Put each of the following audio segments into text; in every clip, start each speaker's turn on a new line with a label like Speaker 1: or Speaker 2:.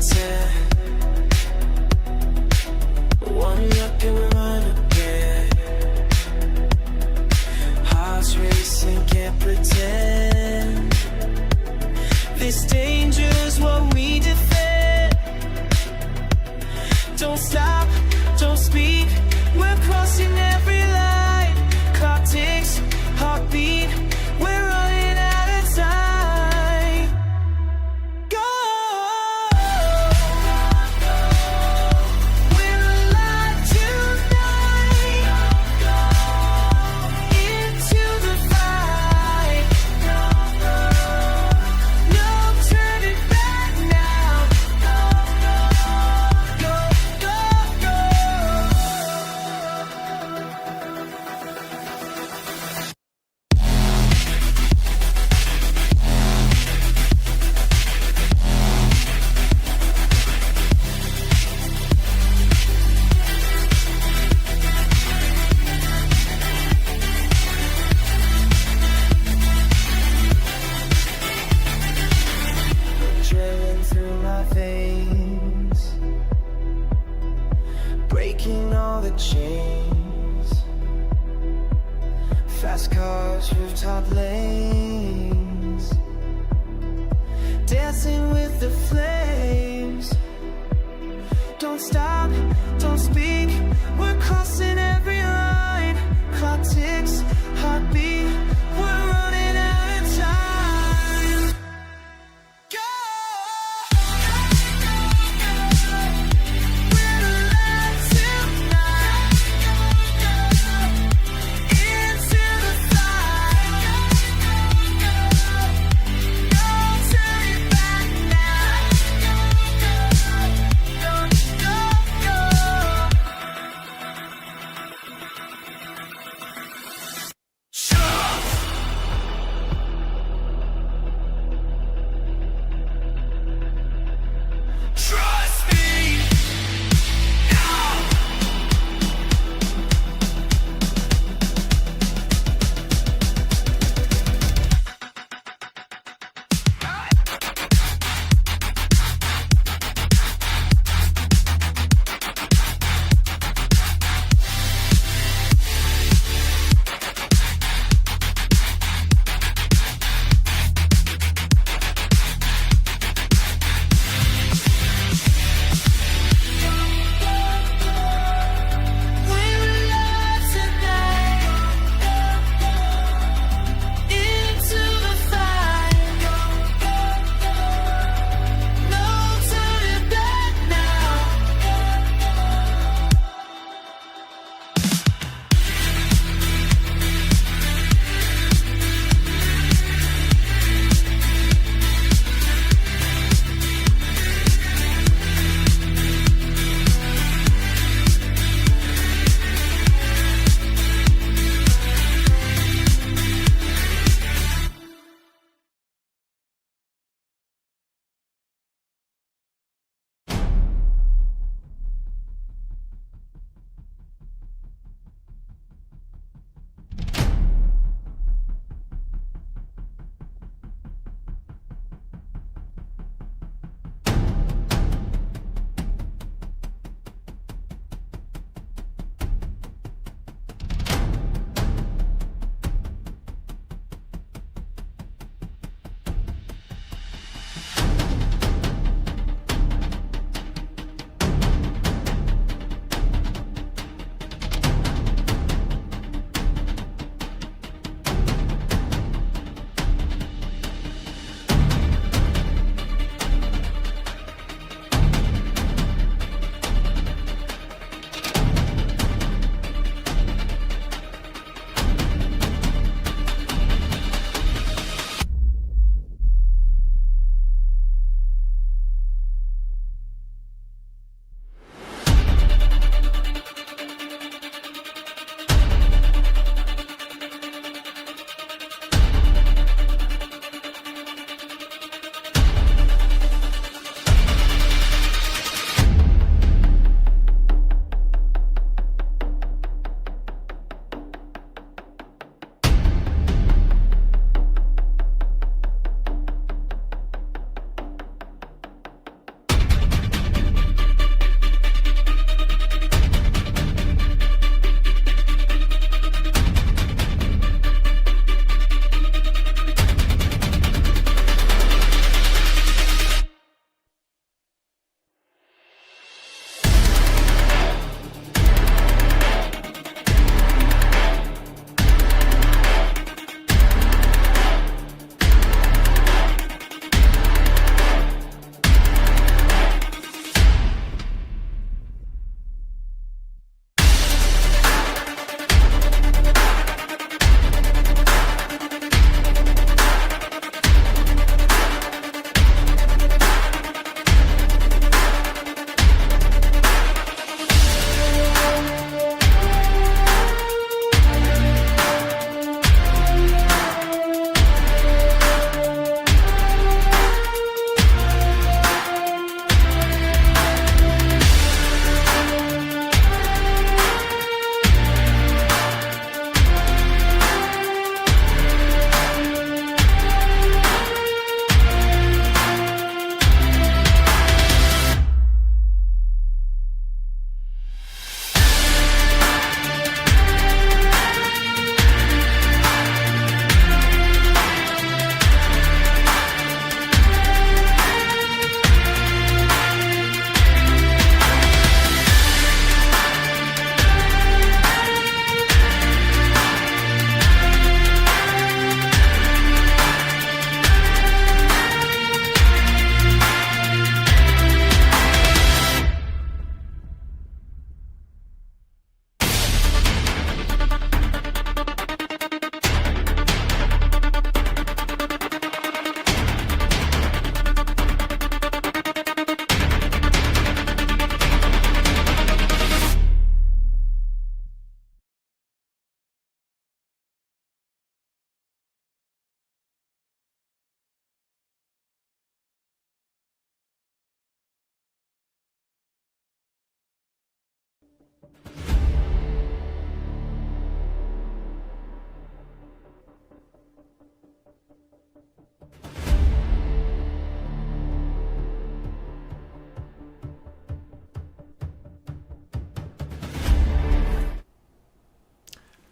Speaker 1: ten. One look and we're on again. Hearts racing, can't pretend. This danger is what we defend. Don't stop, don't speed. We're crossing every line. Clock ticks, heartbeat. We're running out of time. Go! We're alive tonight. Into the fight. No turning back now. Go, go, go. Drilling through my veins, breaking all the chains. Fast cars, rooftop lanes, dancing with the flames. Don't stop, don't speak. We're crossing every line. Clock ticks, heartbeat. We're running out of time. Go! We're alive tonight. Into the fight.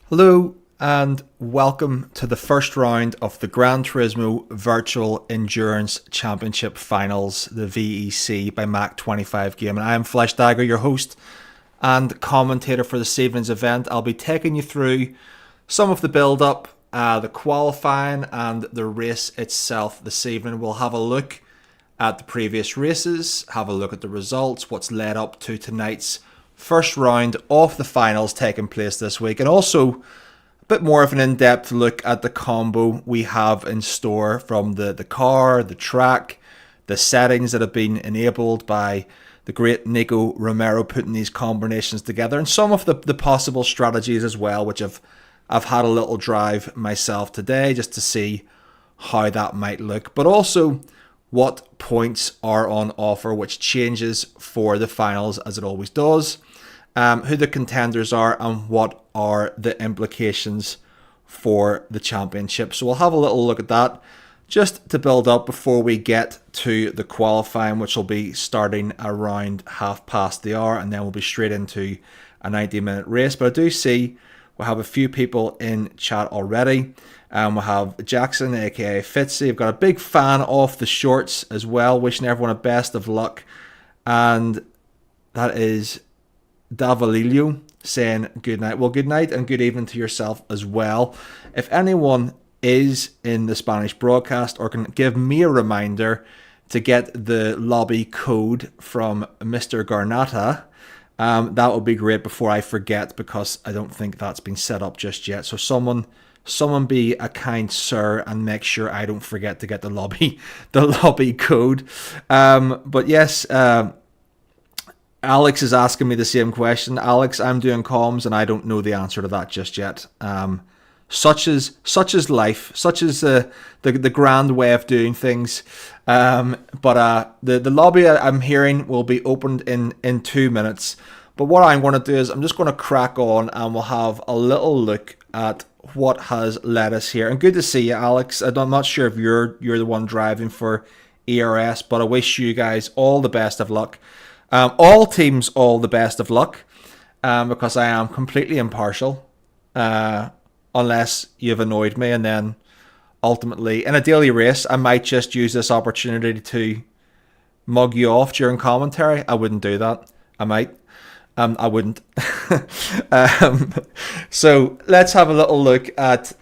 Speaker 2: Hello and welcome to the first round of the Gran Turismo Virtual Endurance Championship Finals, the VEC by Mac 25 Gaming. I am Flesh Dagger, your host and commentator for this evening's event. I'll be taking you through some of the build-up, the qualifying and the race itself this evening. We'll have a look at the previous races, have a look at the results, what's led up to tonight's first round of the finals taking place this week, and also a bit more of an in-depth look at the combo we have in store from the car, the track, the settings that have been enabled by the great Nico Romero putting these combinations together, and some of the possible strategies as well, which I've had a little drive myself today just to see how that might look, but also what points are on offer, which changes for the finals as it always does, who the contenders are, and what are the implications for the championship. So we'll have a little look at that just to build up before we get to the qualifying, which will be starting around 1:30, and then we'll be straight into a 90-minute race. But I do see we'll have a few people in chat already. We'll have Jackson, aka Fitzy. I've got a big fan of the shorts as well, wishing everyone a best of luck. And that is Davalilio saying good night. Well, good night and good evening to yourself as well. If anyone is in the Spanish broadcast or can give me a reminder to get the lobby code from Mr. Garnata, that would be great before I forget, because I don't think that's been set up just yet. So someone be a kind sir and make sure I don't forget to get the lobby code. But yes, Alex is asking me the same question. Alex, I'm doing comms and I don't know the answer to that just yet. Such is life. Such is the grand way of doing things. But the lobby I'm hearing will be opened in 2 minutes. But what I'm going to do is I'm just going to crack on and we'll have a little look at what has led us here. And good to see you, Alex. I'm not sure if you're the one driving for ERS, but I wish you guys all the best of luck. All teams all the best of luck, because I am completely impartial, unless you've annoyed me, and then ultimately in a daily race I might just use this opportunity to mug you off during commentary. I wouldn't do that. I might. I wouldn't. So let's have a little look at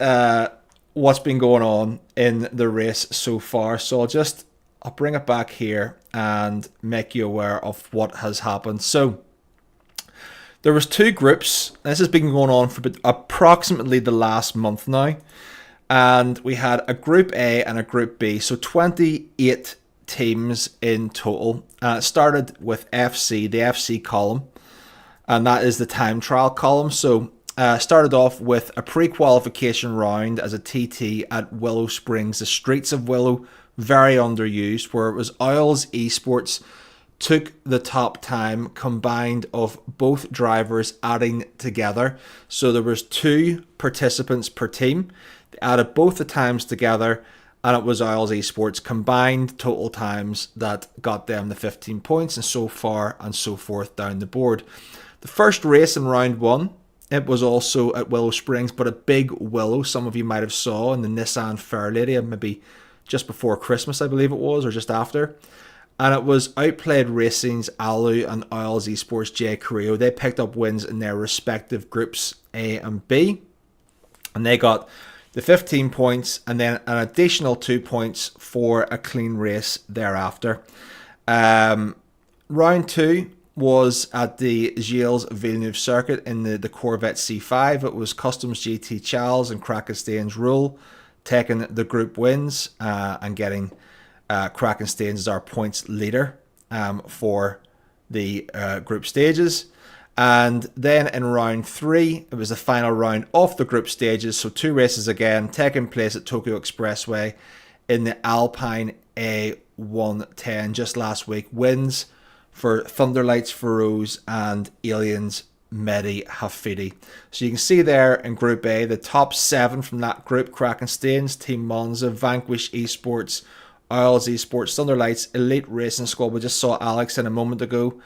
Speaker 2: what's been going on in the race so far. So I'll bring it back here and make you aware of what has happened. So there was 2 groups. This has been going on for approximately the last month now. And we had a Group A and a Group B. So 28 teams in total. It started with FC, the FC column. And that is the time trial column. So started off with a pre-qualification round as a TT at Willow Springs, the streets of Willow, very underused, where it was Isles Esports took the top time combined of both drivers adding together. So there was 2 participants per team. They added both the times together, and it was Isles Esports combined total times that got them the 15 points, and so far and so forth down the board. The first race in round 1, it was also at Willow Springs, but a big Willow. Some of you might have saw in the Nissan Fairlady, maybe just before Christmas, I believe it was, or just after. And it was Outplayed Racing's Alu and Isles Esports J. Carrillo. They picked up wins in their respective groups A and B. And they got the 15 points and then an additional 2 points for a clean race thereafter. Round 2 was at the Gilles Villeneuve circuit in the Corvette C5. It was Customs GT Charles and Krakenstein's Rule taking the group wins and getting Krakensteins as our points leader for the group stages. And then in round 3, it was the final round of the group stages. So 2 races again taking place at Tokyo Expressway in the Alpine A110 just last week. Wins for Thunderlights Feroz and Aliens Medi Hafidi. So you can see there in Group A, the top 7 from that group: Krakensteins, Team Monza, Vanquish Esports, Isles Esports, Thunderlights, Elite Racing Squad. We just saw Alex in a moment ago.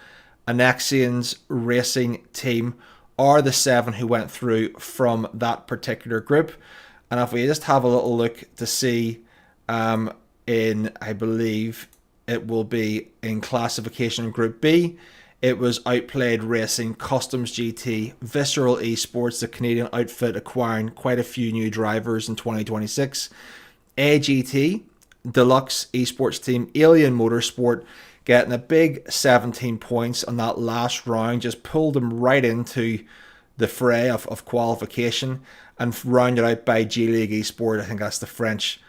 Speaker 2: Anexian's Racing Team, are the 7 who went through from that particular group. And if we just have a little look to see in, I believe it will be in classification Group B, it was Outplayed Racing, Customs GT, Visceral Esports, the Canadian outfit acquiring quite a few new drivers in 2026, AGT, Deluxe Esports Team, Alien Motorsport, getting a big 17 points on that last round, just pulled them right into the fray of qualification, and rounded out by G League Esport. I think that's the French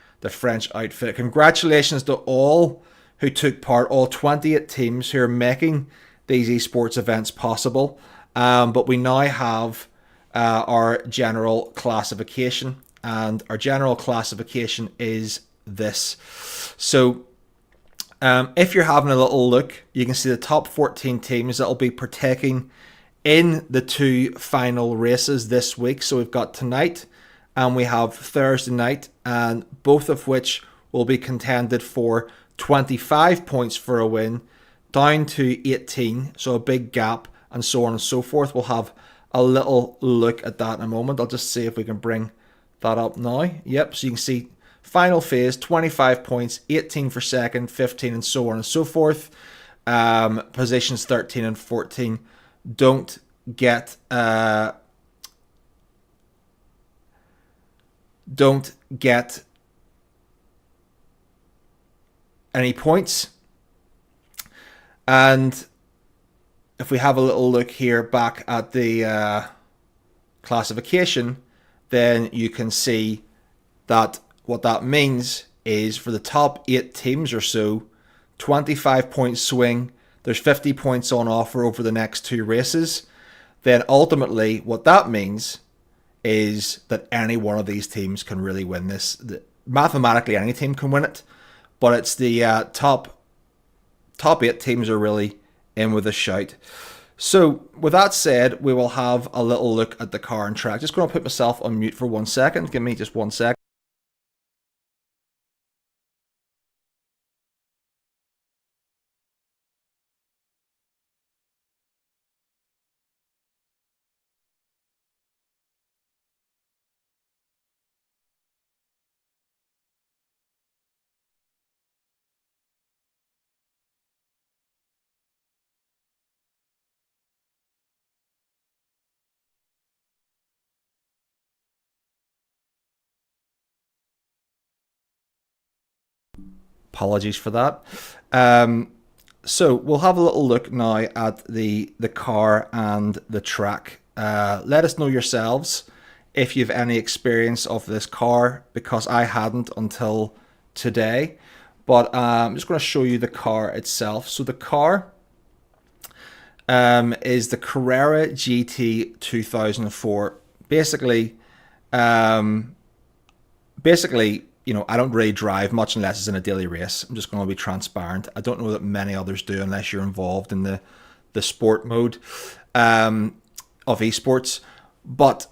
Speaker 2: outfit. Congratulations to all who took part, all 28 teams who are making these esports events possible. But we now have our general classification, and our general classification is this. So if you're having a little look, you can see the top 14 teams that will be partaking in the 2 final races this week. So we've got tonight and we have Thursday night, and both of which will be contended for 25 points for a win, down to 18, so a big gap, and so on and so forth. We'll have a little look at that in a moment. I'll just see if we can bring that up now. Yep, so you can see final phase, 25 points, 18 for second, 15, and so on and so forth. Positions 13 and 14 don't get any points. And if we have a little look here back at the classification, then you can see that what that means is for the top 8 teams or so, 25 point swing, there's 50 points on offer over the next 2 races. Then ultimately what that means is that any one of these teams can really win this. Mathematically any team can win it, but it's the top 8 teams are really in with a shout. So with that said, we will have a little look at the car and track. Just going to put myself on mute for 1 second. Give me just 1 second. Apologies for that. So we'll have a little look now at the car and the track. Let us know yourselves if you've any experience of this car, because I hadn't until today. But I'm just going to show you the car itself. So the car is the Carrera GT 2004. Basically, you know, I don't really drive much unless it's in a daily race. I'm just going to be transparent. I don't know that many others do unless you're involved in the sport mode of esports. But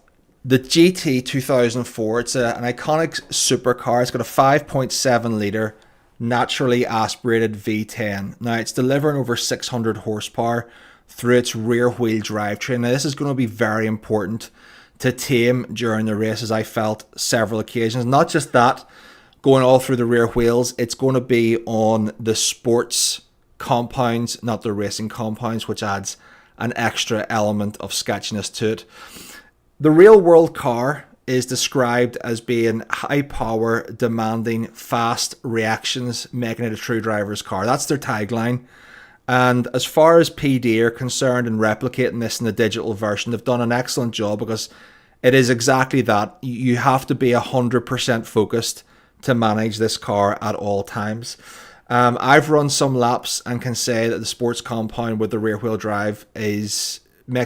Speaker 2: the GT 2004, it's an iconic supercar. It's got a 5.7 litre naturally aspirated V10. Now, it's delivering over 600 horsepower through its rear wheel drivetrain. Now, this is going to be very important to tame during the races. I felt several occasions. Not just that, going all through the rear wheels, it's going to be on the sports compounds, not the racing compounds, which adds an extra element of sketchiness to it. The real world car is described as being high power, demanding, fast reactions, making it a true driver's car. That's their tagline. And as far as PD are concerned and replicating this in the digital version, they've done an excellent job, because it is exactly that. You have to be 100% focused to manage this car at all times. I've run some laps and can say that the sports compound with the rear wheel drive makes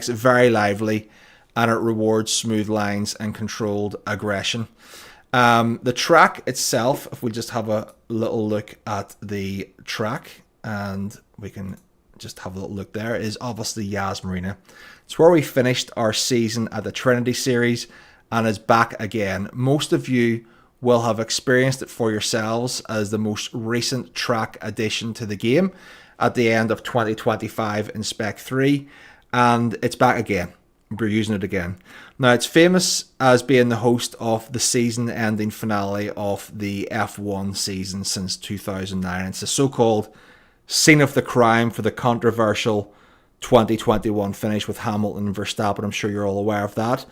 Speaker 2: it very lively, and it rewards smooth lines and controlled aggression. The track itself, if we just have a little look at the track, and we can just have a little look there, is obviously Yas Marina. It's where we finished our season at the Trinity Series, and is back again. Most of you will have experienced it for yourselves as the most recent track addition to the game at the end of 2025 in Spec 3, and it's back again. we're using it again. Now, it's famous as being the host of the season-ending finale of the F1 season since 2009. It's a so-called scene of the crime for the controversial 2021 finish with Hamilton and Verstappen. I'm sure you're all aware of that.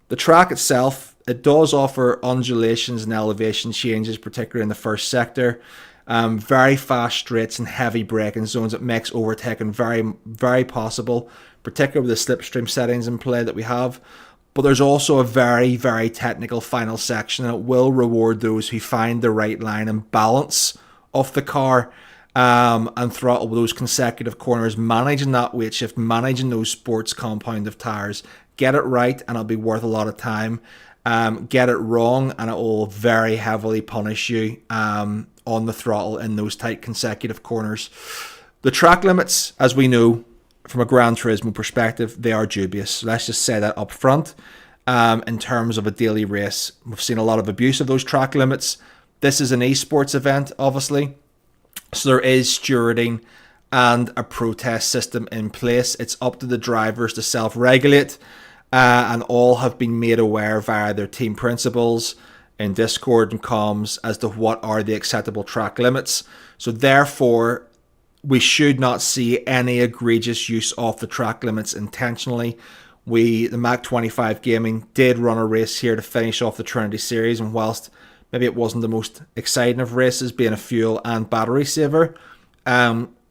Speaker 2: The track itself, it does offer undulations and elevation changes, particularly in the first sector. Very fast straights and heavy braking zones. It makes overtaking very, very possible, particularly with the slipstream settings in play that we have. But there's also a very, very technical final section, and it will reward those who find the right line and balance of the car and throttle with those consecutive corners, managing that weight shift, managing those sports compound of tires. Get it right and it'll be worth a lot of time. Get it wrong and it will very heavily punish you on the throttle in those tight consecutive corners. The track limits, as we know, from a Gran Turismo perspective, they are dubious. So let's just say that up front. In terms of a daily race, we've seen a lot of abuse of those track limits. This is an esports event, obviously. So there is stewarding and a protest system in place. It's up to the drivers to self-regulate, and all have been made aware via their team principals in Discord and comms as to what are the acceptable track limits. So therefore, we should not see any egregious use of the track limits intentionally. The Mac 25 Gaming did run a race here to finish off the Trinity Series, and whilst maybe it wasn't the most exciting of races, being a fuel and battery saver,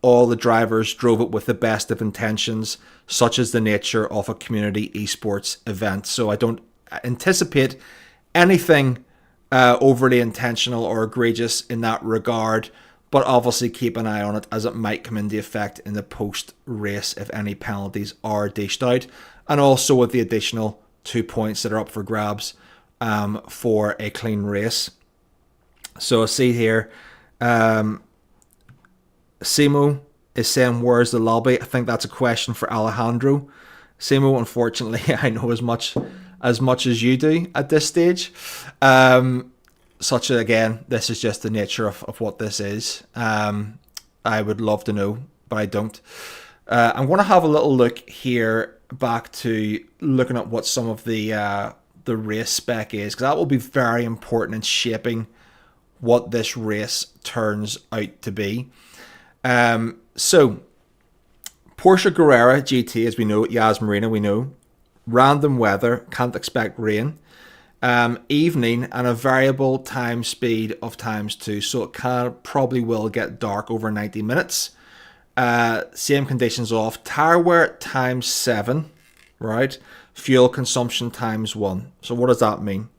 Speaker 2: all the drivers drove it with the best of intentions, such as the nature of a community esports event. So I don't anticipate anything overly intentional or egregious in that regard, but obviously keep an eye on it as it might come into effect in the post-race if any penalties are dished out, and also with the additional 2 points that are up for grabs for a clean race. So I see here, Simo is saying, where's the lobby? I think that's a question for Alejandro. Simo, unfortunately, I know as much as you do at this stage. Again, this is just the nature of what this is. I would love to know, but I don't. I'm going to have a little look here back to looking at what some of the race spec is, because that will be very important in shaping what this race turns out to be. So Porsche Carrera GT, as we know, Yas Marina, we know. Random weather, can't expect rain. Evening and a variable time speed of ×2, so it probably will get dark over 90 minutes. Same conditions off. Tire wear ×7, right? Fuel consumption ×1. So what does that mean?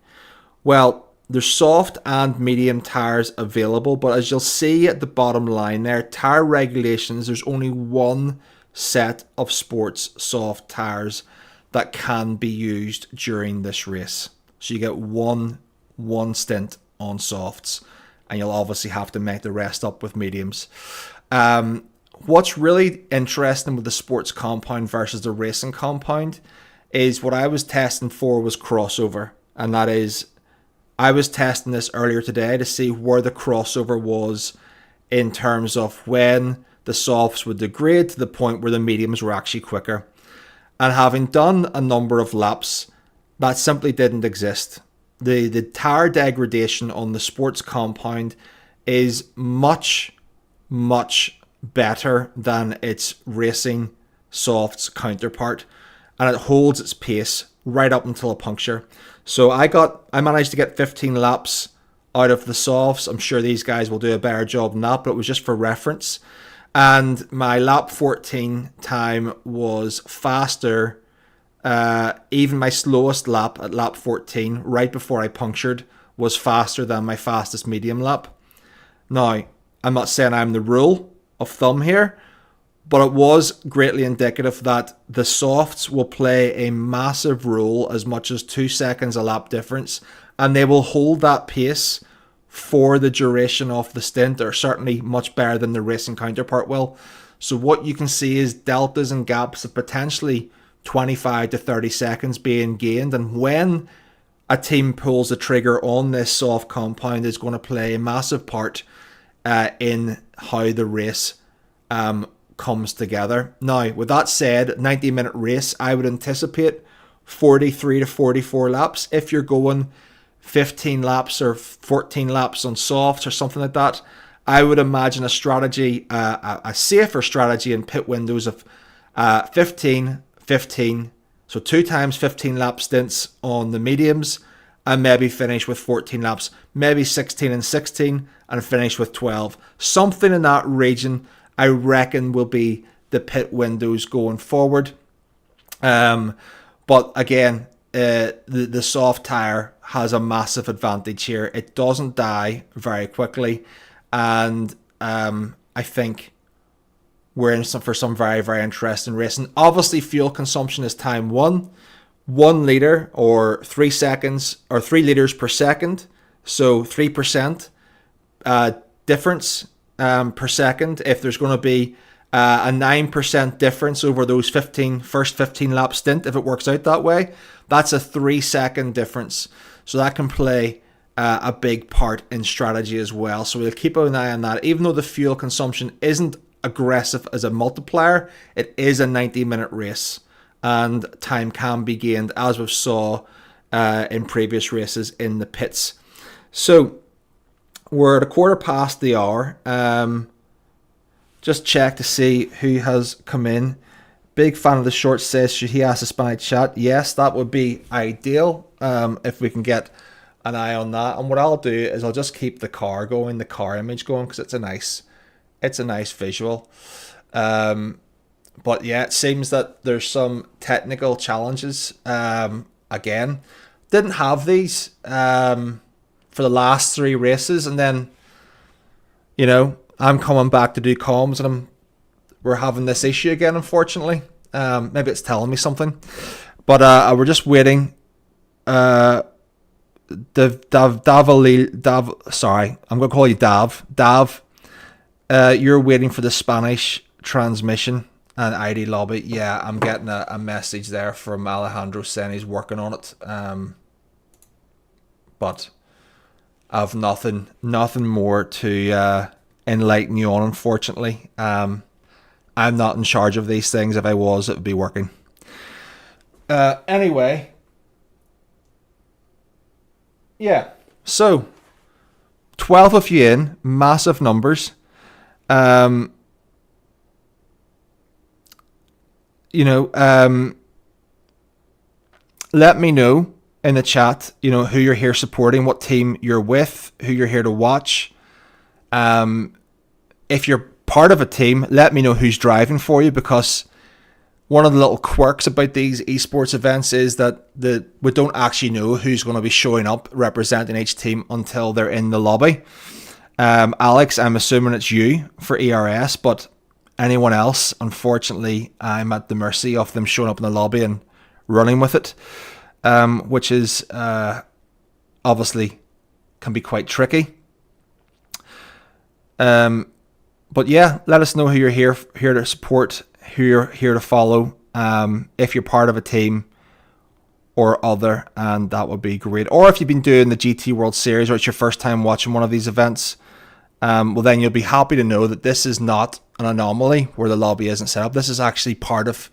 Speaker 2: Well, there's soft and medium tires available, but as you'll see at the bottom line there, tire regulations, there's only one set of sports soft tires that can be used during this race. So you get one stint on softs, and you'll obviously have to make the rest up with mediums. What's really interesting with the sports compound versus the racing compound is what I was testing for was crossover, and that is, I was testing this earlier today to see where the crossover was in terms of when the softs would degrade to the point where the mediums were actually quicker. And having done a number of laps, that simply didn't exist. The tire degradation on the sports compound is much, much better than its racing softs counterpart, and it holds its pace right up until a puncture. So I managed to get 15 laps out of the softs. I'm sure these guys will do a better job than that, but it was just for reference. And my lap 14 time was faster. Even my slowest lap at lap 14, right before I punctured, was faster than my fastest medium lap. Now, I'm not saying I'm the rule of thumb here, but it was greatly indicative that the softs will play a massive role, as much as 2 seconds a lap difference, and they will hold that pace for the duration of the stint, or certainly much better than the racing counterpart will. So what you can see is deltas and gaps of potentially 25 to 30 seconds being gained, and when a team pulls the trigger on this soft compound is going to play a massive part in how the race comes together. Now, with that said, 90-minute race, I would anticipate 43 to 44 laps. If you're going 15 laps or 14 laps on softs or something like that, I would imagine a strategy, a safer strategy in pit windows of 15, 15, so 2 times 15 lap stints on the mediums, and maybe finish with 14 laps, maybe 16 and 16, and finish with 12. Something in that region, I reckon, will be the pit windows going forward. But again, the soft tire has a massive advantage here. It doesn't die very quickly, and I think we're in for some very, very interesting racing. Obviously, fuel consumption is time 1 liter or 3 seconds or 3 liters per second, so 3% difference per second. If there's going to be a 9% difference over those first 15 lap stint, if it works out that way, that's a 3-second difference. So that can play a big part in strategy as well. So we'll keep an eye on that. Even though the fuel consumption isn't aggressive as a multiplier, it is a 90-minute race, and time can be gained, as we saw in previous races in the pits. So we're at 1:15 hour. Just check to see who has come in. Big fan of the short says, should he ask a Spanish chat? Yes, that would be ideal if we can get an eye on that. And what I'll do is I'll just keep the car image going, because it's a nice visual. But yeah, it seems that there's some technical challenges. Again, didn't have these for the last 3 races, and then, you know, I'm coming back to do comms, and we're having this issue again, unfortunately. Maybe it's telling me something. But we're just waiting. Sorry, I'm going to call you Dav. You're waiting for the Spanish transmission and ID lobby. Yeah, I'm getting a message there from Alejandro saying he's working on it. But I've nothing more to enlighten you on, unfortunately. I'm not in charge of these things. If I was, it would be working. Anyway, yeah. So 12 of you in, massive numbers. Let me know in the chat, who you're here supporting, what team you're with, who you're here to watch. If you're part of a team, let me know who's driving for you, because one of the little quirks about these esports events is that we don't actually know who's going to be showing up representing each team until they're in the lobby. Alex, I'm assuming it's you for ERS, but anyone else, unfortunately, I'm at the mercy of them showing up in the lobby and running with it, which is obviously can be quite tricky. But yeah, let us know who you're here to support, who you're here to follow, if you're part of a team or other, and that would be great. Or if you've been doing the GT World Series, or it's your first time watching one of these events, well, then you'll be happy to know that this is not an anomaly where the lobby isn't set up. This is actually part of,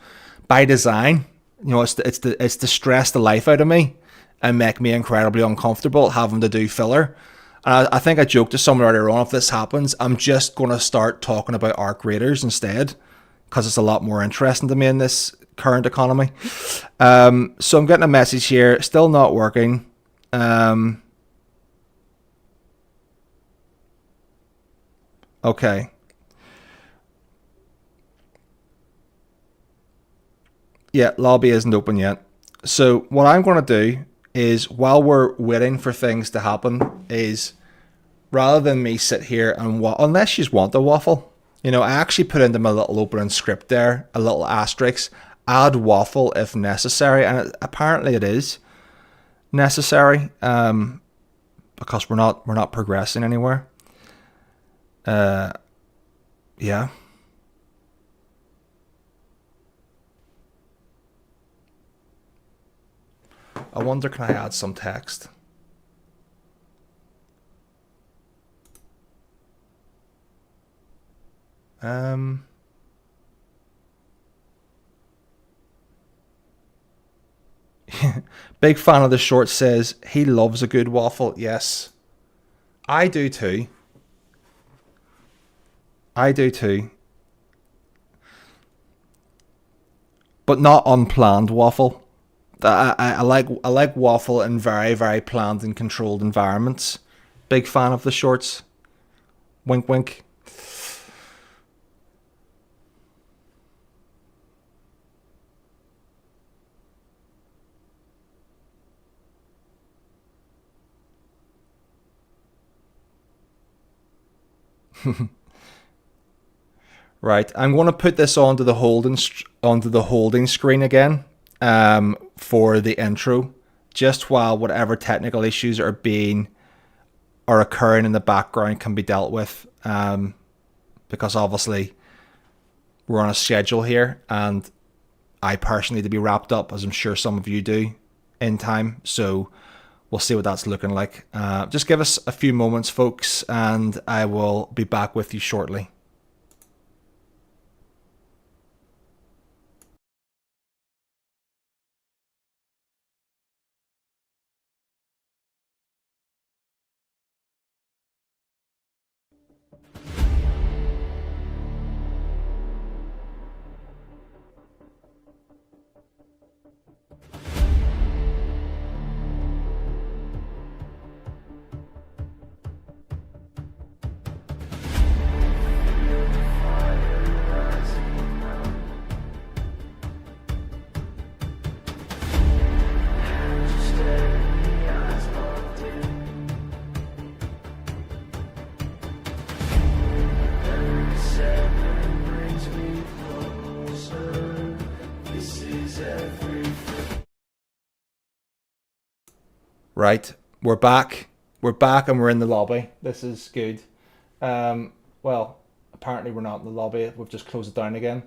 Speaker 2: by design. It's to stress the life out of me and make me incredibly uncomfortable having to do filler. I think I joked to someone earlier on, if this happens, I'm just going to start talking about arc raiders instead, because it's a lot more interesting to me in this current economy. So I'm getting a message here, still not working. Okay. Yeah, lobby isn't open yet. So what I'm going to do is, while we're waiting for things to happen, is rather than me sit here and unless you want to waffle, I actually put into my little opening script there a little asterisk, add waffle if necessary, and apparently it is necessary, because we're not progressing anywhere. Yeah. I wonder, can I add some text? Big fan of the short says he loves a good waffle. Yes, I do too. I do too. But not unplanned waffle. I like waffle in very, very planned and controlled environments. Big fan of the shorts. Wink wink. Right, I'm going to put this onto the holding screen again, for the intro, just while whatever technical issues are occurring in the background can be dealt with. Because obviously we're on a schedule here, and I personally need to be wrapped up, as I'm sure some of you do, in time. So we'll see what that's looking like. Just give us a few moments, folks, and I will be back with you shortly. Right, we're back. We're back and we're in the lobby. This is good. Well, apparently we're not in the lobby. We've just closed it down again.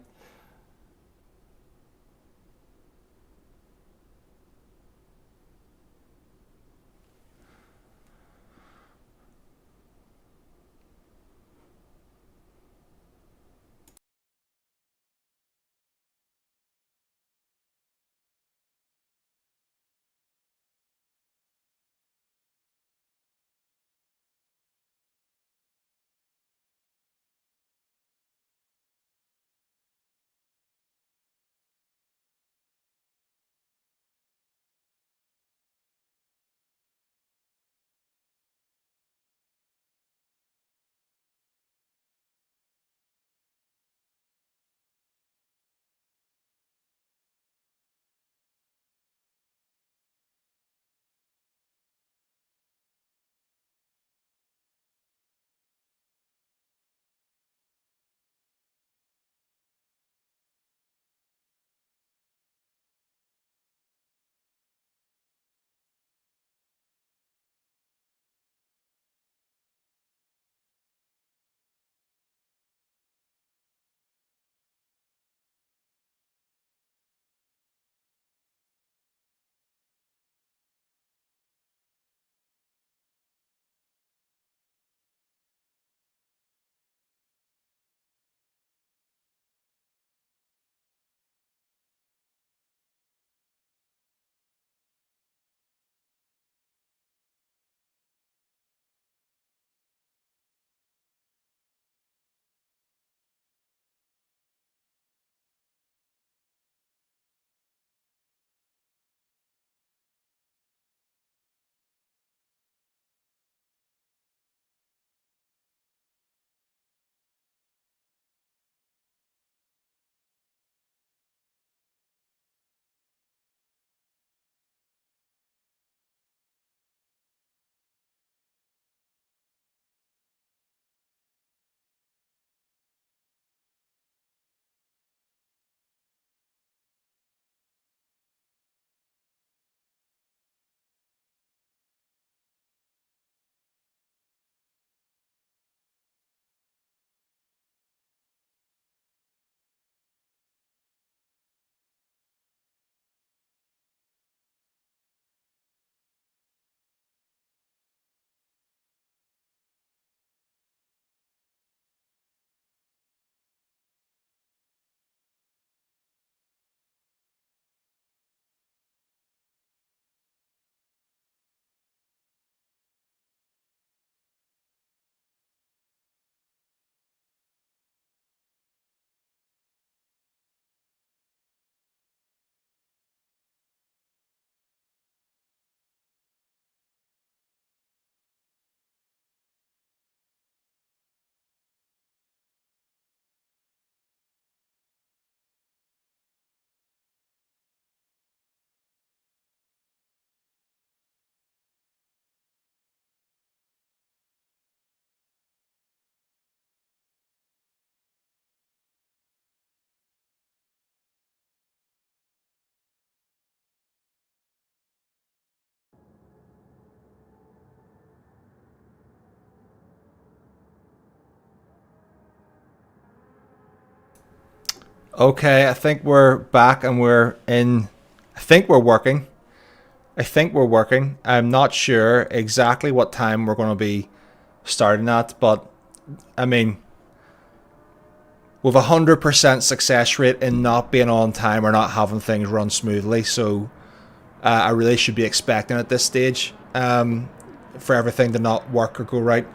Speaker 2: Okay, I think we're back and we're in. I think we're working. I'm not sure exactly what time we're going to be starting at, but I mean, with 100% success rate in not being on time or not having things run smoothly, so I really should be expecting at this stage for everything to not work or go right.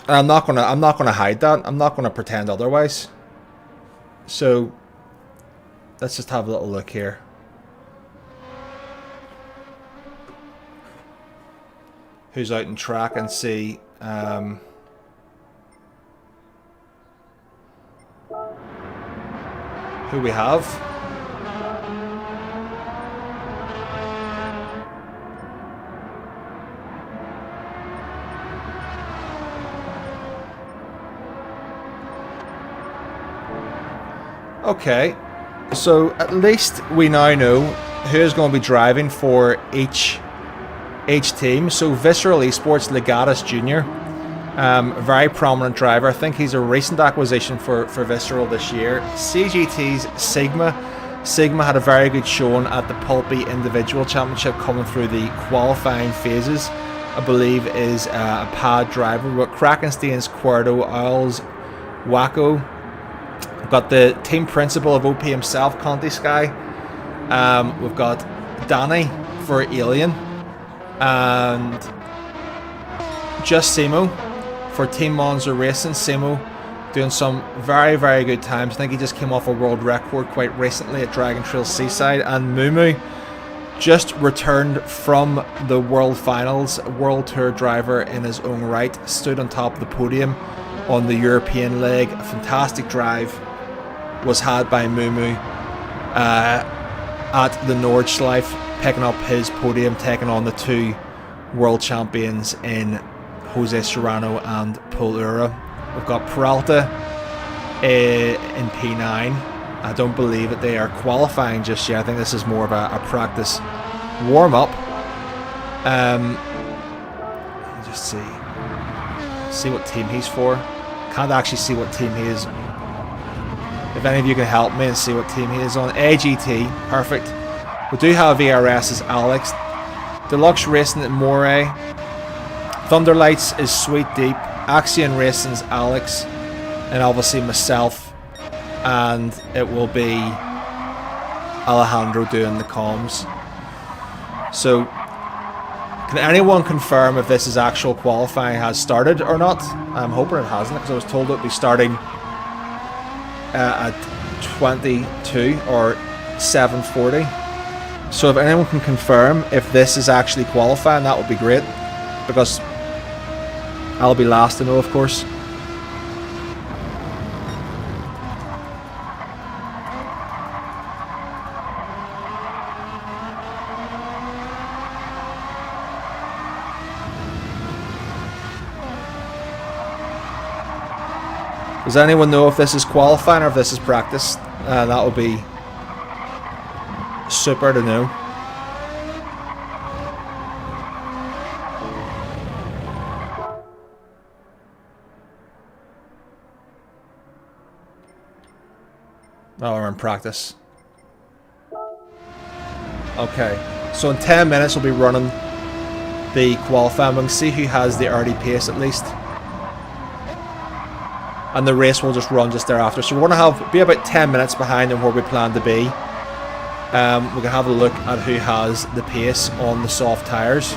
Speaker 2: I'm not gonna hide that. I'm not gonna pretend otherwise. So let's just have a little look here. Who's out in track and see who we have. Okay, so at least we now know who is going to be driving for each team. So Visceral Esports Legatus Jr., very prominent driver. I think he's a recent acquisition for Visceral this year. CGT's Sigma had a very good showing at the Pulpy Individual Championship, coming through the qualifying phases. I believe is a pad driver. We've got Krakenstein's Cuerdo, Owls, Waco. We've got the team principal of OP himself, Conti Sky. We've got Danny for Alien. And just Simo for Team Monza Racing. Simo doing some very, very good times. I think he just came off a world record quite recently at Dragon Trail Seaside. And Mumu just returned from the World Finals, World Tour driver in his own right. Stood on top of the podium on the European leg. A fantastic drive was had by Mumu at the Nordschleife, picking up his podium, taking on the two world champions in Jose Serrano and Paul Ura. We've got Peralta in P9. I don't believe that they are qualifying just yet. I think this is more of a practice warm-up. Let me just see what team he's for. Can't actually see what team he is. If any of you can help me and see what team he is on. AGT, perfect. We do have VRS's Alex. Deluxe Racing at Moray. Thunderlights is Sweet Deep. Axion Racing's Alex. And obviously myself. And it will be Alejandro doing the comms. So, can anyone confirm if this is actual qualifying has started or not? I'm hoping it hasn't, because I was told it would be starting at 22 or 7:40. So if anyone can confirm if this is actually qualifying, that would be great, because I'll be last to know, of course. Does anyone know if this is qualifying or if this is practice? That would be super to know. Oh, we're in practice. Okay, so in 10 minutes we'll be running the qualifying. We can see who has the early pace at least. And the race will just run just thereafter. So we're going to be about 10 minutes behind on where we plan to be. We can have a look at who has the pace on the soft tyres.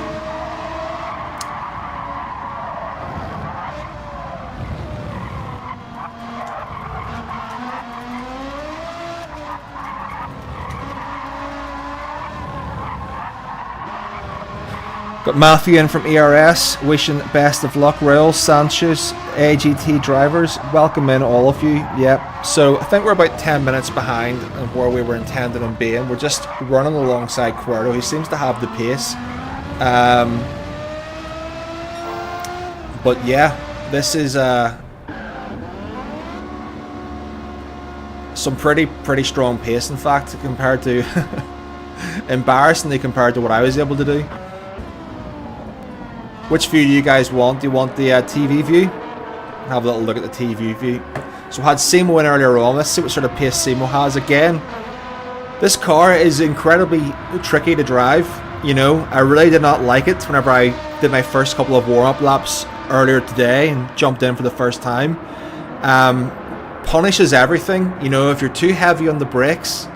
Speaker 2: Got Matthew in from ERS, wishing best of luck. Raul Sanchez, AGT drivers, welcome in all of you. Yep, so I think we're about 10 minutes behind on where we were intended on being. We're just running alongside Cuerdo, who seems to have the pace. But yeah, this is some pretty strong pace, in fact, compared to embarrassingly compared to what I was able to do. Which view do you guys want? Do you want the TV view? have a little look at the TV view. So I had Simo in earlier on. Let's see what sort of pace Simo has. Again, this car is incredibly tricky to drive. You know, I really did not like it whenever I did my first couple of warm-up laps earlier today and jumped in for the first time. Punishes everything. You know, if you're too heavy on the brakes,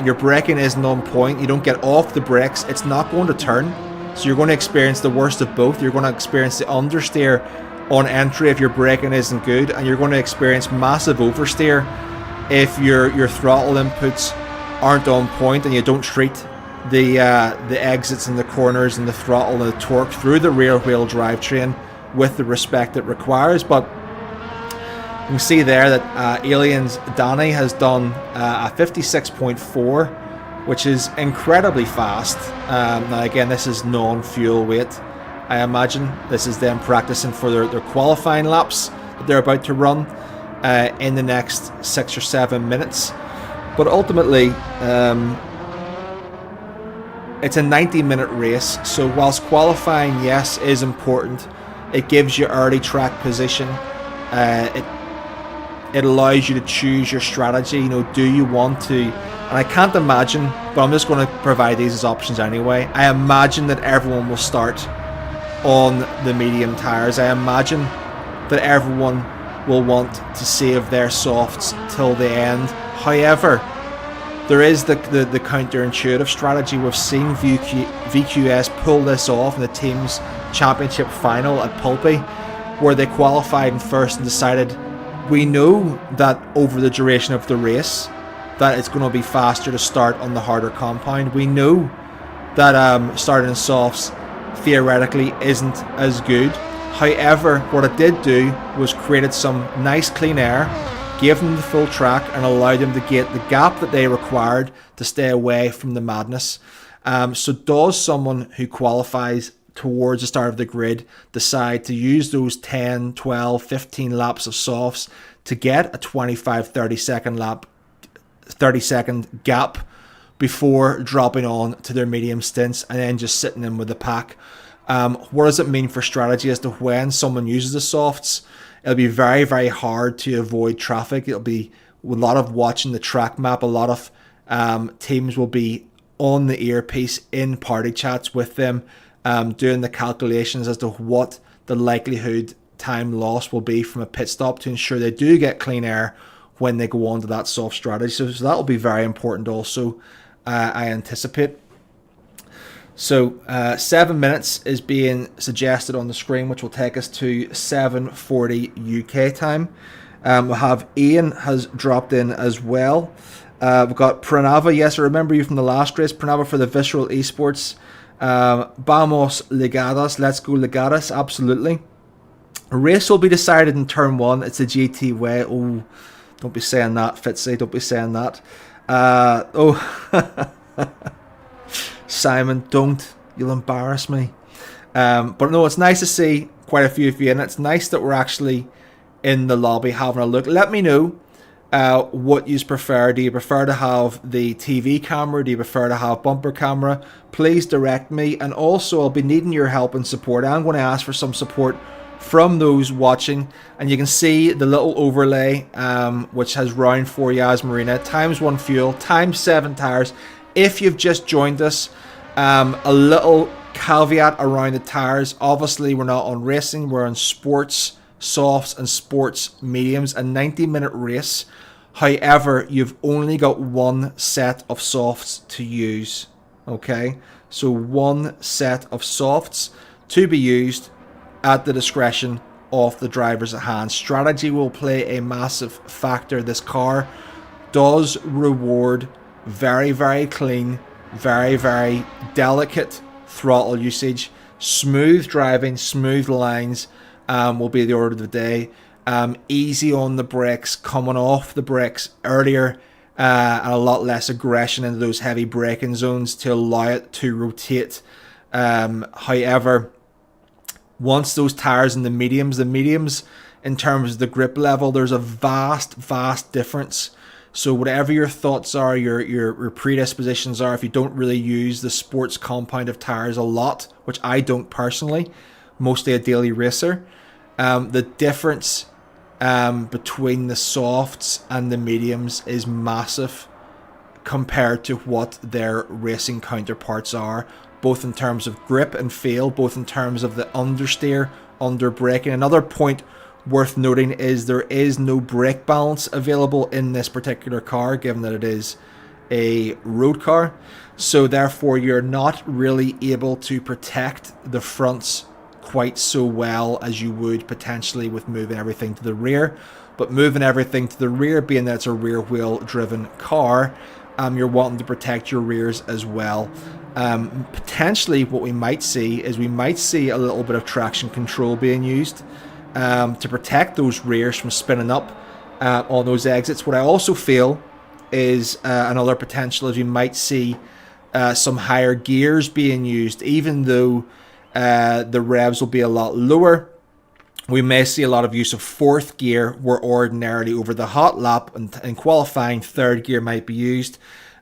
Speaker 2: your braking isn't on point, you don't get off the brakes, it's not going to turn. So you're going to experience the worst of both. You're going to experience the understeer on entry if your braking isn't good, and you're going to experience massive oversteer if your throttle inputs aren't on point and you don't treat the exits and the corners and the throttle and the torque through the rear wheel drivetrain with the respect it requires. But you can see there that Alien's Danny has done a 56.4, which is incredibly fast. Now again, this is non-fuel weight. I imagine this is them practicing for their qualifying laps that they're about to run in the next 6 or 7 minutes. But ultimately, it's a 90-minute race, so whilst qualifying, yes, is important, it gives you early track position. It allows you to choose your strategy. You know, do you want to? And I can't imagine, but I'm just going to provide these as options anyway. I imagine that everyone will start on the medium tires. I imagine that everyone will want to save their softs till the end. However, there is the counterintuitive strategy. We've seen VQS pull this off in the team's championship final at Pulpy, where they qualified in first and decided, we know that over the duration of the race that it's going to be faster to start on the harder compound. We know that starting in softs theoretically isn't as good. However, what it did do was created some nice clean air, gave them the full track, and allowed them to get the gap that they required to stay away from the madness. So does someone who qualifies towards the start of the grid decide to use those 10, 12, 15 laps of softs to get a 25, 30 second gap before dropping on to their medium stints and then just sitting in with the pack? What does it mean for strategy as to when someone uses the softs? It'll be very, very hard to avoid traffic. It'll be a lot of watching the track map. A lot of teams will be on the earpiece in party chats with them, doing the calculations as to what the likelihood time loss will be from a pit stop to ensure they do get clean air when they go on to that soft strategy. So that will be very important also, I anticipate. So 7 minutes is being suggested on the screen, which will take us to 7:40 UK time. We'll have Ian has dropped in as well. We've got Pranava. Yes, I remember you from the last race. Pranava for the Visceral Esports. Vamos Ligadas. Let's go Ligadas. Absolutely. A race will be decided in turn 1. It's the GT way. Oh, don't be saying that, Fitzy. Don't be saying that. Simon, don't. You'll embarrass me. But no, it's nice to see quite a few of you, and it's nice that we're actually in the lobby having a look. Let me know what you prefer. Do you prefer to have the TV camera? Do you prefer to have bumper camera? Please direct me. And also, I'll be needing your help and support. I'm going to ask for some support from those watching, and you can see the little overlay which has round 4 Yas Marina, times 1 fuel, times 7 tires. If you've just joined us, a little caveat around the tires. Obviously, we're not on racing, we're on sports softs and sports mediums, a 90-minute race. However, you've only got one set of softs to use. Okay, so one set of softs to be used at the discretion of the drivers at hand. Strategy will play a massive factor. This car does reward very, very clean, very, very delicate throttle usage. Smooth driving, smooth lines will be the order of the day. Easy on the brakes, coming off the brakes earlier, and a lot less aggression into those heavy braking zones to allow it to rotate. However, once those tires in the mediums in terms of the grip level, there's a vast difference. So whatever your thoughts are, your predispositions are, if you don't really use the sports compound of tires a lot, which I don't personally, mostly a daily racer, The difference between the softs and the mediums is massive compared to what their racing counterparts are, both in terms of grip and feel, both in terms of the understeer, under braking. Another point worth noting is there is no brake balance available in this particular car, given that it is a road car. So therefore you're not really able to protect the fronts quite so well as you would potentially with moving everything to the rear. But moving everything to the rear, being that it's a rear wheel driven car, you're wanting to protect your rears as well. Potentially what we might see is we might see a little bit of traction control being used to protect those rears from spinning up on those exits. What I also feel is another potential is we might see some higher gears being used, even though the revs will be a lot lower. We may see a lot of use of fourth gear, where ordinarily over the hot lap and in qualifying third gear might be used.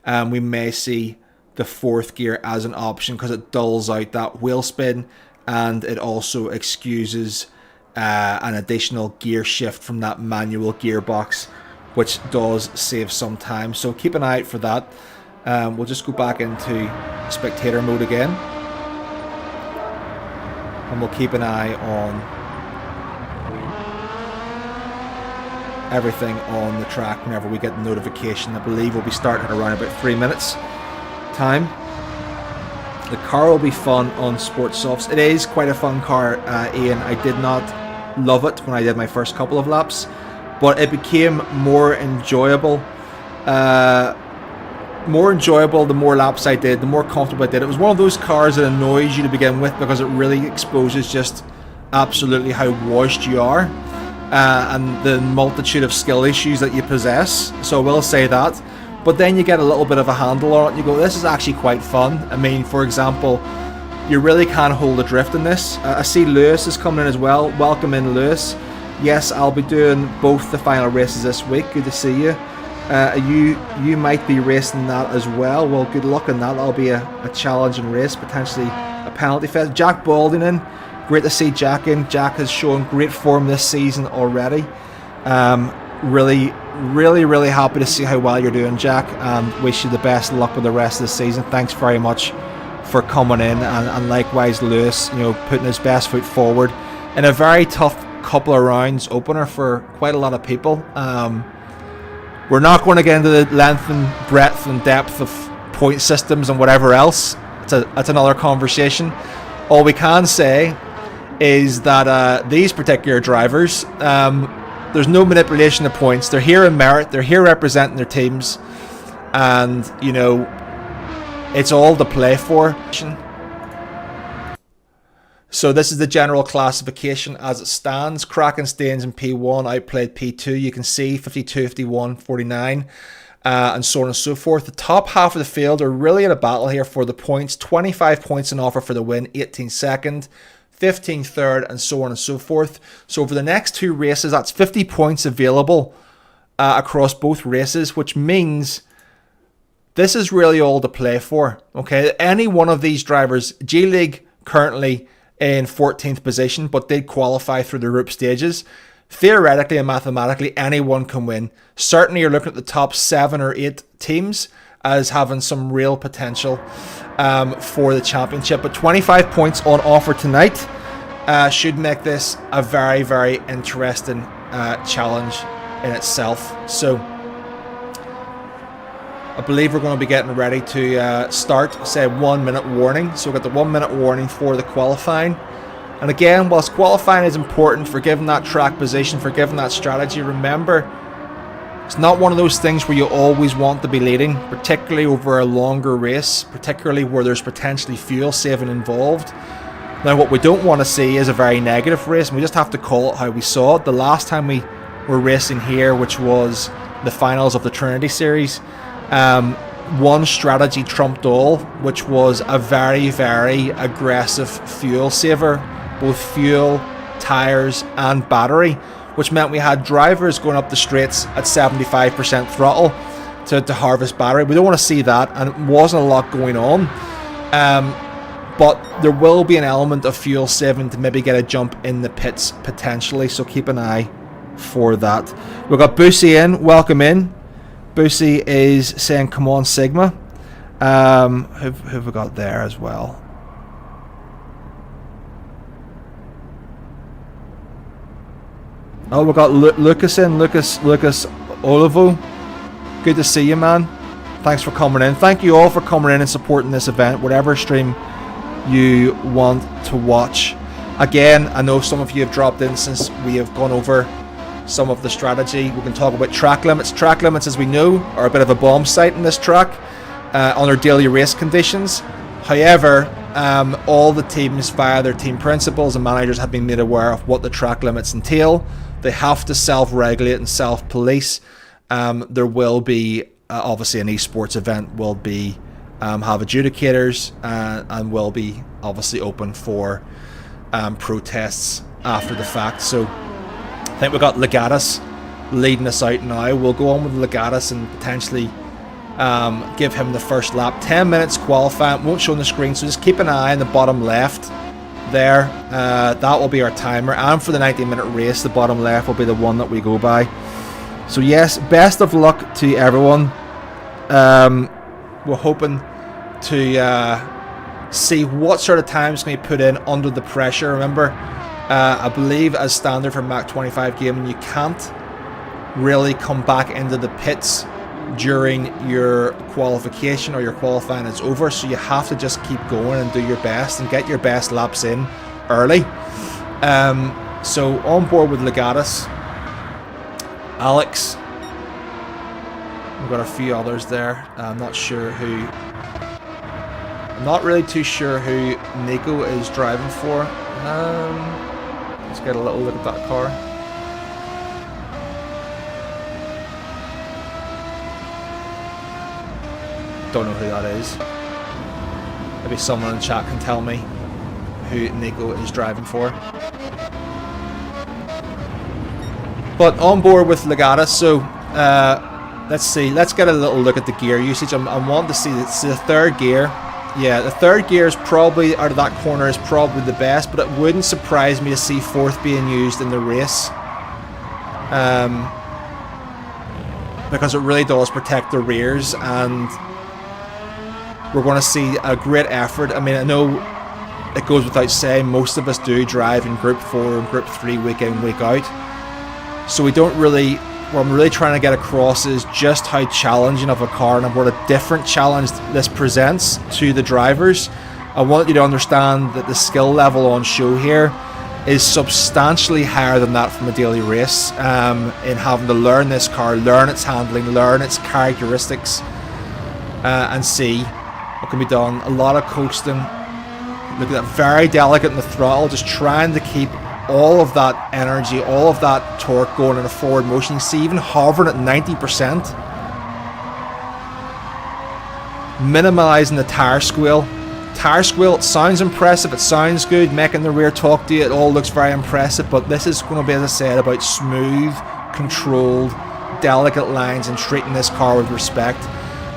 Speaker 2: We may see the fourth gear as an option because it dulls out that wheel spin, and it also excuses an additional gear shift from that manual gearbox, which does save some time. So keep an eye out for that. We'll just go back into spectator mode again, and we'll keep an eye on everything on the track whenever we get the notification. I believe we'll be starting around about 3 minutes time. The car will be fun on sports softs. It is quite a fun car, Ian. I did not love it when I did my first couple of laps, but it became more enjoyable. The more laps I did, the more comfortable I did. It was one of those cars that annoys you to begin with because it really exposes just absolutely how washed you are. And the multitude of skill issues that you possess. So I will say that. But then you get a little bit of a handle on it and you go, this is actually quite fun. I mean, for example, you really can hold a drift in this. I see Lewis is coming in as well. Welcome in, Lewis. Yes, I'll be doing both the final races this week. Good to see you. You might be racing that as well. Well, good luck on that. That'll be a challenging race, potentially a penalty fest. Jack Balding in. Great to see Jack in. Jack has shown great form this season already. Really happy to see how well you're doing, Jack, and wish you the best of luck with the rest of the season. Thanks very much for coming in, and likewise Lewis, putting his best foot forward in a very tough couple of rounds opener for quite a lot of people. We're not going to get into the length and breadth and depth of point systems and whatever else. That's another conversation. All we can say is that these particular drivers, there's no manipulation of points. They're here in merit. They're here representing their teams, and it's all to play for. So this is the general classification as it stands. Krakensteins in P1 outplayed P2. You can see 52, 51, 49, and so on and so forth. The top half of the field are really in a battle here for the points. 25 points on offer for the win, 18 second. 15 third, and so on and so forth. So for the next two races, that's 50 points available across both races, which means this is really all to play for. Okay, any one of these drivers, G League currently in 14th position, but did qualify through the group stages. Theoretically and mathematically, anyone can win. Certainly, you're looking at the top 7 or 8 teams as having some real potential for the championship. But 25 points on offer tonight should make this a very, very interesting challenge in itself. So I believe we're going to be getting ready to start, say, 1 minute warning. So we've got the 1 minute warning for the qualifying. And again, whilst qualifying is important for giving that track position, for giving that strategy, remember, it's not one of those things where you always want to be leading, particularly over a longer race, particularly where there's potentially fuel saving involved. Now, what we don't want to see is a very negative race, and we just have to call it how we saw it. The last time we were racing here, which was the finals of the Trinity Series, one strategy trumped all, which was a very, very aggressive fuel saver, both fuel, tyres and battery, which meant we had drivers going up the straights at 75% throttle to harvest battery. We don't want to see that, and it wasn't a lot going on. but there will be an element of fuel saving to maybe get a jump in the pits potentially, so keep an eye for that. We've got Boosie in. Welcome in. Boosie is saying, come on, Sigma. Who have we got there as well? Oh, we got Lucas in. Lucas Olivo. Good to see you, man. Thanks for coming in. Thank you all for coming in and supporting this event, whatever stream you want to watch. Again, I know some of you have dropped in since we have gone over some of the strategy. We can talk about track limits. Track limits, as we know, are a bit of a bomb site in this track under daily race conditions. However, all the teams via their team principals and managers have been made aware of what the track limits entail. They have to self-regulate and self-police. There will be obviously an esports event will be have adjudicators and will be obviously open for protests after the fact. So I think we've got Legatus leading us out now. We'll go on with Legatus and potentially give him the first lap. 10 minutes qualifying, won't show on the screen, so just keep an eye on the bottom left there. That will be our timer, and for the 90-minute race, the bottom left will be the one that we go by. So yes, best of luck to everyone. We're hoping to see what sort of times can be put in under the pressure. Remember, I believe as standard for Mach 25 gaming, you can't really come back into the pits during your qualification or your qualifying is over, so you have to just keep going and do your best and get your best laps in early. So on board with Legatus, Alex, we've got a few others there. I'm not really too sure who Nico is driving for. Let's get a little look at that car. Don't know who that is. Maybe someone in the chat can tell me who Nico is driving for. But on board with Legatus, so let's see. Let's get a little look at the gear usage. I want to see the third gear. Yeah, the third gear is probably, out of that corner, is probably the best, but it wouldn't surprise me to see fourth being used in the race. Because it really does protect the rears, and we're going to see a great effort. I mean, I know it goes without saying, most of us do drive in Group 4 and Group 3 week in, week out. So we don't really, what I'm really trying to get across is just how challenging of a car and what a different challenge this presents to the drivers. I want you to understand that the skill level on show here is substantially higher than that from a daily race, in having to learn this car, learn its handling, learn its characteristics, and see what can be done. A lot of coasting. Look at that, very delicate in the throttle, just trying to keep all of that energy, all of that torque going in a forward motion. You see, even hovering at 90%. Minimalising the tire squeal. Tire squeal, it sounds impressive, it sounds good, making the rear talk to you, it all looks very impressive, but this is going to be, as I said, about smooth, controlled, delicate lines and treating this car with respect.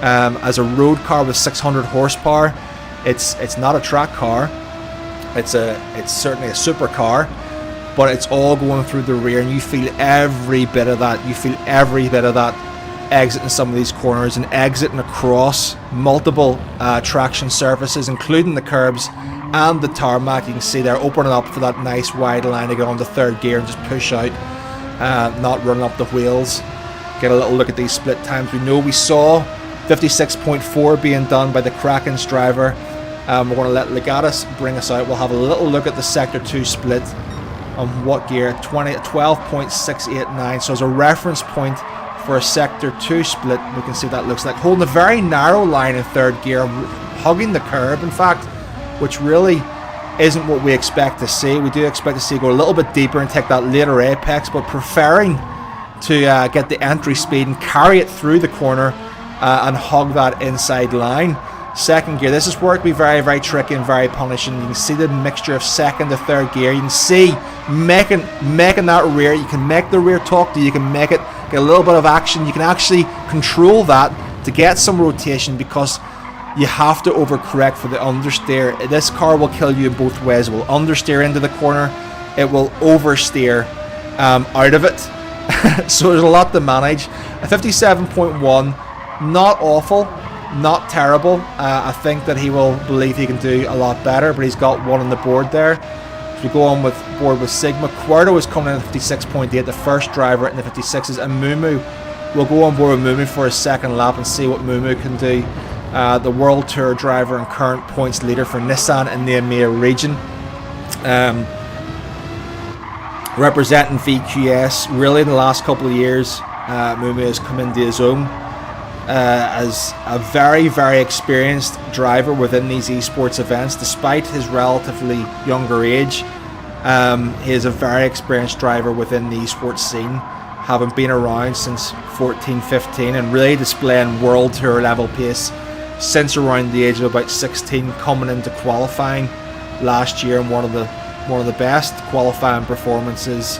Speaker 2: As a road car with 600 horsepower, it's not a track car. It's certainly a supercar, but it's all going through the rear, and you feel every bit of that. You feel every bit of that exiting some of these corners and exiting across multiple traction surfaces, including the curbs and the tarmac. You can see they're opening up for that nice wide line to get on the third gear and just push out, not running up the wheels. Get a little look at these split times. We saw 56.4 being done by the Kraken's driver. We're going to let Legatus bring us out. We'll have a little look at the Sector 2 split on what gear, 12.689. So as a reference point for a Sector 2 split, we can see that looks like holding a very narrow line in third gear, hugging the curb, in fact, which really isn't what we expect to see. We do expect to see go a little bit deeper and take that later apex, but preferring to get the entry speed and carry it through the corner and hug that inside line. Second gear, this is where it can be very, very tricky and very punishing. You can see the mixture of second to third gear. You can see making that rear, you can make the rear talk to you, can make it get a little bit of action. You can actually control that to get some rotation, because you have to overcorrect for the understeer. This car will kill you in both ways. It will understeer into the corner, it will oversteer out of it. So there's a lot to manage. A 57.1, not awful, not terrible. I think that he will believe he can do a lot better, but he's got one on the board there. So we go on board with Sigma. Quarto is coming in at 56.8, the first driver in the 56s, and Mumu will go on board with Mumu for his second lap and see what Mumu can do. The World Tour driver and current points leader for Nissan in the EMEA region. Representing VQS, really in the last couple of years, Mumu has come into his own as a very, very experienced driver within these esports events. Despite his relatively younger age, he is a very experienced driver within the esports scene, having been around since 14-15 and really displaying World Tour level pace since around the age of about 16, coming into qualifying last year in one of the best qualifying performances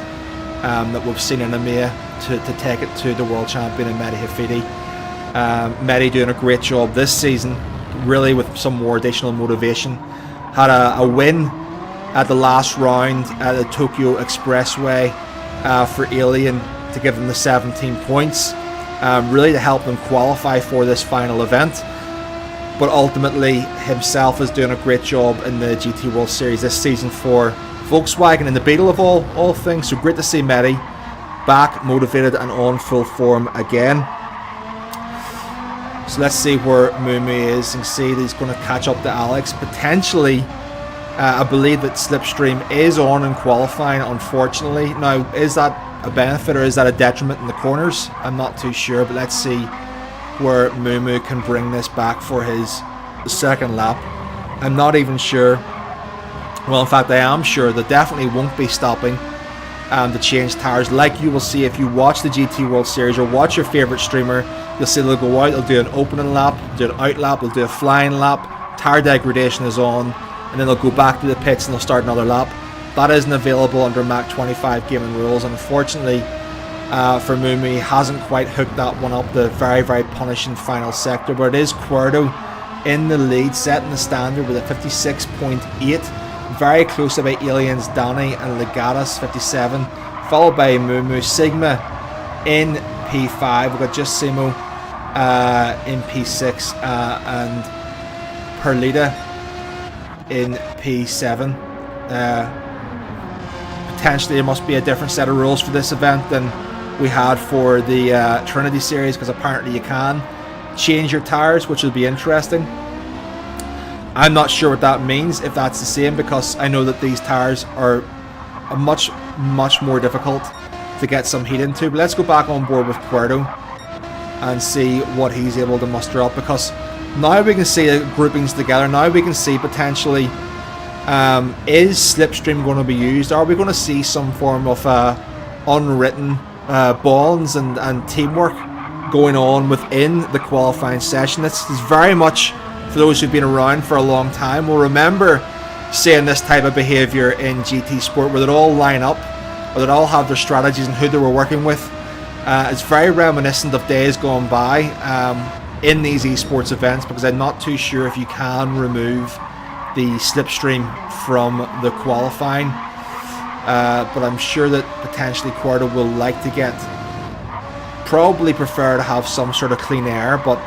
Speaker 2: that we've seen in EMEA to take it to the world champion in Mehdi Hafidi. Mehdi doing a great job this season, really with some more additional motivation. Had a win at the last round at the Tokyo Expressway for Alien to give them the 17 points, really to help them qualify for this final event. But ultimately himself is doing a great job in the GT World Series this season for Volkswagen in the Beetle of all things. So great to see Mehdi back, motivated and on full form again. So let's see where Mumu is and see that he's going to catch up to Alex. Potentially, I believe that Slipstream is on in qualifying, unfortunately. Now, is that a benefit or is that a detriment in the corners? I'm not too sure, but let's see where Mumu can bring this back for his second lap. I'm not even sure. Well, in fact, I am sure they definitely won't be stopping to change tyres, like you will see if you watch the GT World Series or watch your favourite streamer. You'll see they'll go out, they'll do an opening lap, do an out lap, they'll do a flying lap, tyre degradation is on, and then they'll go back to the pits and they'll start another lap. That isn't available under MAC 25 gaming rules, and unfortunately for Mumu, he hasn't quite hooked that one up, the very, very punishing final sector. But it is Quarto in the lead, setting the standard with a 56.8, very close about Aliens Danny and Legatus 57, followed by Mumu. Sigma in P5, we've got just Simo in P6 and Perlita in P7. Potentially there must be a different set of rules for this event than we had for the Trinity series, because apparently you can change your tires, which will be interesting. I'm not sure what that means, if that's the same, because I know that these tires are much more difficult to get some heat into. But let's go back on board with Quarto and see what he's able to muster up, because now we can see the groupings together. Now we can see potentially, is Slipstream going to be used? Are we going to see some form of unwritten bonds and teamwork going on within the qualifying session? This is very much, for those who've been around for a long time, will remember seeing this type of behaviour in GT Sport, where they'd all line up, or they'd all have their strategies and who they were working with. It's very reminiscent of days gone by in these esports events, because I'm not too sure if you can remove the slipstream from the qualifying, but I'm sure that potentially Quarto will like to probably prefer to have some sort of clean air, but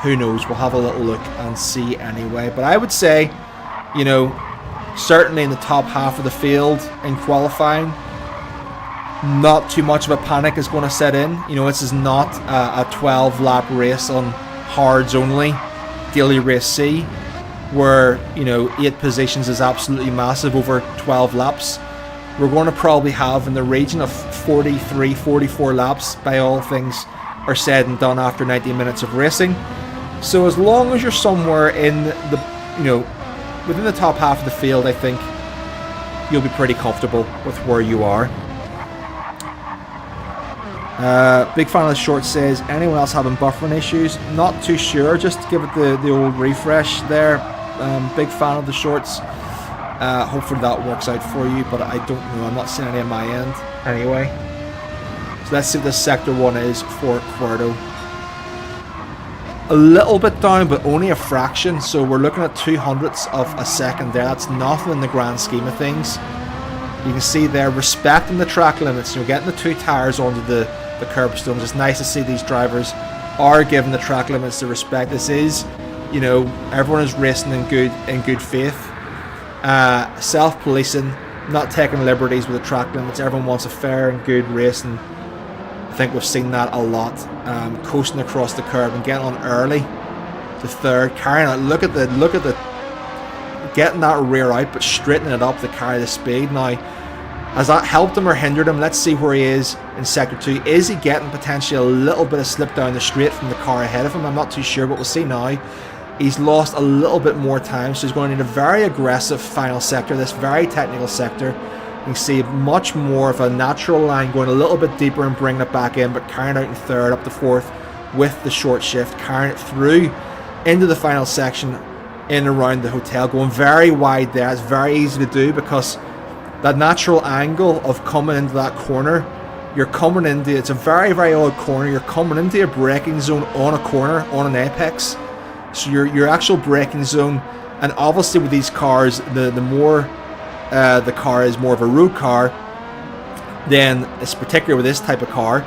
Speaker 2: who knows, we'll have a little look and see anyway. But I would say, you know, certainly in the top half of the field in qualifying, not too much of a panic is going to set in. You know, this is not a 12 lap race on hards only, daily race C, where, you know, 8 positions is absolutely massive over 12 laps. We're going to probably have in the region of 43, 44 laps by all things are said and done after 90 minutes of racing. So as long as you're somewhere in the, you know, within the top half of the field, I think you'll be pretty comfortable with where you are. Big fan of the short says, anyone else having buffering issues? Not too sure, just give it the old refresh there. Big fan of the shorts. Hopefully that works out for you, but I don't know, I'm not seeing any on my end anyway. So let's see what this sector 1 is for Quarto. a little bit down, but only a fraction. So we're looking at 200ths of a second there. That's nothing in the grand scheme of things. You can see they're respecting the track limits. You're getting the 2 tires onto the curbstones. It's nice to see these drivers are giving the track limits the respect. This is, you know, everyone is racing in good faith, self-policing, not taking liberties with the track limits. Everyone wants a fair and good race, and I think we've seen that a lot. Coasting across the curb and getting on early to third, carrying it. Look at the getting that rear out, but straightening it up to carry the speed. Now, has that helped him or hindered him? Let's see where he is in sector 2. Is he getting potentially a little bit of slip down the straight from the car ahead of him? I'm not too sure, but we'll see now. He's lost a little bit more time, so he's going to need a very aggressive final sector, this very technical sector. You can see much more of a natural line going a little bit deeper and bringing it back in, but carrying out in third up to fourth with the short shift, carrying it through into the final section in and around the hotel, going very wide there. It's very easy to do because that natural angle of coming into that corner, you're coming into, it's a very, very odd corner, you're coming into a braking zone on a corner, on an apex. So your actual braking zone, and obviously with these cars, the more the car is more of a road car, then it's particularly with this type of car,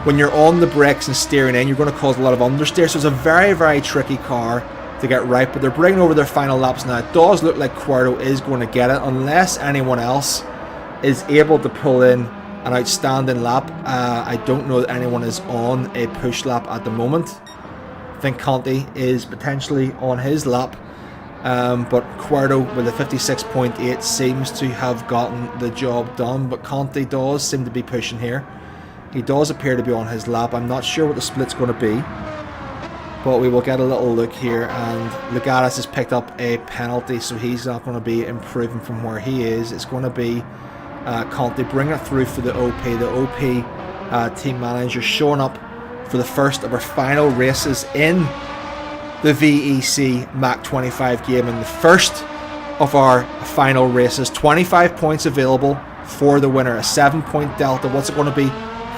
Speaker 2: when you're on the brakes and steering in, you're going to cause a lot of understeer. So it's a very, very tricky car to get right, but they're bringing over their final laps now. It does look like Cuerdo is going to get it unless anyone else is able to pull in an outstanding lap. I don't know that anyone is on a push lap at the moment. I think Conti is potentially on his lap, but Cuerdo with a 56.8 seems to have gotten the job done, but Conti does seem to be pushing here. He does appear to be on his lap. I'm not sure what the split's going to be, but we will get a little look here, and Ligadas has picked up a penalty, so he's not going to be improving from where he is. It's going to be Conti bringing it through for the OP. The OP team manager showing up for the first of our final races in the VEC Mac 25 game, and the first of our final races. 25 points available for the winner, a 7-point delta. What's it going to be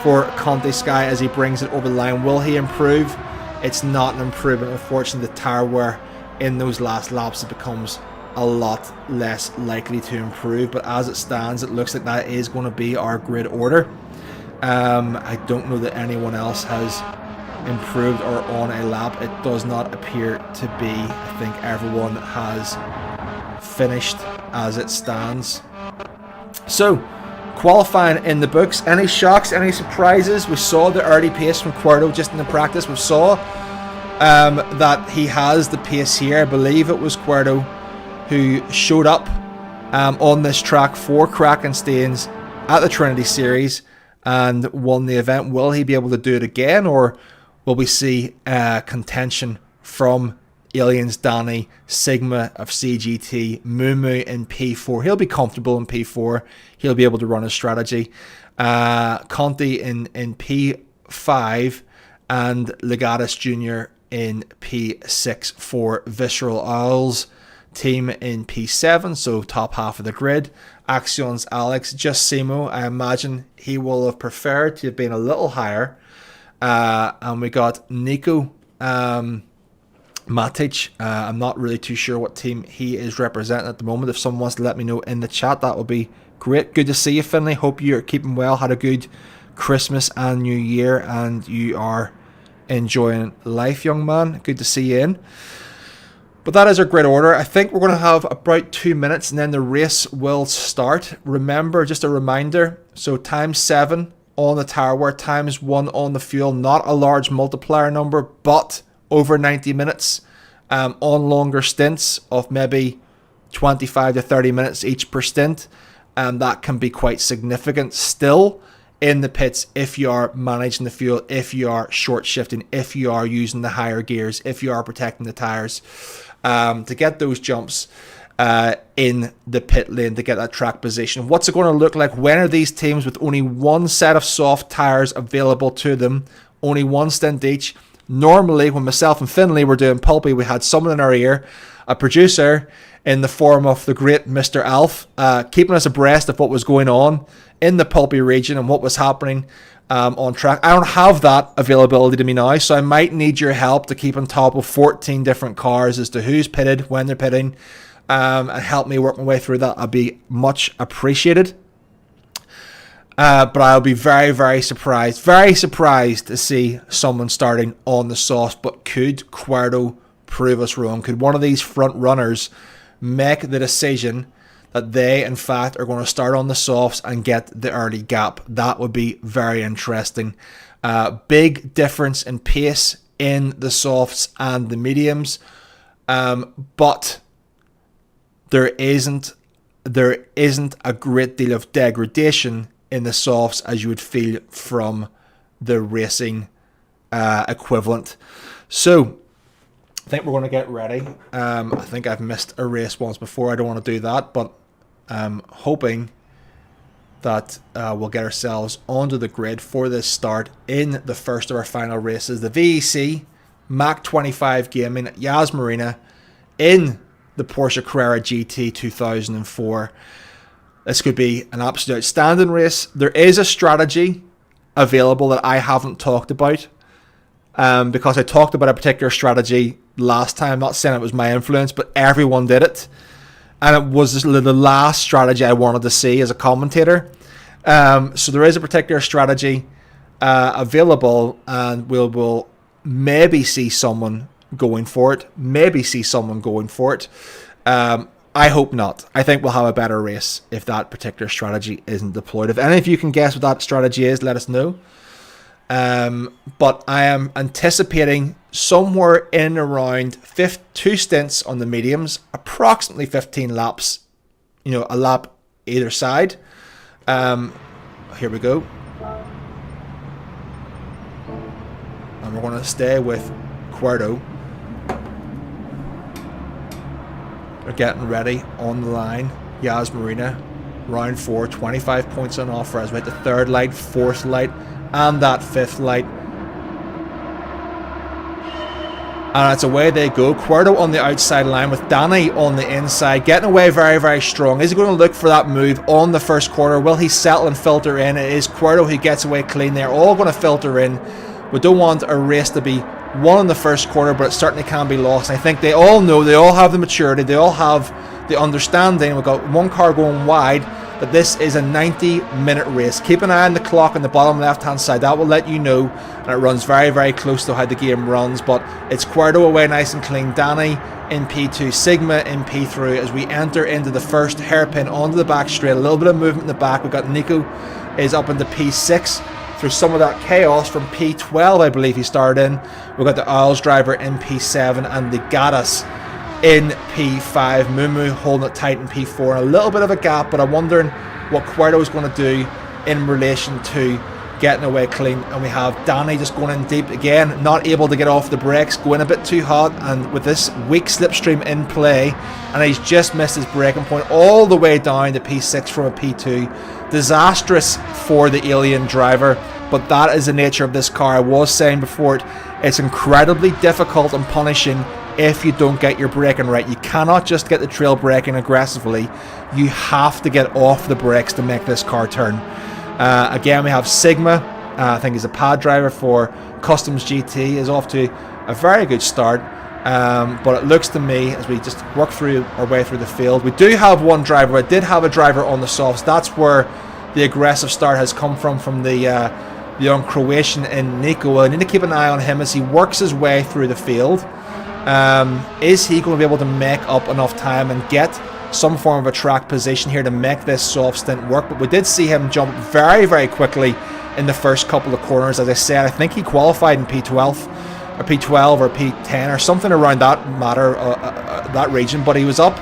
Speaker 2: for Conti Sky as he brings it over the line? Will he improve? It's not an improvement. Unfortunately, the tire wear in those last laps, it becomes a lot less likely to improve. But as it stands, it looks like that is going to be our grid order. I don't know that anyone else has improved or on a lap. It does not appear to be. I think everyone has finished as it stands. So, qualifying in the books. Any shocks, any surprises? We saw the early pace from Cuerdo just in the practice. We saw that he has the pace here. I believe it was Cuerdo who showed up on this track for Krakensteins at the Trinity Series and won the event. Will he be able to do it again, or will we see contention from Aliens Danny, Sigma of CGT, Mumu in P4? He'll be comfortable in P4. He'll be able to run his strategy. Conti in P5 and Ligadas Jr. in P6 for Visceral Owls. Team in P7, so top half of the grid. Axion's Alex, just Simo. I imagine he will have preferred to have been a little higher. And we got Nico Matic. I'm not really too sure what team he is representing at the moment. If someone wants to let me know in the chat, that would be great. Good to see you, Finley. Hope you're keeping well. Had a good Christmas and New Year, and you are enjoying life, young man. Good to see you in. But that is our grid order. I think we're going to have about 2 minutes and then the race will start. Remember, just a reminder, so times 7 on the tire wear, times 1 on the fuel. Not a large multiplier number, but over 90 minutes on longer stints of maybe 25 to 30 minutes each per stint. That can be quite significant still in the pits if you are managing the fuel, if you are short shifting, if you are using the higher gears, if you are protecting the tires. To get those jumps in the pit lane, to get that track position. What's it going to look like? When are these teams with only one set of soft tires available to them, only one stint each? Normally, when myself and Finley were doing Pulpy, we had someone in our ear a producer in the form of the great Mr. Alf, keeping us abreast of what was going on in the Pulpy region and what was happening on track. I don't have that availability to me now, so I might need your help to keep on top of 14 different cars as to who's pitted, when they're pitting, and help me work my way through that. I'd be much appreciated. But I'll be very, very surprised to see someone starting on the softs. But could Cuerdo prove us wrong? Could one of these front runners make the decision that they, in fact, are going to start on the softs and get the early gap? That would be very interesting. Big difference in pace in the softs and the mediums. But there isn't a great deal of degradation in the softs as you would feel from the racing equivalent. So I think we're going to get ready. I think I've missed a race once before. I don't want to do that, but I'm hoping that we'll get ourselves onto the grid for this start in the first of our final races. The VEC Mach 25 Gaming at Yas Marina in the Porsche Carrera GT 2004. This could be an absolute outstanding race. There is a strategy available that I haven't talked about because I talked about a particular strategy last time. I'm not saying it was my influence, but everyone did it. And it was the last strategy I wanted to see as a commentator. So there is a particular strategy available, and we'll maybe see someone going for it. I hope not. I think we'll have a better race if that particular strategy isn't deployed. If any of you can guess what that strategy is, let us know. But I am anticipating somewhere in around 2 stints on the mediums, approximately 15 laps, a lap either side. Here we go. And we're going to stay with Cuerdo. They're getting ready on the line. Yas Marina, round 4, 25 points on offer as we hit the 3rd light, 4th light, and that 5th light. And it's away they go. Cuerdo on the outside line with Danny on the inside, getting away very, very strong. Is he going to look for that move on the first corner? Will he settle and filter in? It is Cuerdo who gets away clean. They're all going to filter in. We don't want a race to be won in the first quarter, but it certainly can be lost. I think they all know, they all have the maturity, they all have the understanding. We've got one car going wide, that this is a 90-minute race. Keep an eye on the clock on the bottom left-hand side. That will let you know, and it runs very, very close to how the game runs. But it's Cuerdo away nice and clean. Danny in P2, Sigma in P3 as we enter into the first hairpin onto the back straight. A little bit of movement in the back. We've got Nico is up into P6. Through some of that chaos from P12, I believe he started in. We've got the Isles driver in P7 and the Gaddis in P5. Mumu holding it tight in P4. And a little bit of a gap, but I'm wondering what Cuerdo is going to do in relation to getting away clean. And we have Danny just going in deep again, not able to get off the brakes, going a bit too hot, and with this weak slipstream in play, and he's just missed his braking point all the way down to P6 from a P2. Disastrous for the alien driver, but that is the nature of this car. I was saying before it's incredibly difficult and punishing if you don't get your braking right. You cannot just get the trail braking aggressively. You have to get off the brakes to make this car turn. Again, we have Sigma. I think he's a pad driver for Customs GT. Is off to a very good start. But it looks to me, as we just work through our way through the field, we do have one driver. I did have a driver on the softs. That's where the aggressive start has come from the young Croatian in Nico. I need to keep an eye on him as he works his way through the field. Is he going to be able to make up enough time and get some form of a track position here to make this soft stint work? But we did see him jump very, very quickly in the first couple of corners. As I said, I think he qualified in P12 or P10 or something around that matter, that region, but he was up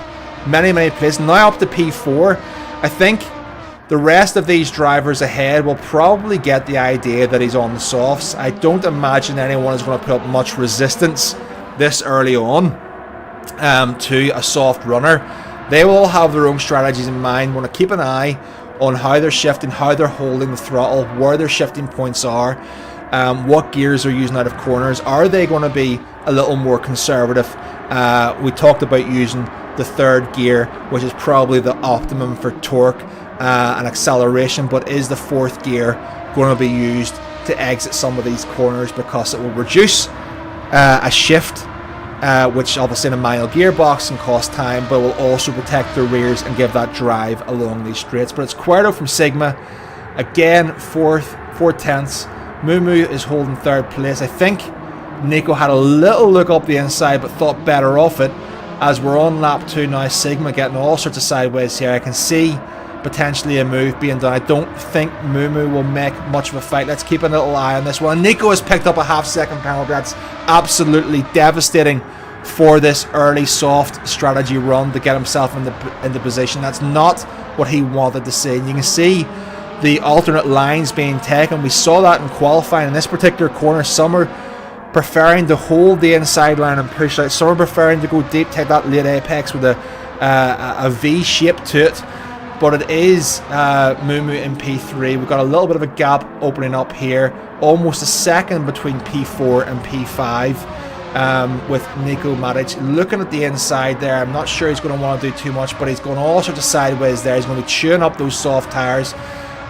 Speaker 2: many places. Now up to P4. I think the rest of these drivers ahead will probably get the idea that he's on the softs. I don't imagine anyone is going to put up much resistance this early on to a soft runner. They will all have their own strategies in mind. Want to keep an eye on how they're shifting, how they're holding the throttle, where their shifting points are, what gears they're using out of corners. Are they going to be a little more conservative. We talked about using the third gear, which is probably the optimum for torque and acceleration, but is the fourth gear going to be used to exit some of these corners, because it will reduce a shift, which obviously in a manual gearbox can cost time, but it will also protect the rears and give that drive along these straights. But it's Cuerdo from Sigma, again, 4/10. Mumu is holding third place. I think Nico had a little look up the inside, but thought better of it. As we're on lap 2 now, Sigma getting all sorts of sideways here. I can see potentially a move being done. I don't think Mumu will make much of a fight. Let's keep a little eye on this one. Nico has picked up a half-second penalty. That's absolutely devastating for this early soft strategy run to get himself in the position. That's not what he wanted to see. And you can see the alternate lines being taken. We saw that in qualifying. In this particular corner, some are preferring to hold the inside line and push out. Some are preferring to go deep, take that late apex with a V shape to it. But it is Mumu in P3. We've got a little bit of a gap opening up here. Almost a second between P4 and P5 with Nico Matic. Looking at the inside there, I'm not sure he's going to want to do too much, but he's going all sorts of sideways there. He's going to be chewing up those soft tyres.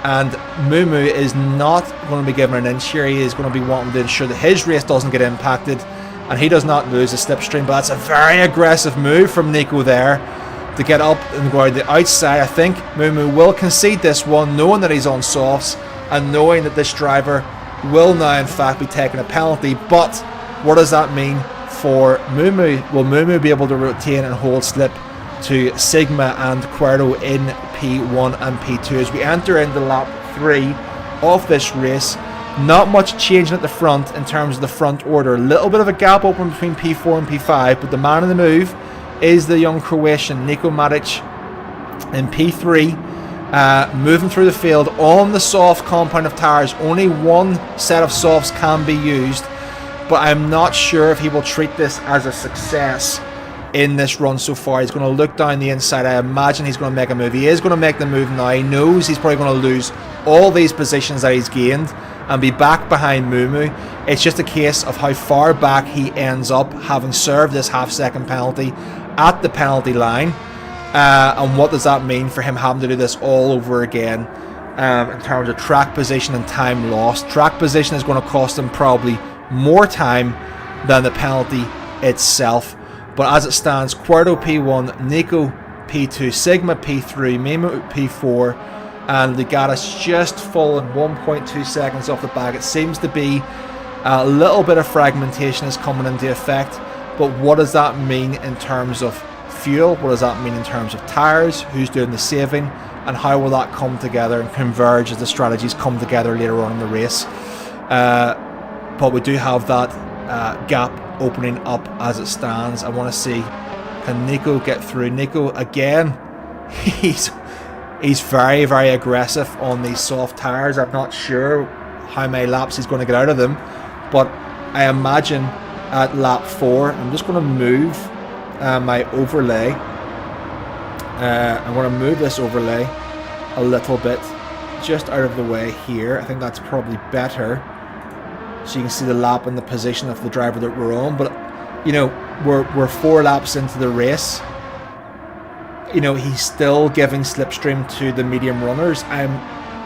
Speaker 2: And Mumu is not going to be given an inch here. He is going to be wanting to ensure that his race doesn't get impacted and he does not lose the slipstream. But that's a very aggressive move from Nico there to get up and go out the outside. I think Mumu will concede this one, knowing that he's on softs and knowing that this driver will now in fact be taking a penalty. But what does that mean for Mumu? Will Mumu be able to retain and hold slip to Sigma and Cuerdo in P1 and P2 as we enter into lap 3 of this race? Not much changing at the front in terms of the front order. A little bit of a gap open between P4 and P5, but the man in the move is the young Croatian Nico Matic in P3, moving through the field on the soft compound of tyres. Only one set of softs can be used, but I'm not sure if he will treat this as a success in this run so far. He's going to look down the inside. I imagine he's going to make a move. He is going to make the move now. He knows he's probably going to lose all these positions that he's gained and be back behind Mumu. It's just a case of how far back he ends up having served this half-second penalty at the penalty line, and what does that mean for him having to do this all over again in terms of track position and time lost. Track position is going to cost him probably more time than the penalty itself. But as it stands, Cuerdo P1, Nico P2, Sigma P3, Mumu P4, and Ligatas just fallen 1.2 seconds off the back. It seems to be a little bit of fragmentation is coming into effect. But what does that mean in terms of fuel? What does that mean in terms of tyres? Who's doing the saving? And how will that come together and converge as the strategies come together later on in the race? But we do have that gap opening up as it stands. I want to see, can Nico get through? Nico, again, he's very, very aggressive on these soft tyres. I'm not sure how many laps he's going to get out of them, but I imagine at lap 4, I'm just going to move my overlay. I'm going to move this overlay a little bit just out of the way here. I think that's probably better, so you can see the lap and the position of the driver that we're on. But you know, we're 4 laps into the race. You know, he's still giving slipstream to the medium runners. I'm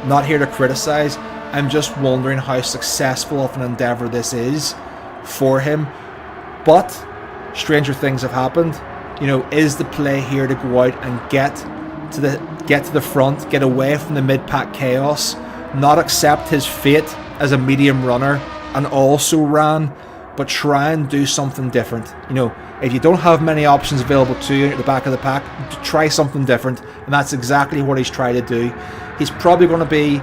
Speaker 2: not here to criticize. I'm just wondering how successful of an endeavor this is for him. But stranger things have happened. You know, is the play here to go out and get to the front, get away from the mid-pack chaos, not accept his fate as a medium runner and also ran, but try and do something different? You know, if you don't have many options available to you at the back of the pack, try something different, and that's exactly what he's trying to do. He's probably going to be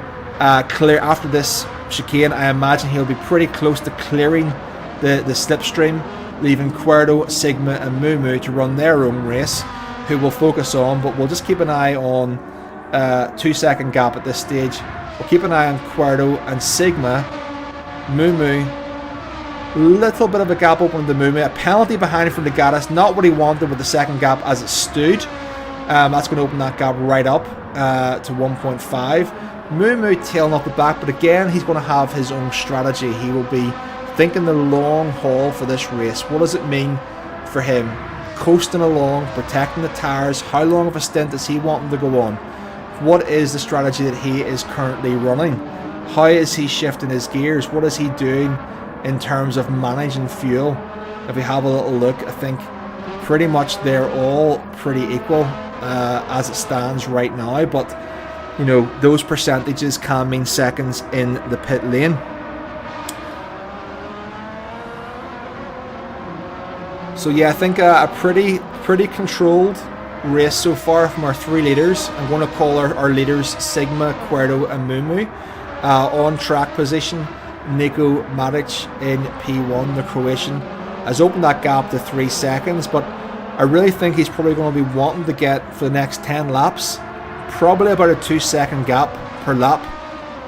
Speaker 2: clear after this chicane. I imagine he'll be pretty close to clearing the slipstream, leaving Cuerdo, Sigma and Mumu to run their own race, who we'll focus on. But we'll just keep an eye on 2-second gap at this stage. We'll keep an eye on Cuerdo and Sigma. Mumu, little bit of a gap open to Mumu. A penalty behind from Ligatas, not what he wanted with the second gap as it stood. That's going to open that gap right up to 1.5. Mumu tailing off the back, but again, he's going to have his own strategy. He will be thinking the long haul for this race. What does it mean for him? Coasting along, protecting the tyres. How long of a stint does he want to go on? What is the strategy that he is currently running? How is he shifting his gears? What is he doing in terms of managing fuel? If we have a little look, I think pretty much they're all pretty equal as it stands right now, but you know, those percentages can mean seconds in the pit lane. So yeah, I think a pretty controlled race so far from our three leaders. I'm going to call our leaders Sigma, Cuerdo and Mumu. On track position, Nico Matic in P1, the Croatian, has opened that gap to 3 seconds, but I really think he's probably going to be wanting to get, for the next 10 laps, probably about a 2-second gap per lap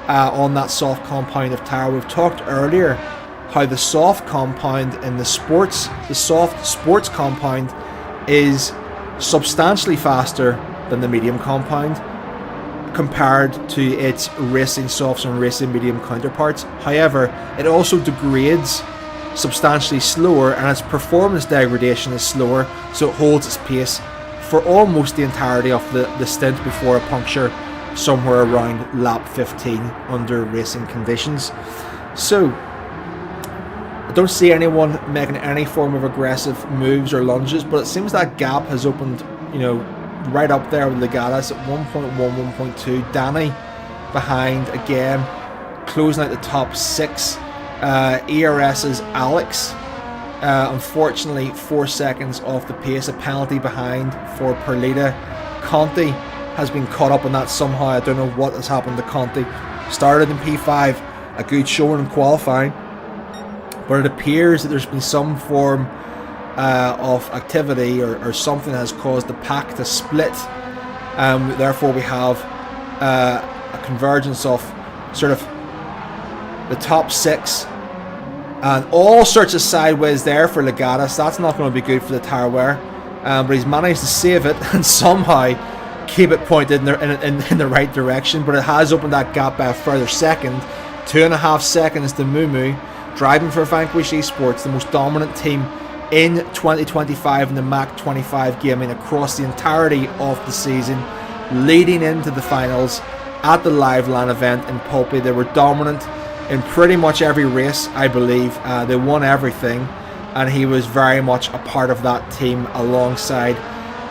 Speaker 2: on that soft compound of tyre. We've talked earlier how the soft compound in the soft sports compound is substantially faster than the medium compound compared to its racing softs and racing medium counterparts. However, it also degrades substantially slower, and its performance degradation is slower, so it holds its pace for almost the entirety of the stint before a puncture somewhere around lap 15 under racing conditions. So I don't see anyone making any form of aggressive moves or lunges, but it seems that gap has opened, you know, right up there with Legatas at 1.1, 1.2. Danny behind again, closing out the top 6. ERS's Alex, unfortunately 4 seconds off the pace, a penalty behind for Perlita. Conti has been caught up on that somehow. I don't know what has happened to Conti. Started in P5, a good showing in qualifying, but it appears that there's been some form of activity or something has caused the pack to split. Therefore we have a convergence of sort of the top 6 and all sorts of sideways there for Legatas. That's not going to be good for the tyre wear, but he's managed to save it and somehow keep it pointed in the right direction. But it has opened that gap by a further second, 2.5 seconds to Mumu, driving for Vanquish Esports, the most dominant team in 2025 in the MAC 25 gaming across the entirety of the season, leading into the finals at the Live LAN event in Pulpy. They were dominant in pretty much every race, I believe. They won everything, and he was very much a part of that team alongside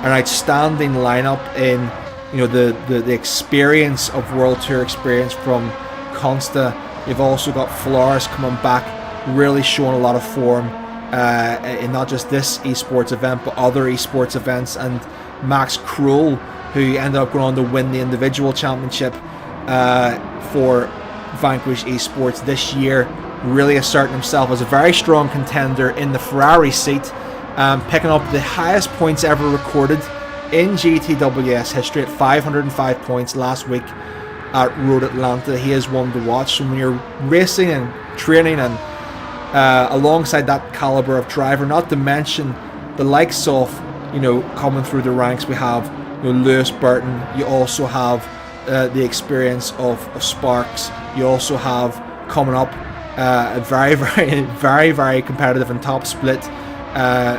Speaker 2: an outstanding lineup in, you know, the experience of World Tour experience from Consta. You've also got Flores coming back, really showing a lot of form in not just this esports event but other esports events, and Max Krull, who ended up going on to win the individual championship for Vanquish Esports this year, really asserting himself as a very strong contender in the Ferrari seat, picking up the highest points ever recorded in GTWS history at 505 points last week at Road Atlanta. He is one to watch. So when you're racing and training and alongside that caliber of driver, not to mention the likes of, you know, coming through the ranks, we have, you know, Lewis Burton. You also have the experience of Sparks. You also have coming up a very competitive and top split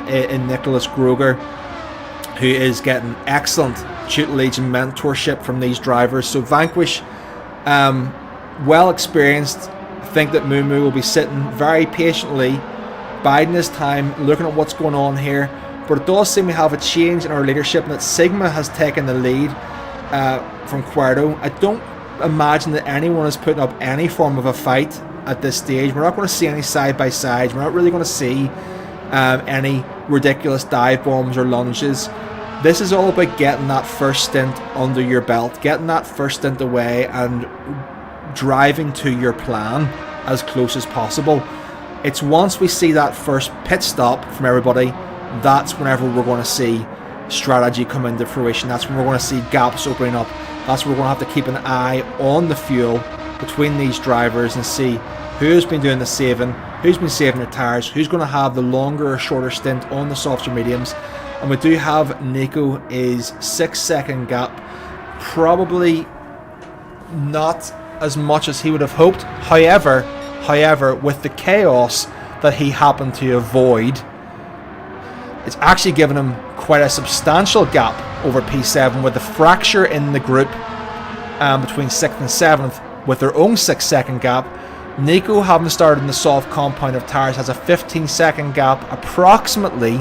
Speaker 2: in Nicholas Groger, who is getting excellent tutelage and mentorship from these drivers. So Vanquish, well experienced. I think that Mumu will be sitting very patiently, biding his time, looking at what's going on here. But it does seem we have a change in our leadership, and that Sigma has taken the lead from Cuerdo. I don't imagine that anyone is putting up any form of a fight at this stage. We're not going to see any side-by-sides. We're not really going to see any ridiculous dive bombs or lunges. This is all about getting that first stint under your belt, getting that first stint away and driving to your plan as close as possible. It's once we see that first pit stop from everybody, that's whenever we're going to see strategy come into fruition. That's when we're going to see gaps opening up. That's where we're going to have to keep an eye on the fuel between these drivers and see who's been doing the saving, who's been saving their tyres, who's going to have the longer or shorter stint on the softs or mediums. And we do have Nico is 6 second gap, probably not as much as he would have hoped. However, However, with the chaos that he happened to avoid, it's actually given him quite a substantial gap over P7, with a fracture in the group between 6th and 7th with their own 6-second gap. Nico, having started in the soft compound of tyres, has a 15-second gap approximately,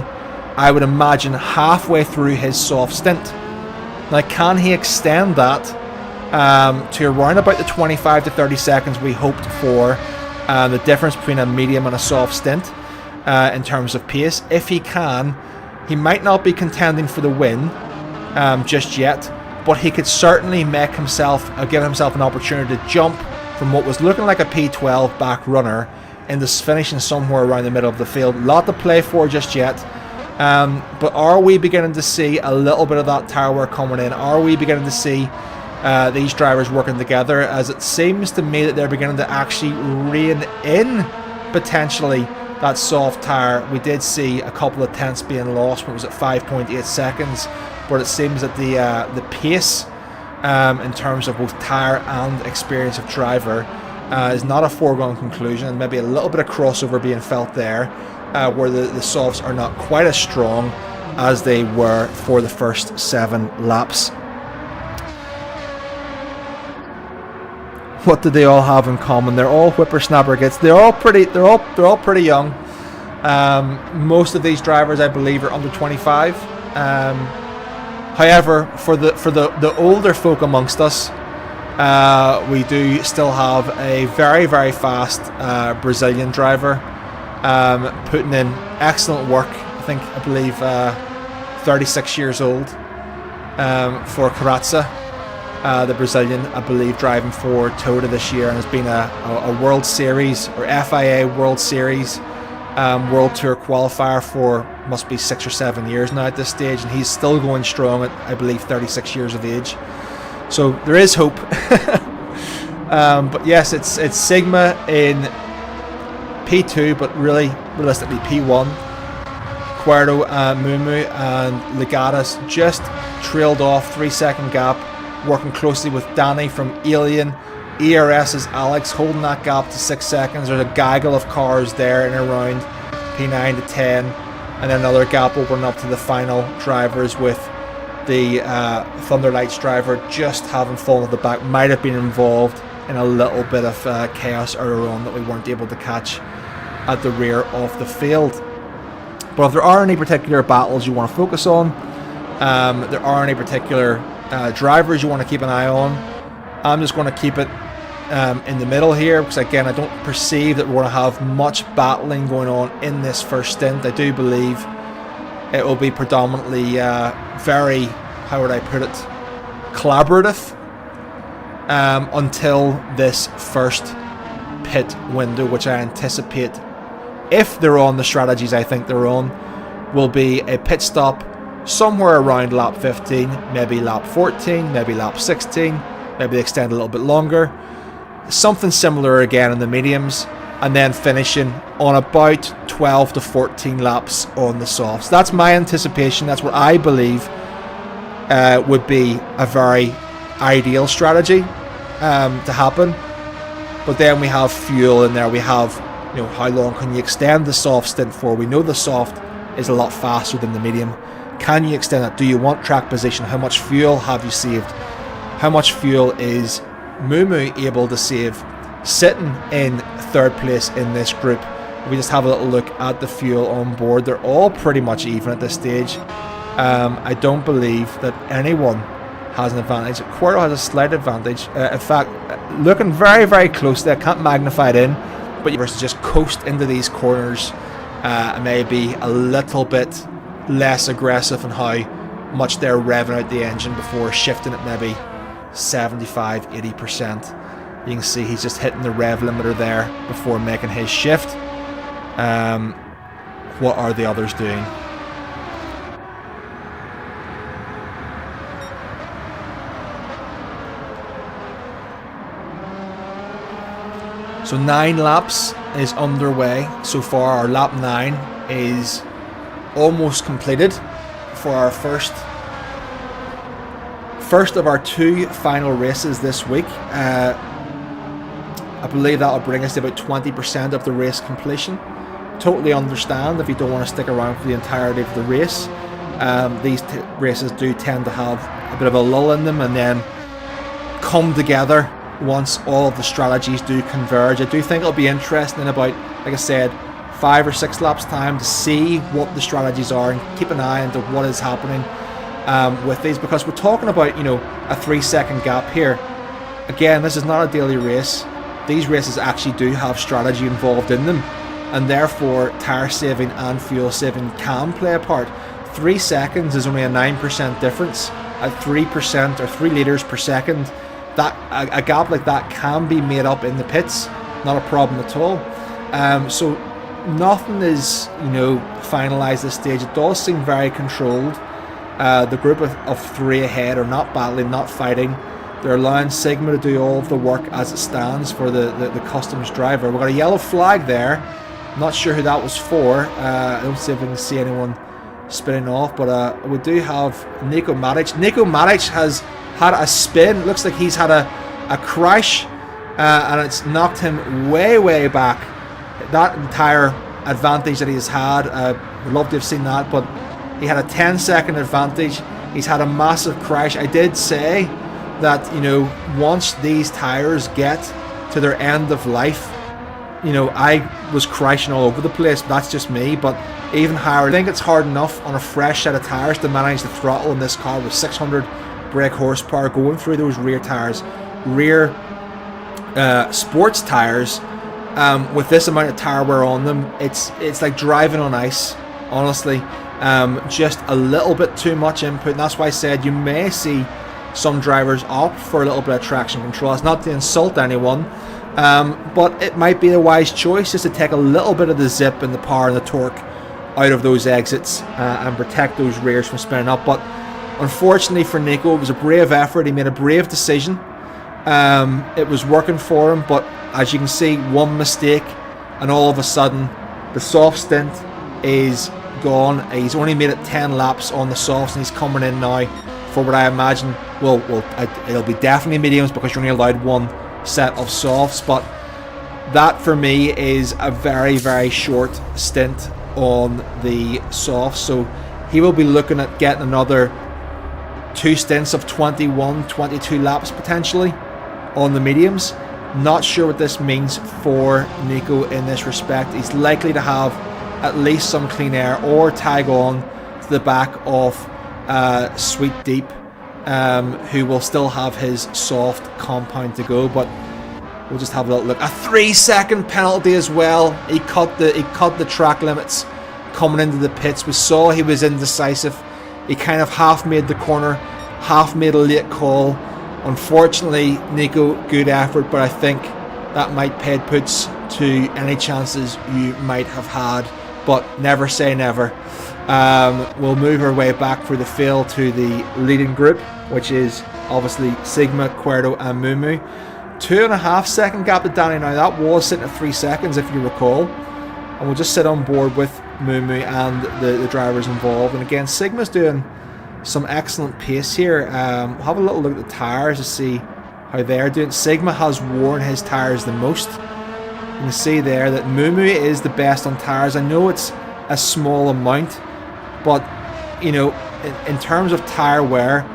Speaker 2: I would imagine, halfway through his soft stint. Now, can he extend that to around about the 25 to 30 seconds we hoped for, the difference between a medium and a soft stint in terms of pace? If he can, he might not be contending for the win just yet, but he could certainly make himself, give himself an opportunity to jump from what was looking like a P12 back runner into finishing somewhere around the middle of the field. A lot to play for just yet. But are we beginning to see a little bit of that tyre wear coming in? Are we beginning to see these drivers working together? As it seems to me that they're beginning to actually rein in potentially that soft tyre. We did see a couple of tenths being lost when it was at 5.8 seconds, but it seems that the pace in terms of both tyre and experience of driver is not a foregone conclusion, and maybe a little bit of crossover being felt there, where the softs are not quite as strong as they were for the first 7 laps. What do they all have in common? They're all whippersnapper kids. They're all pretty young. Most of these drivers, I believe, are under 25. However, for the older folk amongst us, we do still have a very, very fast Brazilian driver putting in excellent work. I believe 36 years old for Carazza, the Brazilian, I believe, driving for Toyota this year, and has been a World Series or FIA World Series World Tour qualifier for must be 6 or 7 years now at this stage, and he's still going strong at, I believe, 36 years of age. So there is hope. But yes, it's Sigma in P2, but really realistically P1. Cuerdo, Mumu and Legatas just trailed off, 3-second gap, working closely with Danny from Alien. ERS's Alex holding that gap to 6 seconds. There's a gaggle of cars there in around P9 to 10, and then another gap opening up to the final drivers, with the Thunder Lights driver just having fallen at the back. Might have been involved in a little bit of chaos earlier on that we weren't able to catch at the rear of the field. But if there are any particular battles you want to focus on, there are any particular drivers you want to keep an eye on, I'm just going to keep it in the middle here, because again, I don't perceive that we're going to have much battling going on in this first stint. I do believe it will be predominantly very, how would I put it, collaborative until this first pit window, which I anticipate, if they're on the strategies I think they're on, will be a pit stop somewhere around lap 15, maybe lap 14, maybe lap 16, maybe extend a little bit longer, something similar again in the mediums, and then finishing on about 12 to 14 laps on the softs. That's my anticipation. That's what I believe would be a very ideal strategy to happen. But then we have fuel in there. We have, how long can you extend the soft stint for? We know the soft is a lot faster than the medium. Can you extend it? Do you want track position? How much fuel have you saved? How much fuel is Mumu able to save sitting in third place in this group? If we just have a little look at the fuel on board, they're all pretty much even at this stage. I don't believe that anyone has an advantage. Cuerdo has a slight advantage. In fact, looking very, very closely, I can't magnify it in, but you versus just coast into these corners, maybe a little bit less aggressive in how much they're revving out the engine before shifting it maybe 75-80%. You can see he's just hitting the rev limiter there before making his shift. What are the others doing? So 9 laps is underway so far. Our lap 9 is almost completed for our first of our 2 final races this week. I believe that will bring us to about 20% of the race completion. Totally understand if you don't want to stick around for the entirety of the race. These races do tend to have a bit of a lull in them and then come together once all of the strategies do converge. I do think it'll be interesting in about, like I said, 5 or 6 laps time to see what the strategies are and keep an eye into what is happening with these, because we're talking about, you know, a 3-second gap here. Again, this is not a daily race. These races actually do have strategy involved in them, and therefore tire saving and fuel saving can play a part. 3 seconds is only a 9% difference. At 3% or 3 litres per second, that a gap like that can be made up in the pits. Not a problem at all. So nothing is, you know, finalised at this stage. It does seem very controlled. The group of 3 ahead are not battling, not fighting. They're allowing Sigma to do all of the work as it stands for the customs driver. We've got a yellow flag there. Not sure who that was for. I don't see if we can see anyone spinning off, but we do have Nico Matic. Nico Matic has had a spin. Looks like he's had a crash, and it's knocked him way back. That entire advantage that he has had, would love to have seen that, but he had a 10-second advantage. He's had a massive crash. I did say that, you know, once these tires get to their end of life, you know, I was crashing all over the place. That's just me, but even higher. I think it's hard enough on a fresh set of tires to manage the throttle in this car with 600 brake horsepower going through those rear tires, rear sports tires. With this amount of tire wear on them, it's like driving on ice, honestly. Just a little bit too much input, and that's why I said you may see some drivers opt for a little bit of traction control. It's not to insult anyone, but it might be a wise choice just to take a little bit of the zip and the power and the torque out of those exits and protect those rears from spinning up. But unfortunately for Nico, it was a brave effort. He made a brave decision. It was working for him, but as you can see, one mistake and all of a sudden the soft stint is gone. He's only made it 10 laps on the softs, and he's coming in now for what I imagine it'll be definitely mediums, because you're only allowed one set of softs. But that for me is a very short stint on the softs, so he will be looking at getting another 2 stints of 21-22 laps potentially on the mediums. Not sure what this means for Nico in this respect. He's likely to have at least some clean air or tag on to the back of Sweet Deep, who will still have his soft compound to go. But we'll just have a little look. A 3-second penalty as well. He cut the track limits coming into the pits. We saw he was indecisive. He kind of half made the corner, half made a late call. Unfortunately, Nico, good effort, but I think that might pay puts to any chances you might have had. But never say never. We'll move our way back through the field to the leading group, which is obviously Sigma, Cuerdo and Mumu. 2.5 second gap to Danny now. That was sitting at 3 seconds if you recall. And we'll just sit on board with Mumu and the drivers involved. And again, Sigma's doing some excellent pace here. We'll have a little look at the tires to see how they're doing. Sigma has worn his tires the most. You can see there that Mumu is the best on tires. I know it's a small amount, but you know, in terms of tire wear,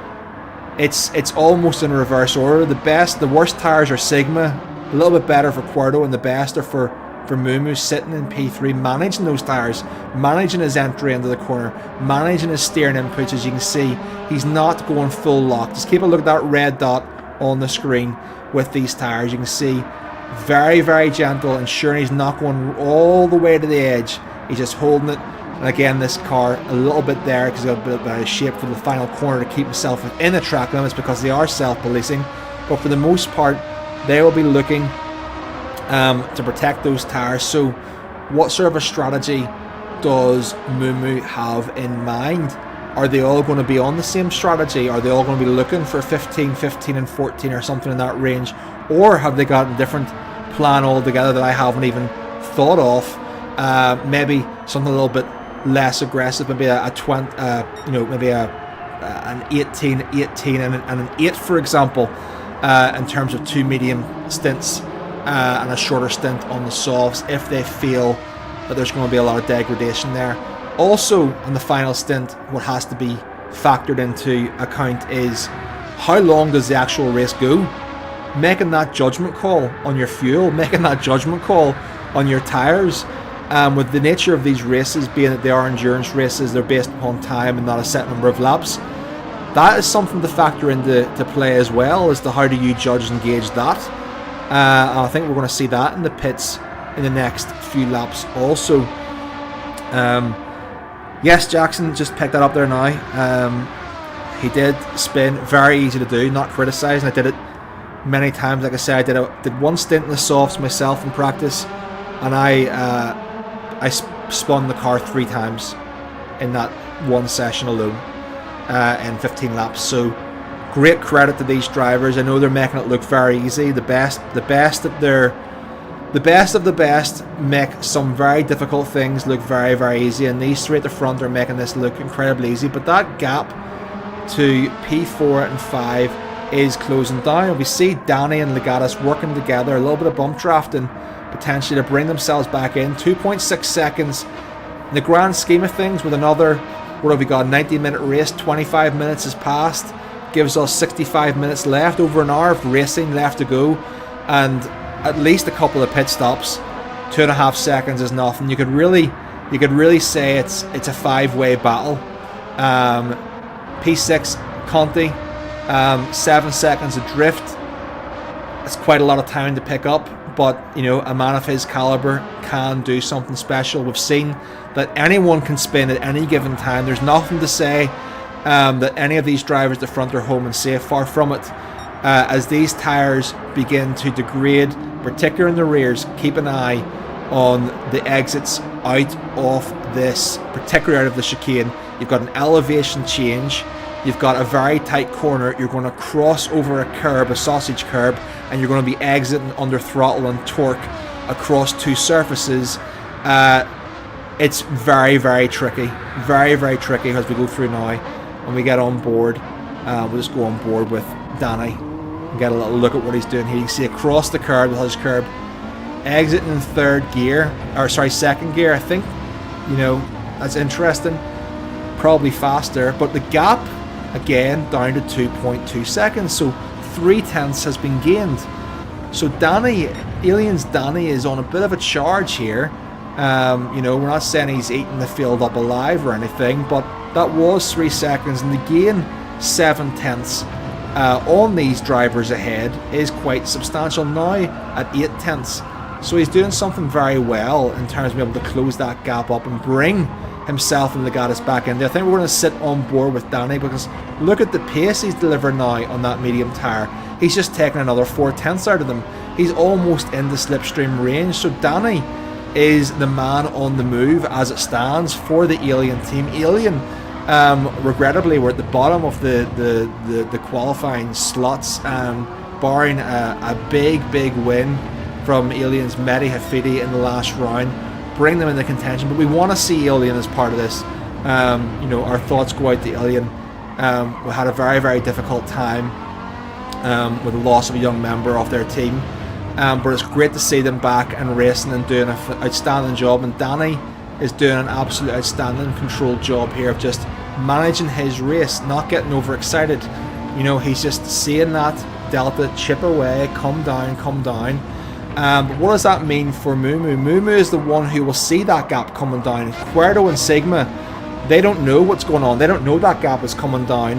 Speaker 2: it's almost in reverse order. The worst tires are Sigma, a little bit better for Cuerdo, and the best are for Mumu, sitting in P3, managing those tires, managing his entry into the corner, managing his steering inputs. As you can see, he's not going full lock. Just keep a look at that red dot on the screen with these tires. You can see very gentle, ensuring he's not going all the way to the edge. He's just holding it. And again, this car a little bit there because he's got a bit of shape for the final corner to keep himself within the track limits, because they are self-policing. But for the most part, they will be looking to protect those tires. So what sort of a strategy does Mumu have in mind? Are they all going to be on the same strategy? Are they all going to be looking for 15 and 14 or something in that range? Or have they got a different plan altogether that I haven't even thought of? Maybe something a little bit less aggressive, maybe a 20, maybe an 18 and an 8, for example, in terms of 2 medium stints. and a shorter stint on the softs if they feel that there's going to be a lot of degradation there. Also, on the final stint, what has to be factored into account is how long does the actual race go? Making that judgment call on your fuel, making that judgment call on your tyres. With the nature of these races being that they are endurance races, they're based upon time and not a set number of laps. That is something to factor into play as well, as to how do you judge and gauge that. I think we're going to see that in the pits in the next few laps also. Yes, Jackson just picked that up there now. He did spin, very easy to do, not criticising. I did it many times. Like I said, I did one stint in the softs myself in practice, and I spun the car 3 times in that one session alone, in 15 laps. So great credit to these drivers. I know they're making it look very easy. The best of the best make some very difficult things look very, very easy, and these 3 at the front are making this look incredibly easy. But that gap to P4 and 5 is closing down. We see Danny and Legatus working together, a little bit of bump drafting potentially to bring themselves back in. 2.6 seconds in the grand scheme of things, with another, what have we got, 90-minute race, 25 minutes has passed, gives us 65 minutes left, over an hour of racing left to go, and at least a couple of pit stops. 2.5 seconds is nothing. You could really say it's a 5-way battle. P6 Conti, 7 seconds adrift. It's quite a lot of time to pick up, but you know, a man of his caliber can do something special. We've seen that anyone can spin at any given time. There's nothing to say that any of these drivers at the front are home and safe. Far from it. As these tyres begin to degrade, particularly in the rears, keep an eye on the exits out of this, particularly out of the chicane. You've got an elevation change, you've got a very tight corner, you're going to cross over a curb, a sausage curb, and you're going to be exiting under throttle and torque across 2 surfaces. It's very, very tricky, very, very tricky as we go through now. When we get on board, we'll just go on board with Danny and get a little look at what he's doing here. You can see across the curb, the his curb, exiting in 3rd gear, or sorry, 2nd gear, I think. You know, that's interesting. Probably faster, but the gap again down to 2.2 seconds, so 0.3 has been gained. So Alien's Danny is on a bit of a charge here. You know, we're not saying he's eating the field up alive or anything, but that was 3 seconds, and the gain 0.7 on these drivers ahead is quite substantial now at 0.8. So he's doing something very well in terms of being able to close that gap up and bring himself and Legatus back in there. I think we're going to sit on board with Danny, because look at the pace he's delivering now on that medium tyre. He's just taken another 0.4 out of them. He's almost in the slipstream range. So Danny is the man on the move as it stands for the Alien team. Alien, regrettably, we're at the bottom of the qualifying slots, barring a big win from Alien's Mehdi Hafidi in the last round, bring them into contention. But we want to see Alien as part of this. You know, our thoughts go out to Alien. We had a very, very difficult time with the loss of a young member of their team. But it's great to see them back and racing and doing an outstanding job. And Danny is doing an absolute outstanding controlled job here of just managing his race, not getting overexcited. You know, he's just seeing that delta chip away, come down. But what does that mean for Mumu? Mumu is the one who will see that gap coming down. Cuerdo and Sigma, they don't know what's going on. They don't know that gap is coming down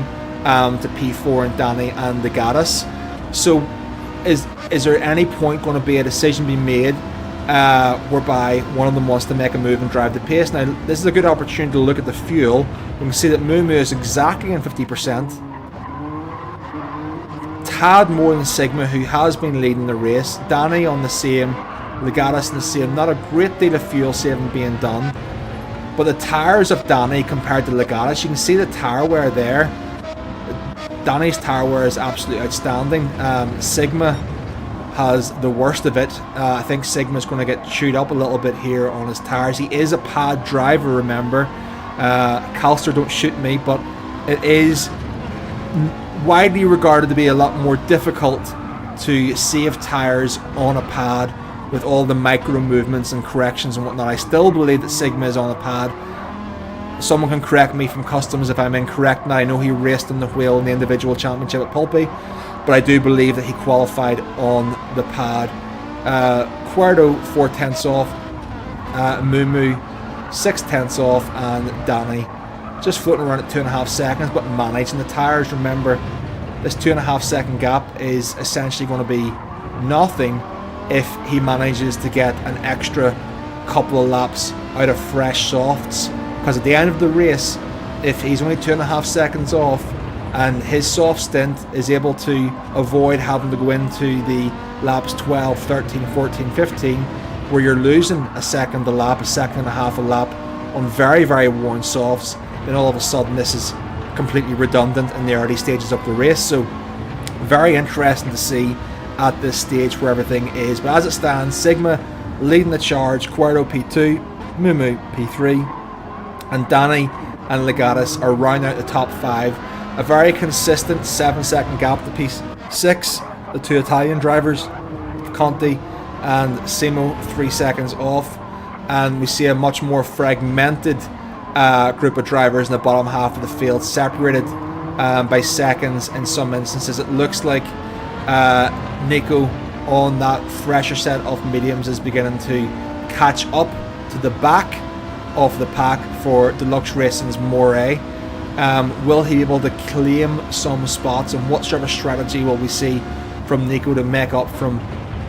Speaker 2: to P4 and Danny and Legatus. So is there any point going to be a decision being made whereby one of them wants to make a move and drive the pace? Now, this is a good opportunity to look at the fuel. We can see that Mumu is exactly in 50%. Tad more than Sigma, who has been leading the race. Danny on the same, Legatus on the same. Not a great deal of fuel saving being done. But the tyres of Danny compared to Legatus, you can see the tyre wear there. Danny's tyre wear is absolutely outstanding. Sigma has the worst of it. I think Sigma's going to get chewed up a little bit here on his tyres. He is a pad driver, remember. Calster, don't shoot me, but it is widely regarded to be a lot more difficult to save tyres on a pad with all the micro movements and corrections and whatnot. I still believe that Sigma is on a pad. Someone can correct me from Customs if I'm incorrect. Now, I know he raced on the wheel in the individual championship at Pulpy, but I do believe that he qualified on the pad. Quarto 4/10 off, Mumu 6/10 off, and Danny just floating around at 2.5 seconds, but managing the tyres. Remember, this 2.5 second gap is essentially going to be nothing if he manages to get an extra couple of laps out of fresh softs. Because at the end of the race, if he's only 2.5 seconds off and his soft stint is able to avoid having to go into the laps 12, 13, 14, 15, where you're losing a second a lap, a second and a half a lap on very, very worn softs, then all of a sudden this is completely redundant in the early stages of the race. So very interesting to see at this stage where everything is. But as it stands, Sigma leading the charge, Quarto P2, Mumu P3, and Danny and Legatus are rounding out the top 5. A very consistent 7-second gap to P6. The two Italian drivers, Conti and Simo, 3 seconds off. And we see a much more fragmented group of drivers in the bottom half of the field, separated by seconds in some instances. It looks like Nico on that fresher set of mediums is beginning to catch up to the back of the pack for Deluxe Racing's Moray. Will he be able to claim some spots, and what sort of strategy will we see from Nico to make up from,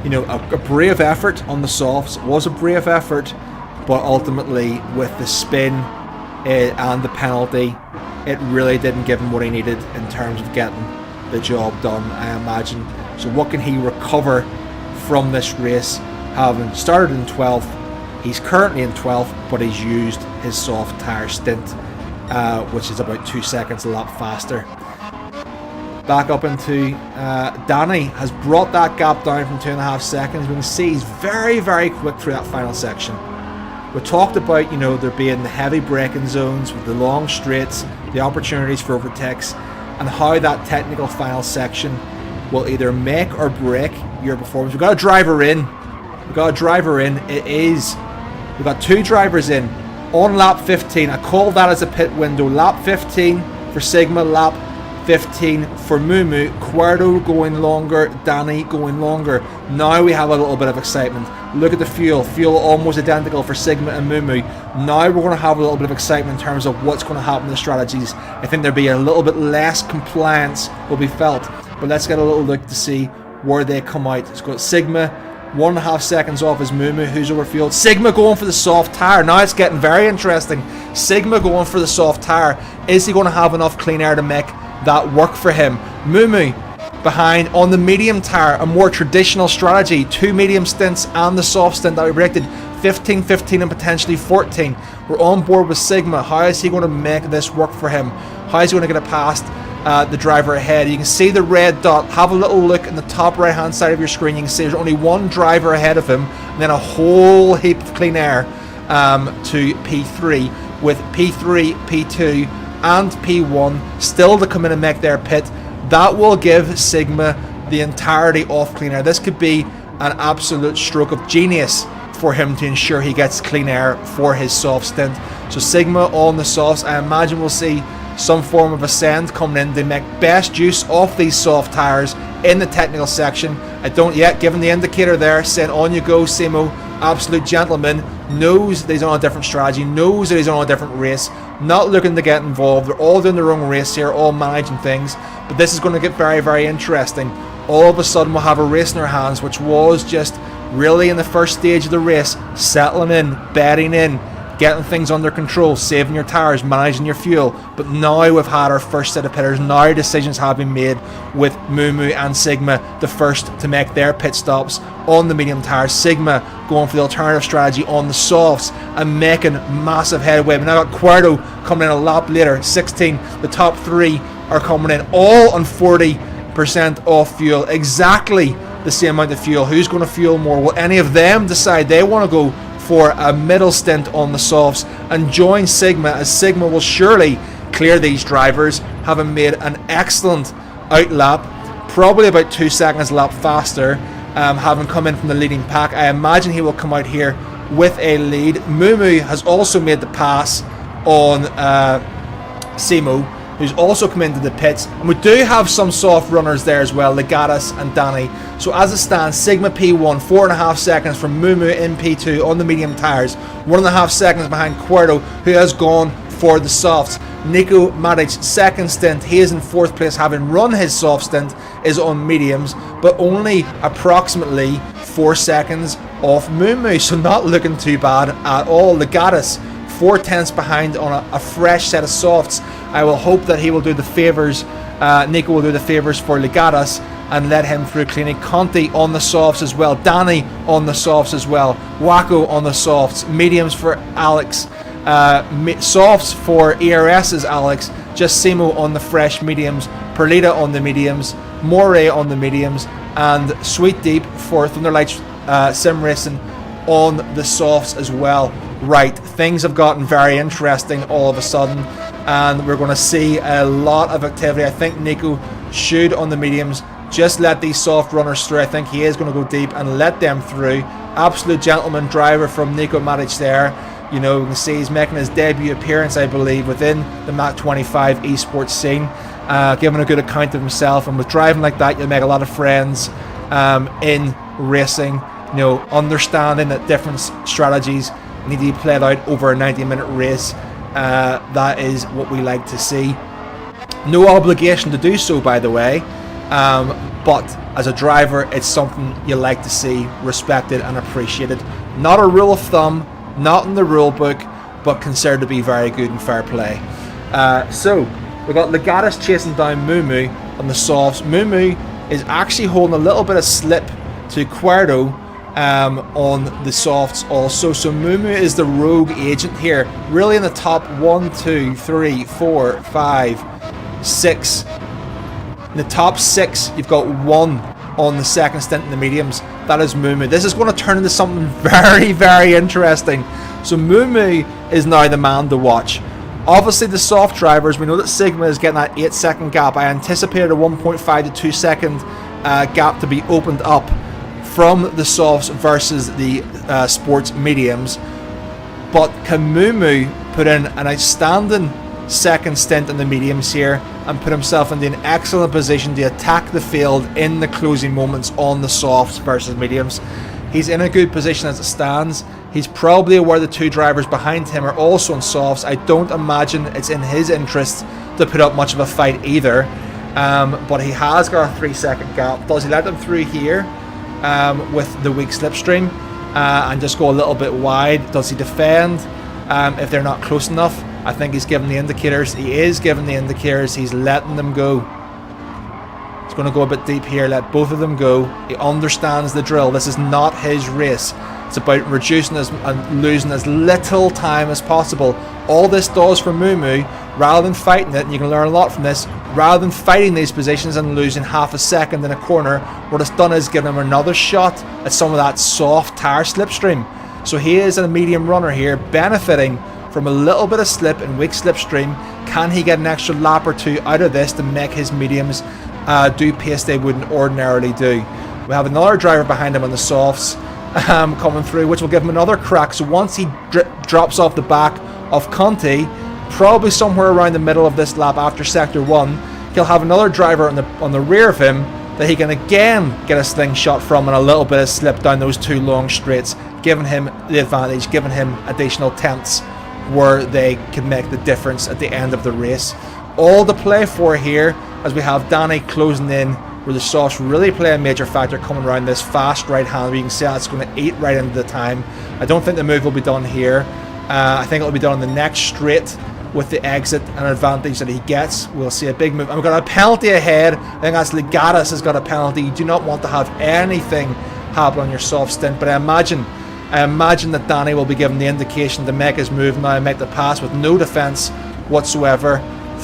Speaker 2: you know, a brave effort on the softs? It was a brave effort, but ultimately with the spin and the penalty, it really didn't give him what he needed in terms of getting the job done, I imagine. So what can he recover from this race, having started in 12th? He's currently in 12th, but he's used his soft tyre stint, which is about 2 seconds a lap faster. Back up into Danny has brought that gap down from 2.5 seconds. We can see he's very, very quick through that final section. We talked about, you know, there being the heavy braking zones with the long straights, the opportunities for overtakes, and how that technical final section will either make or break your performance. We've got a driver in. We've got 2 drivers in on lap 15. I call that as a pit window. Lap 15 for Sigma, lap 15 for Mumu. Quarto going longer, Danny going longer. Now we have a little bit of excitement. Look at the fuel almost identical for Sigma and Mumu. Now we're going to have a little bit of excitement in terms of what's going to happen to the strategies. I think there'll be a little bit less compliance will be felt, but let's get a little look to see where they come out. It's got Sigma 1.5 seconds off is Mumu, who's overfueled. Sigma going for the soft tyre. Now it's getting very interesting. Sigma going for the soft tyre. Is he going to have enough clean air to make that work for him? Mumu behind on the medium tyre, a more traditional strategy. 2 medium stints and the soft stint that we predicted. 15, 15 and potentially 14. We're on board with Sigma. How is he going to make this work for him? How is he going to get it past the driver ahead? You can see the red dot. Have a little look in the top right hand side of your screen. You can see there's only 1 driver ahead of him, and then a whole heap of clean air to P3, with P3, P2 and P1 still to come in and make their pit. That will give Sigma the entirety of clean air. This could be an absolute stroke of genius for him to ensure he gets clean air for his soft stint. So Sigma on the softs, I imagine we'll see some form of ascend coming in to make best use of these soft tyres in the technical section. I don't yet, given the indicator there saying on you go, Simo, absolute gentleman, knows that he's on a different strategy, knows that he's on a different race, not looking to get involved. They're all doing their own race here, all managing things, but this is going to get very, very interesting. All of a sudden we'll have a race in our hands, which was just really in the first stage of the race, settling in, bedding in, getting things under control, saving your tyres, managing your fuel. But now we've had our first set of pitters. Now decisions have been made with Mumu and Sigma, the first to make their pit stops on the medium tyres. Sigma going for the alternative strategy on the softs and making massive headway. We've now got Quarto coming in a lap later, 16. The top 3 are coming in all on 40% off fuel. Exactly the same amount of fuel. Who's going to fuel more? Will any of them decide they want to go for a middle stint on the softs and join Sigma, as Sigma will surely clear these drivers, having made an excellent outlap, probably about 2 seconds a lap faster, having come in from the leading pack. I imagine he will come out here with a lead. Mumu has also made the pass on Simo, who's also come into the pits. And we do have some soft runners there as well, Legatus and Danny. So as it stands, Sigma P1, 4.5 seconds from Mumu in P2 on the medium tyres. 1.5 seconds behind Cuerdo, who has gone for the softs. Nico Matic, second stint, he is in 4th place, having run his soft stint, is on mediums, but only approximately 4 seconds off Mumu, so not looking too bad at all. Legatus, 4/10 behind on a fresh set of softs. I will hope that he will do the favours, Nico will do the favours for Legatus and let him through cleanly. Conti on the softs as well, Danny on the softs as well, Waco on the softs, mediums for Alex, softs for ERS's Alex, just Simo on the fresh mediums, Perlita on the mediums, Moray on the mediums, and Sweet Deep for Thunderlights Sim Racing on the softs as well. Right, things have gotten very interesting all of a sudden, and we're going to see a lot of activity. I think Nico should, on the mediums, just let these soft runners through. I think he is going to go deep and let them through. Absolute gentleman driver from Nico Matic there. You know, you can see he's making his debut appearance, I believe, within the Mach 25 esports scene, giving a good account of himself. And with driving like that, you'll make a lot of friends in racing. You know, understanding that different strategies need to be played out over a 90-minute race. That is what we like to see. No obligation to do so, by the way, but as a driver, it's something you like to see respected and appreciated. Not a rule of thumb, not in the rule book, but considered to be very good and fair play. So we've got Legatus chasing down Mumu on the softs. Mumu is actually holding a little bit of slip to Cuerdo on the softs also. So Mumu is the rogue agent here, really in the top 1, 2, 3, 4, 5, 6. In the top 6, you've got 1 on the second stint in the mediums. That is Mumu. This is going to turn into something very, very interesting. So Mumu is now the man to watch. Obviously the soft drivers, we know that Sigma is getting that 8-second gap. I anticipated a 1.5 to 2 second gap to be opened up from the softs versus the sports mediums. But can Mumu put in an outstanding second stint in the mediums here and put himself into an excellent position to attack the field in the closing moments on the softs versus mediums? He's in a good position as it stands. He's probably aware the 2 drivers behind him are also on softs. I don't imagine it's in his interest to put up much of a fight either, but he has got a 3-second gap. Does he let them through here with the weak slipstream and just go a little bit wide? Does he defend if they're not close enough? I think he's giving the indicators. He is giving the indicators. He's letting them go. He's going to go a bit deep here, let both of them go. He understands the drill. This is not his race. It's about reducing and losing as little time as possible. All this does for Mumu, rather than fighting it, and you can learn a lot from this, rather than fighting these positions and losing half a second in a corner, what it's done is given him another shot at some of that soft tire slipstream. So he is a medium runner here, benefiting from a little bit of slip and weak slipstream. Can he get an extra lap or 2 out of this to make his mediums do pace they wouldn't ordinarily do? We have another driver behind him on the softs coming through, which will give him another crack. So once he drops off the back of Conti, probably somewhere around the middle of this lap after sector 1, he'll have another driver on the rear of him that he can again get a slingshot from, and a little bit of slip down those 2 long straights, giving him the advantage, giving him additional tenths where they can make the difference at the end of the race. All to play for here, as we have Danny closing in, where the softs really play a major factor coming around this fast right hand. You can see that's going to eat right into the time. I don't think the move will be done here. I think it'll be done on the next straight with the exit and advantage that he gets. We'll see a big move. And we've got a penalty ahead. I think that's Legatus has got a penalty. You do not want to have anything happen on your soft stint, but I imagine that Danny will be given the indication to make his move now and make the pass with no defence whatsoever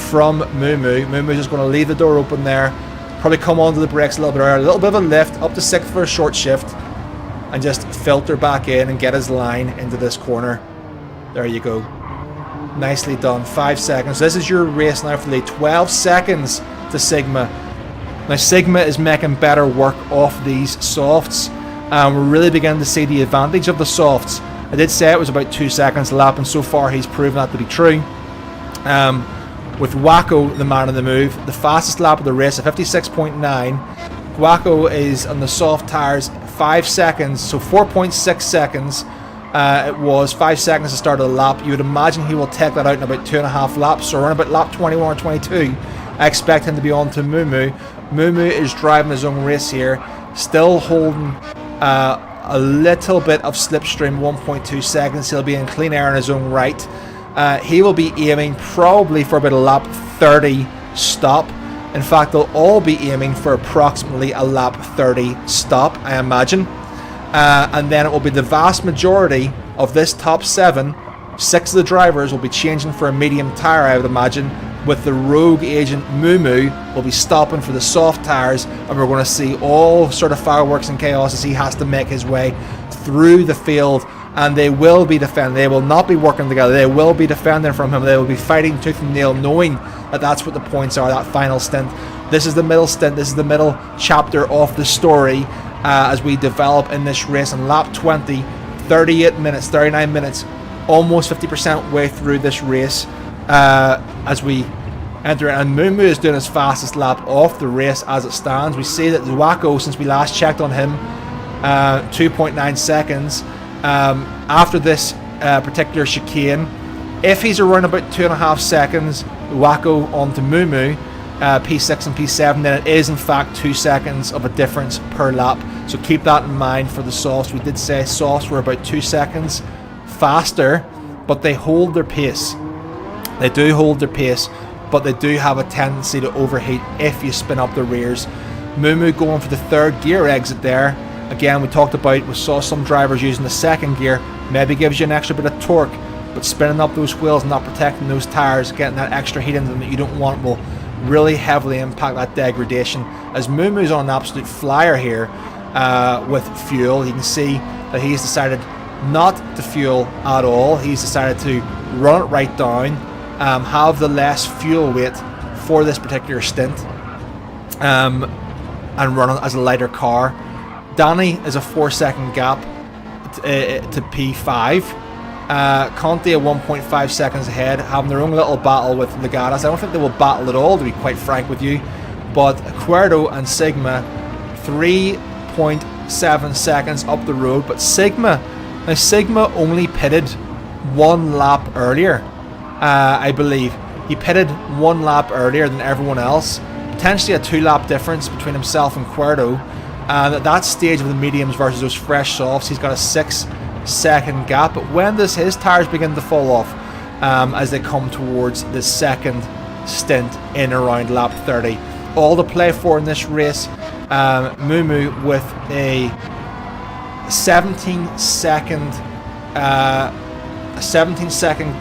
Speaker 2: from Mumu. Mumu's just going to leave the door open there, probably come onto the brakes a little bit earlier, a little bit of a lift up to 6th for a short shift, and just filter back in and get his line into this corner. There you go. Nicely done. 5 seconds. This is your race now for the 12 seconds to Sigma. Now Sigma is making better work off these softs. We're really beginning to see the advantage of the softs. I did say it was about 2 seconds a lap, and so far he's proven that to be true. With Waco, the man on the move, the fastest lap of the race at 56.9. Waco is on the soft tires 5 seconds, so 4.6 seconds. It was 5 seconds to start of the lap. You would imagine he will take that out in about 2.5 laps, so around about lap 21 or 22. I expect him to be on to Mumu. Mumu is driving his own race here, still holding a little bit of slipstream, 1.2 seconds. He'll be in clean air in his own right. He will be aiming probably for about a lap 30 stop. In fact, they'll all be aiming for approximately a lap 30 stop, I imagine. And then it will be the vast majority of this top 7. 6 of the drivers will be changing for a medium tyre, I would imagine, with the rogue agent Mumu will be stopping for the soft tyres, and we're going to see all sort of fireworks and chaos as he has to make his way through the field. And they will be defending. They will not be working together. They will be defending from him. They will be fighting tooth and nail, knowing that that's what the points are, that final stint. This is the middle stint. This is the middle chapter of the story as we develop in this race. On lap 20, 38 minutes, 39 minutes, almost 50% way through this race as we enter it. And Mumu is doing his fastest lap off the race as it stands. We see that Waco, since we last checked on him, 2.9 seconds. After this particular chicane, if he's around about 2.5 seconds, Waco onto Mumu, P6 and P7, then it is in fact 2 seconds of a difference per lap. So keep that in mind for the softs. We did say softs were about 2 seconds faster, but they hold their pace. They do hold their pace, but they do have a tendency to overheat if you spin up the rears. Mumu going for the third gear exit there. Again, we saw some drivers using the second gear, maybe gives you an extra bit of torque, but spinning up those wheels and not protecting those tires, getting that extra heat into them that you don't want, will really heavily impact that degradation. As Mumu's on an absolute flyer here with fuel, you can see that he's decided not to fuel at all. He's decided to run it right down, have the less fuel weight for this particular stint, and run it as a lighter car. Danny is a 4-second gap to P5. Conti are 1.5 seconds ahead, having their own little battle with Legatas. I don't think they will battle at all, to be quite frank with you. But Cuerdo and Sigma, 3.7 seconds up the road. But Sigma only pitted 1 lap earlier, I believe. He pitted 1 lap earlier than everyone else. Potentially a 2-lap difference between himself and Cuerdo. And at that stage of the mediums versus those fresh softs, he's got a 6-second gap. But when does his tyres begin to fall off as they come towards the second stint in around lap 30? All to play for in this race. Mumu with a 17-second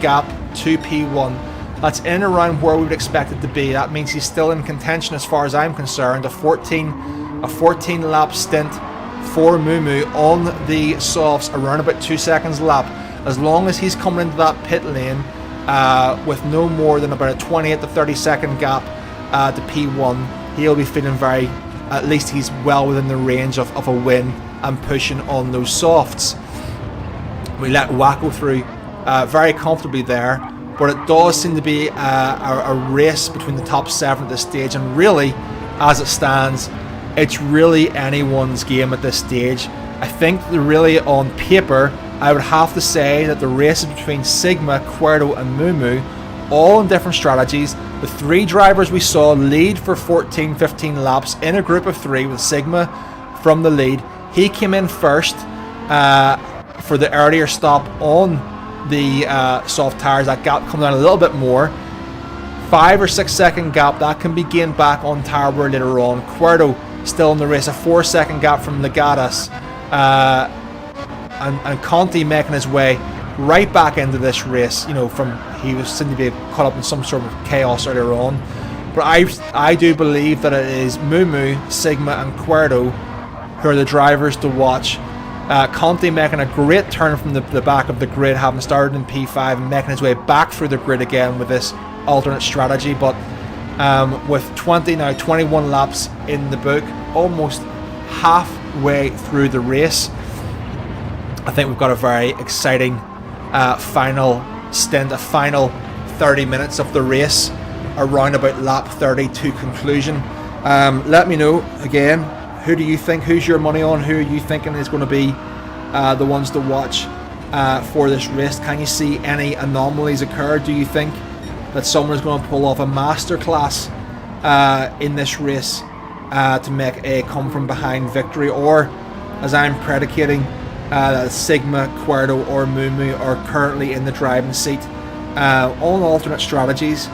Speaker 2: gap to P1. That's in around where we would expect it to be. That means he's still in contention as far as I'm concerned. A 14 lap stint for Mumu on the softs, around about 2 seconds a lap. As long as he's coming into that pit lane with no more than about a 28 to 30 second gap to P1, he'll be feeling at least he's well within the range of a win and pushing on those softs. We let Waco through very comfortably there, but it does seem to be a race between the top 7 at this stage, and really, as it stands, it's really anyone's game at this stage. I think that really on paper, I would have to say that the race is between Sigma, Cuerdo and Mumu, all in different strategies. The 3 drivers we saw lead for 14-15 laps in a group of 3 with Sigma from the lead. He came in first for the earlier stop on the soft tyres. That gap come down a little bit more. 5 or 6 second gap, that can be gained back on tyre wear later on. Cuerdo still in the race, a 4-second gap from Legatas, and Conti making his way right back into this race. You know, he was seemed to be caught up in some sort of chaos earlier on. But I do believe that it is Mumu, Sigma and Cuerdo who are the drivers to watch. Conti making a great turn from the back of the grid, having started in P5 and making his way back through the grid again with this alternate strategy. But with 21 laps in the book, almost halfway through the race. I think we've got a very exciting final stint, a final 30 minutes of the race, around about lap 30 to conclusion. Let me know again, who do you think, who's your money on, who are you thinking is going to be the ones to watch for this race? Can you see any anomalies occur? Do you think that someone is going to pull off a masterclass in this race to make a come from behind victory, or as I'm predicating, that Sigma, Cuerdo or Mumu are currently in the driving seat on alternate strategies,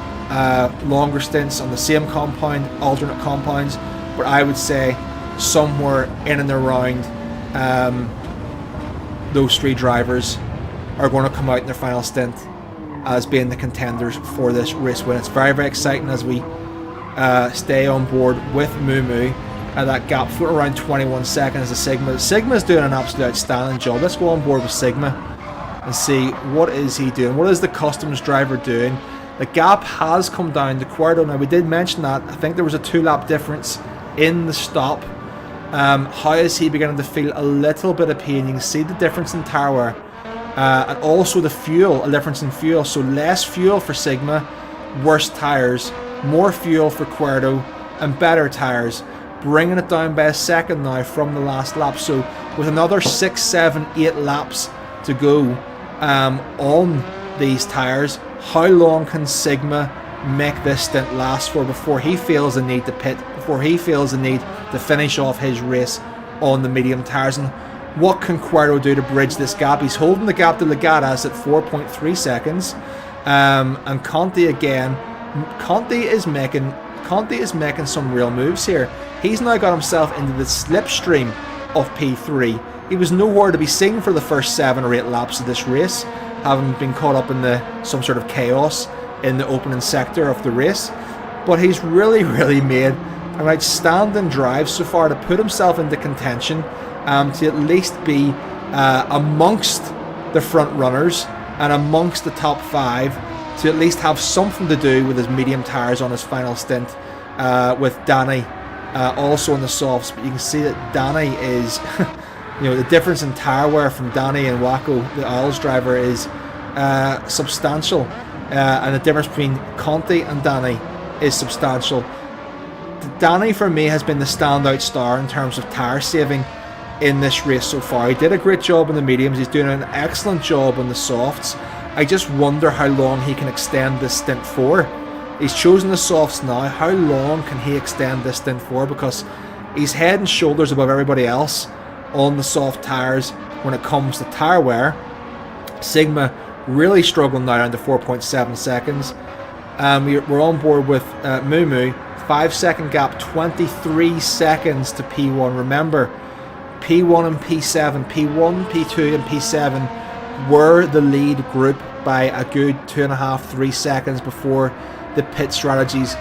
Speaker 2: longer stints on the same compound, alternate compounds, but I would say somewhere in and around those three drivers are going to come out in their final stint as being the contenders for this race win. It's very, very exciting as we stay on board with Mumu. That gap floating around 21 seconds to Sigma. Sigma's doing an absolute outstanding job. Let's go on board with Sigma and see what is he doing. What is the customs driver doing? The gap has come down to Cuerdo. Now, we did mention that. I think there was a 2-lap difference in the stop. How is he beginning to feel a little bit of pain? You can see the difference in tire wear. And also the fuel, a difference in fuel. So less fuel for Sigma, worse tyres. More fuel for Cuerdo, and better tyres. Bringing it down by a second now from the last lap. So with another 6, 7, 8 laps to go on these tyres, how long can Sigma make this stint last for before he feels the need to pit, before he feels the need to finish off his race on the medium tyres? And what can Cuerdo do to bridge this gap? He's holding the gap to Lagadas at 4.3 seconds. And Conti again, Conti is making some real moves here. He's now got himself into the slipstream of P3. He was nowhere to be seen for the first 7 or 8 laps of this race, having been caught up in some sort of chaos in the opening sector of the race. But he's really, really made an outstanding drive so far to put himself into contention, to at least be amongst the front runners and amongst the top 5, to at least have something to do with his medium tyres on his final stint, with Danny also on the softs. But you can see that Danny is the difference in tyre wear from Danny and Waco, the Isles driver, is substantial, and the difference between Conti and Danny is substantial. Danny for me has been the standout star in terms of tyre saving in this race so far. He did a great job in the mediums, he's doing an excellent job on the softs. I just wonder how long he can extend this stint for. He's chosen the softs now. How long can he extend this stint for? Because he's head and shoulders above everybody else on the soft tyres when it comes to tyre wear. Sigma really struggling now down to 4.7 seconds. We're on board with Mumu. 5-second gap, 23 seconds to P1. Remember, P1 and P7, P1, P2 and P7 were the lead group by a good 2.5-3 seconds before the pit strategies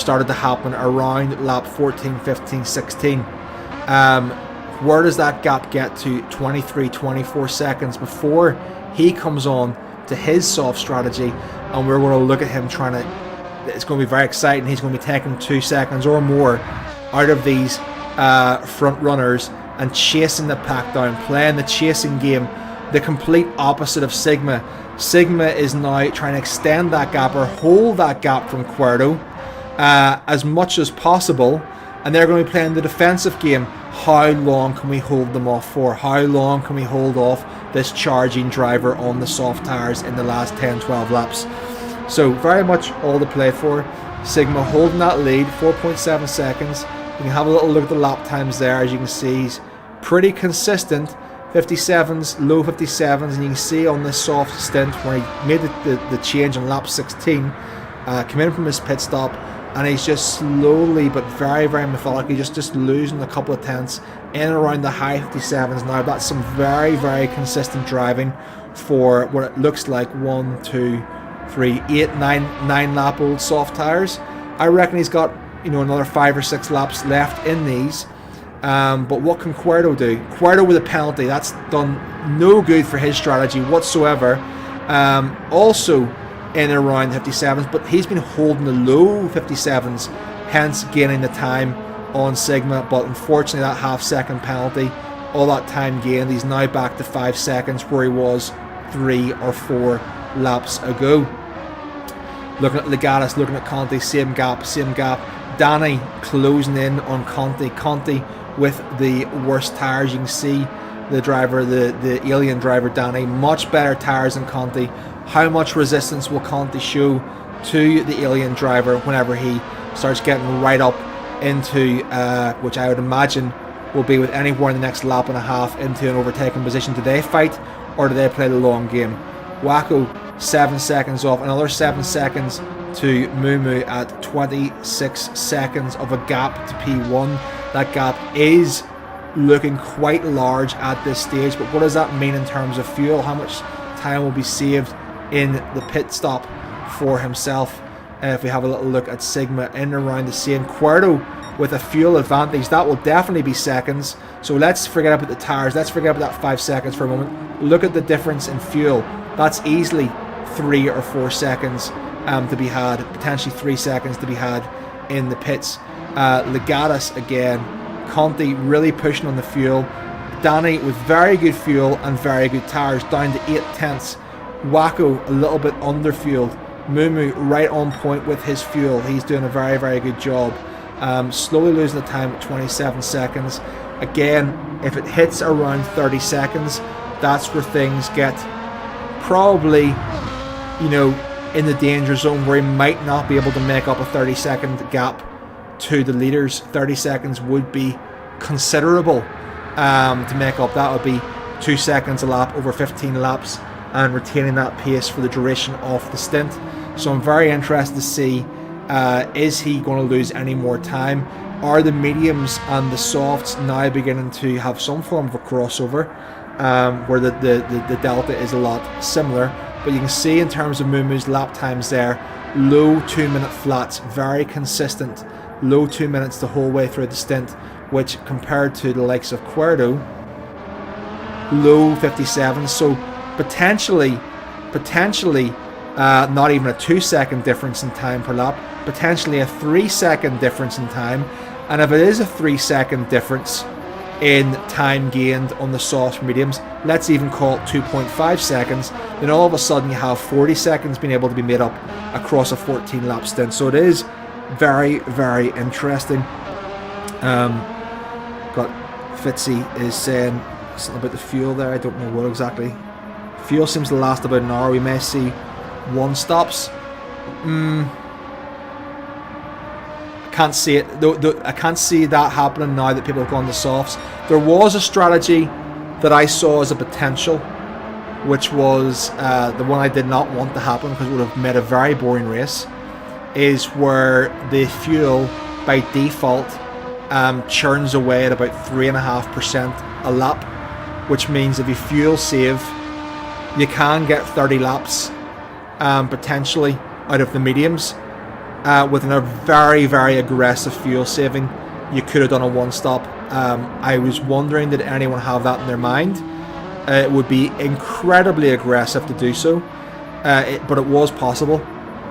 Speaker 2: started to happen around lap 14, 15, 16. Where does that gap get to? 23-24 seconds before he comes on to his soft strategy, and we're going to look at him trying to, it's going to be very exciting. He's going to be taking 2 seconds or more out of these front runners and chasing the pack down, playing the chasing game, the complete opposite of Sigma. Sigma is now trying to extend that gap or hold that gap from Cuerdo as much as possible, and they're going to be playing the defensive game. How long can we hold them off for? How long can we hold off this charging driver on the soft tyres in the last 10-12 laps? So very much all to play for. Sigma holding that lead, 4.7 seconds. You can have a little look at the lap times there. As you can see, he's pretty consistent. 57s, low 57s, and you can see on this soft stint where he made the change on lap 16, came in from his pit stop, and he's just slowly but very, very methodically just losing a couple of tenths in and around the high 57s now. That's some very, very consistent driving for what it looks like 1, 2, 3, 8, 9 lap old soft tyres. I reckon he's got another 5 or 6 laps left in these. But what can Cuerdo do? Cuerdo with a penalty, that's done no good for his strategy whatsoever. Also, in and around the 57s, but he's been holding the low 57s, hence gaining the time on Sigma. But unfortunately, that half-second penalty, all that time gained, he's now back to 5 seconds where he was 3 or 4 laps ago. Looking at Legatus, looking at Conti, same gap. Danny closing in on Conti. Conti with the worst tyres. You can see the driver, the alien driver Danny, much better tyres than Conti. How much resistance will Conti show to the alien driver whenever he starts getting right up into, which I would imagine will be with anywhere in the next lap and a half, into an overtaking position? Do they fight, or do they play the long game? Waco 7 seconds off, another 7 seconds to Mumu at 26 seconds of a gap to P1. That gap is looking quite large at this stage, but what does that mean in terms of fuel? How much time will be saved in the pit stop for himself? If we have a little look at Sigma in and around the same, Cuerdo with a fuel advantage, that will definitely be seconds. So let's forget about the tires, let's forget about that 5 seconds for a moment. Look at the difference in fuel. That's easily 3 or 4 seconds to be had, potentially 3 seconds to be had in the pits. Legatus again, Conti really pushing on the fuel. Danny with very good fuel and very good tires, down to 8 tenths. Waco a little bit under fueled. Mumu right on point with his fuel. He's doing a very, very good job. Slowly losing the time at 27 seconds. Again, if it hits around 30 seconds, that's where things get probably, you know, in the danger zone, where he might not be able to make up a 30-second gap to the leaders. 30 seconds would be considerable to make up. That would be 2 seconds a lap over 15 laps, and retaining that pace for the duration of the stint. So I'm very interested to see, is he going to lose any more time? Are the mediums and the softs now beginning to have some form of a crossover, where the delta is a lot similar? But you can see in terms of Mumu's lap times there, low 2-minute flats, very consistent, low 2 minutes the whole way through the stint, which compared to the likes of Cuerdo, low 57. So potentially not even a 2-second difference in time per lap, potentially a 3-second difference in time. And if it is a 3-second difference in time gained on the soft mediums, let's even call it 2.5 seconds, then all of a sudden you have 40 seconds being able to be made up across a 14 lap stint. So it is very, very interesting. Got Fitzy is saying something about the fuel there. I don't know what exactly. Fuel seems to last about an hour. We may see 1 stops. I can't see it. I can't see that happening now that people have gone to softs. There was a strategy that I saw as a potential, which was the one I did not want to happen because it would have made a very boring race, is where the fuel by default churns away at about 3.5% a lap, which means if you fuel save, you can get 30 laps potentially out of the mediums. With a very, very aggressive fuel saving, you could have done a 1-stop. I was wondering, did anyone have that in their mind? It would be incredibly aggressive to do so, but it was possible.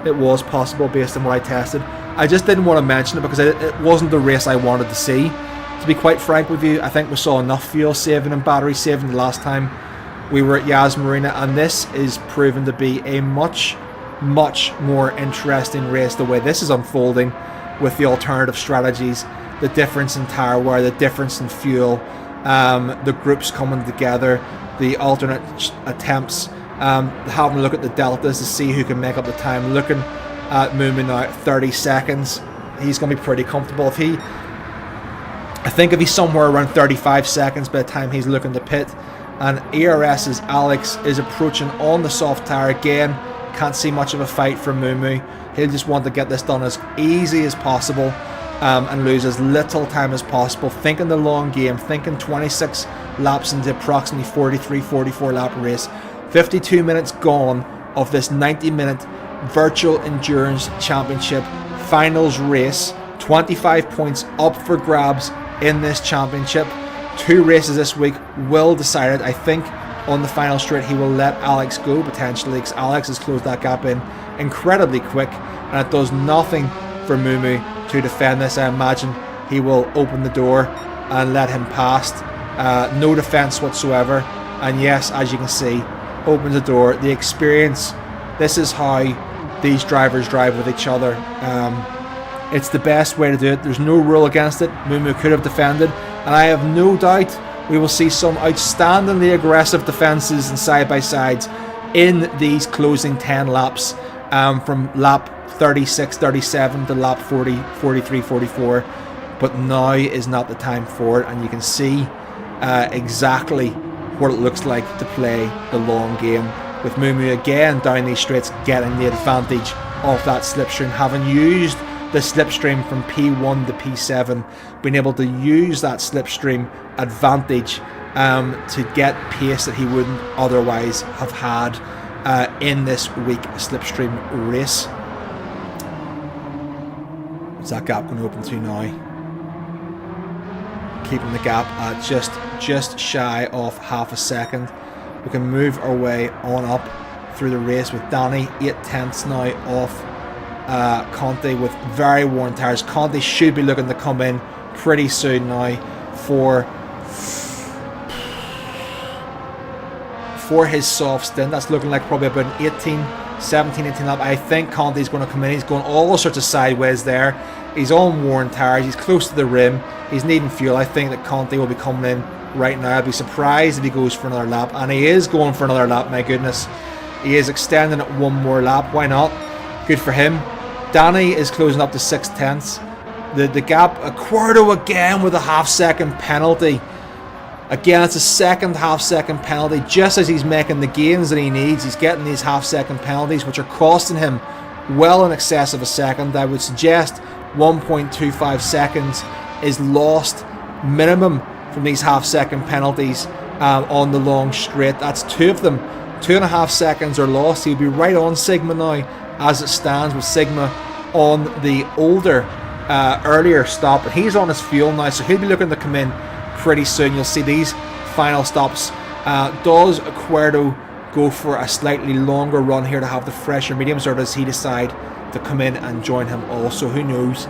Speaker 2: It was possible based on what I tested. I just didn't want to mention it because it wasn't the race I wanted to see. To be quite frank with you, I think we saw enough fuel saving and battery saving the last time we were at Yas Marina, and this is proven to be a much more interesting race the way this is unfolding, with the alternative strategies, the difference in tire wear, the difference in fuel, the groups coming together, the alternate attempts, having a look at the deltas to see who can make up the time. Looking at Mumu now at 30 seconds, he's going to be pretty comfortable. I think if he's somewhere around 35 seconds by the time he's looking to pit. And ERS's Alex is approaching on the soft tire again. Can't see much of a fight from Mumu. He'll just want to get this done as easy as possible and lose as little time as possible. Thinking the long game, thinking 26 laps into approximately 43-44 lap race. 52 minutes gone of this 90-minute Virtual Endurance Championship Finals race. 25 points up for grabs in this championship. 2 races this week will decide it. I think on the final straight he will let Alex go potentially, because Alex has closed that gap in incredibly quick, and it does nothing for Mumu to defend this. I imagine he will open the door and let him past. No defense whatsoever, and yes, as you can see, opens the door. The experience, this is how these drivers drive with each other. It's the best way to do it. There's no rule against it. Mumu could have defended, and I have no doubt we will see some outstandingly aggressive defenses and side-by-sides in these closing 10 laps, from lap 36, 37 to lap 40, 43, 44. But now is not the time for it, and you can see exactly what it looks like to play the long game, with Mumu again down these straights getting the advantage of that slipstream, having used the slipstream from P1 to P7, being able to use that slipstream advantage to get pace that he wouldn't otherwise have had in this weak slipstream race. What's that gap going to open to now? Keeping the gap at just shy of half a second. We can move our way on up through the race with Danny 8/10 now off Conti with very worn tyres. Conti should be looking to come in pretty soon now for his soft stint. That's looking like probably about an 17, 18 lap. I think Conti's going to come in. He's going all sorts of sideways there. He's on worn tyres. He's close to the rim. He's needing fuel. I think that Conti will be coming in right now. I'd be surprised if he goes for another lap. And he is going for another lap, my goodness. He is extending it one more lap. Why not? Good for him. Danny is closing up to 6/10. The gap, Quarto again with a half-second penalty. Again, it's a second half-second penalty. Just as he's making the gains that he needs, he's getting these half-second penalties, which are costing him well in excess of a second. I would suggest 1.25 seconds is lost minimum from these half-second penalties on the long straight. That's two of them. 2.5 seconds are lost. He'll be right on Sigma now as it stands, with Sigma on the older, earlier stop. But he's on his fuel now, so he'll be looking to come in pretty soon. You'll see these final stops. Does Quarto go for a slightly longer run here to have the fresher mediums, or does he decide to come in and join him also? Who knows?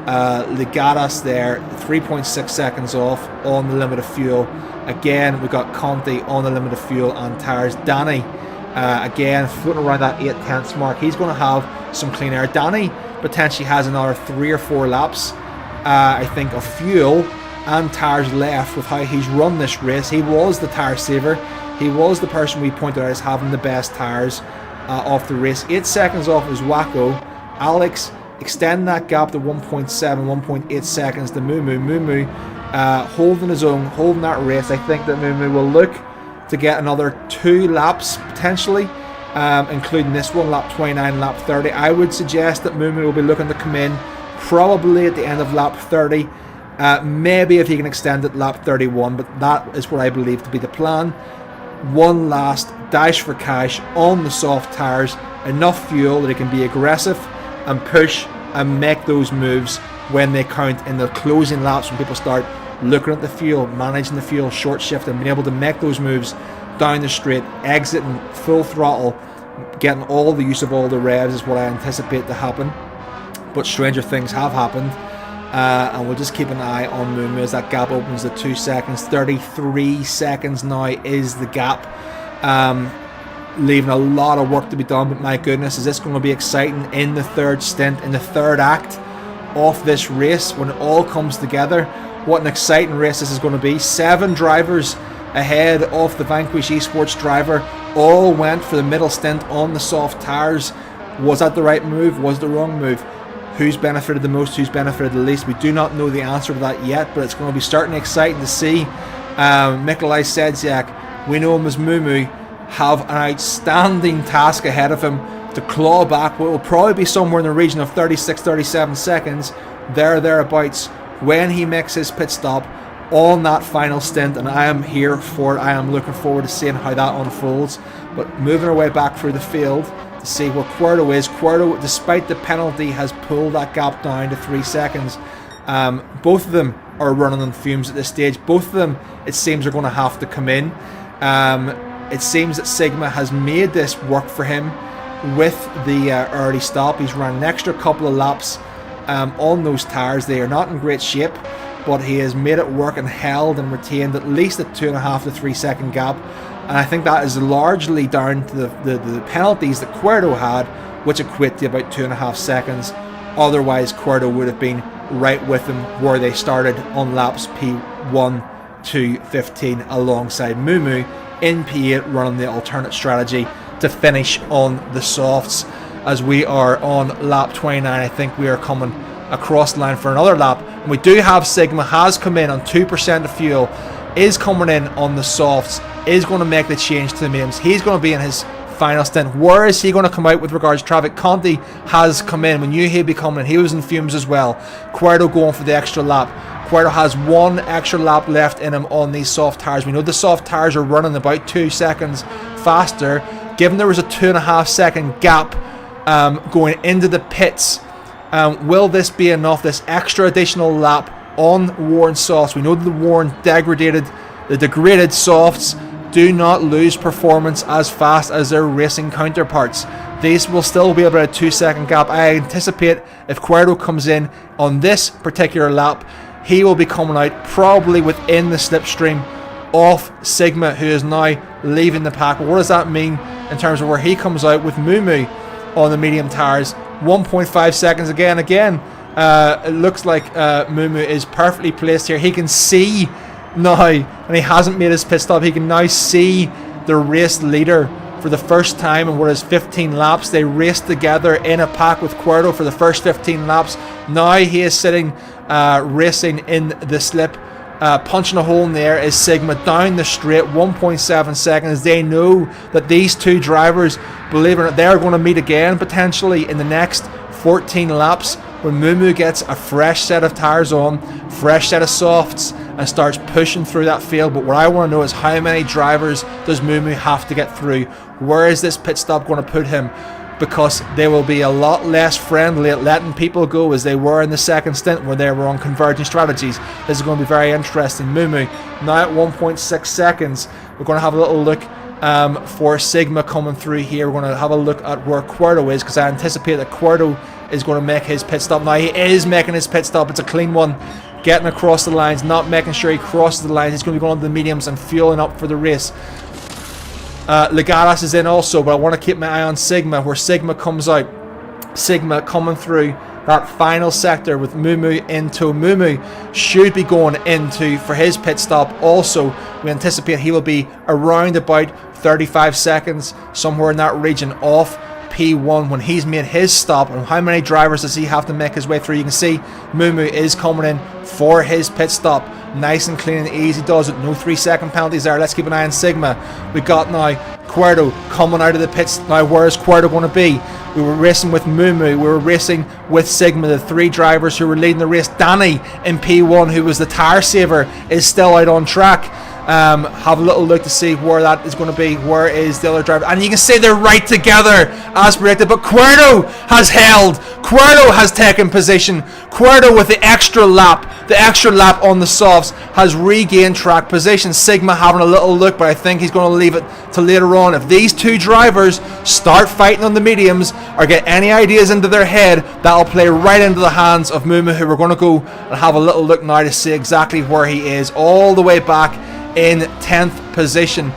Speaker 2: Legatas there, 3.6 seconds off on the limit of fuel. Again, we got Conti on the limit of fuel and tyres. Danny, again, floating around that 8/10 mark. He's going to have some clean air. Danny potentially has another 3 or 4 laps, I think, of fuel and tyres left with how he's run this race. He was the tyre saver. He was the person we pointed out as having the best tyres off the race. 8 seconds off was Waco. Alex extending that gap to 1.7, 1.8 seconds to Mumu. Mumu holding his own, holding that race. I think that Mumu will look to get another 2 laps potentially, including this one, lap 29, lap 30. I would suggest that Mumu will be looking to come in probably at the end of lap 30. Maybe if he can extend it, lap 31, but that is what I believe to be the plan. One last dash for cash on the soft tyres, enough fuel that he can be aggressive and push and make those moves when they count in the closing laps, when people start looking at the fuel, managing the fuel, short shifting, being able to make those moves down the straight, exiting full throttle, getting all the use of all the revs is what I anticipate to happen. But stranger things have happened. And we'll just keep an eye on Mumu as that gap opens to 2 seconds. 33 seconds now is the gap. Leaving a lot of work to be done, but my goodness, is this going to be exciting in the third stint, in the third act of this race, when it all comes together. What an exciting race this is going to be. 7 drivers ahead of the Vanquish Esports driver, all went for the middle stint on the soft tyres. Was that the right move? Was it the wrong move? Who's benefited the most? Who's benefited the least? We do not know the answer to that yet, but it's going to be certainly exciting to see. Mikolaj Sedziak, we know him as Mumu, have an outstanding task ahead of him to claw back what will probably be somewhere in the region of 36, 37 seconds, thereabouts, when he makes his pit stop on that final stint, and I am here for it. I am looking forward to seeing how that unfolds. But moving our way back through the field to see where Quarto is. Quarto, despite the penalty, has pulled that gap down to 3 seconds. Both of them are running on fumes at this stage. Both of them, it seems, are going to have to come in. It seems that Sigma has made this work for him. with the early stop. He's run an extra couple of laps on those tyres. They are not in great shape, but he has made it work and held and retained at least a 2.5 to 3 second gap. And I think that is largely down to the penalties that Cuerdo had, which equate to about 2.5 seconds. Otherwise, Cuerdo would have been right with them where they started on laps P1 to 15 alongside Mumu in P8, running the alternate strategy to finish on the softs. As we are on lap 29, I think we are coming across the line for another lap. And we do have Sigma has come in on 2% of fuel, is coming in on the softs, is going to make the change to the mediums. He's going to be in his final stint. Where is he going to come out with regards to traffic? Conti has come in. We knew he'd be coming in. He was in fumes as well. Cuerdo going for the extra lap. Cuerdo has one extra lap left in him on these soft tyres. We know the soft tyres are running about 2 seconds faster. Given there was a 2.5 second gap going into the pits, will this be enough? This extra additional lap on worn softs. We know the worn degraded softs do not lose performance as fast as their racing counterparts. These will still be about a 2 second gap. I anticipate if Cuerdo comes in on this particular lap, he will be coming out probably within the slipstream of Sigma, who is now leaving the pack. But what does that mean in terms of where he comes out with Mumu on the medium tyres? 1.5 seconds again. It looks like Mumu is perfectly placed here. He can see now, and he hasn't made his pit stop, he can now see the race leader for the first time in what is 15 laps. They raced together in a pack with Cuerdo for the first 15 laps. Now he is sitting racing in the slip, punching a hole in the air is Sigma down the straight, 1.7 seconds. They know that these two drivers, believe it or not, they are going to meet again potentially in the next 14 laps when Mumu gets a fresh set of tyres on, fresh set of softs, and starts pushing through that field. But what I want to know is how many drivers does Mumu have to get through? Where is this pit stop going to put him? Because they will be a lot less friendly at letting people go as they were in the second stint where they were on converging strategies. This is going to be very interesting. Mumu now at 1.6 seconds. We're going to have a little look for Sigma coming through here. We're going to have a look at where Cuerdo is, because I anticipate that Cuerdo is going to make his pit stop. Now he is making his pit stop. It's a clean one. Getting across the lines, not making sure he crosses the lines. He's going to be going on the mediums and fueling up for the race. Legaras is in also, but I want to keep my eye on Sigma, where Sigma comes out. Sigma coming through that final sector with Mumu into. Mumu should be going into for his pit stop also. We anticipate he will be around about 35 seconds, somewhere in that region, off P1 when he's made his stop. And how many drivers does he have to make his way through? You can see Mumu is coming in for his pit stop, nice and clean and easy, does it, no 3 second penalties there. Let's keep an eye on Sigma. We got now Cuerdo coming out of the pits. Now where is Cuerdo going to be? We were racing with Mumu, we were racing with Sigma, the three drivers who were leading the race. Danny in P1, who was the tyre saver, is still out on track. Have a little look to see where that is going to be. Where is the other driver? And you can see they're right together as predicted, but Cuerdo has held. Cuerdo has taken position. Cuerdo with the extra lap on the softs has regained track position. Sigma having a little look, but I think he's going to leave it to later on. If these two drivers start fighting on the mediums or get any ideas into their head, that'll play right into the hands of Mumu, who we're going to go and have a little look now to see exactly where he is, all the way back in 10th position.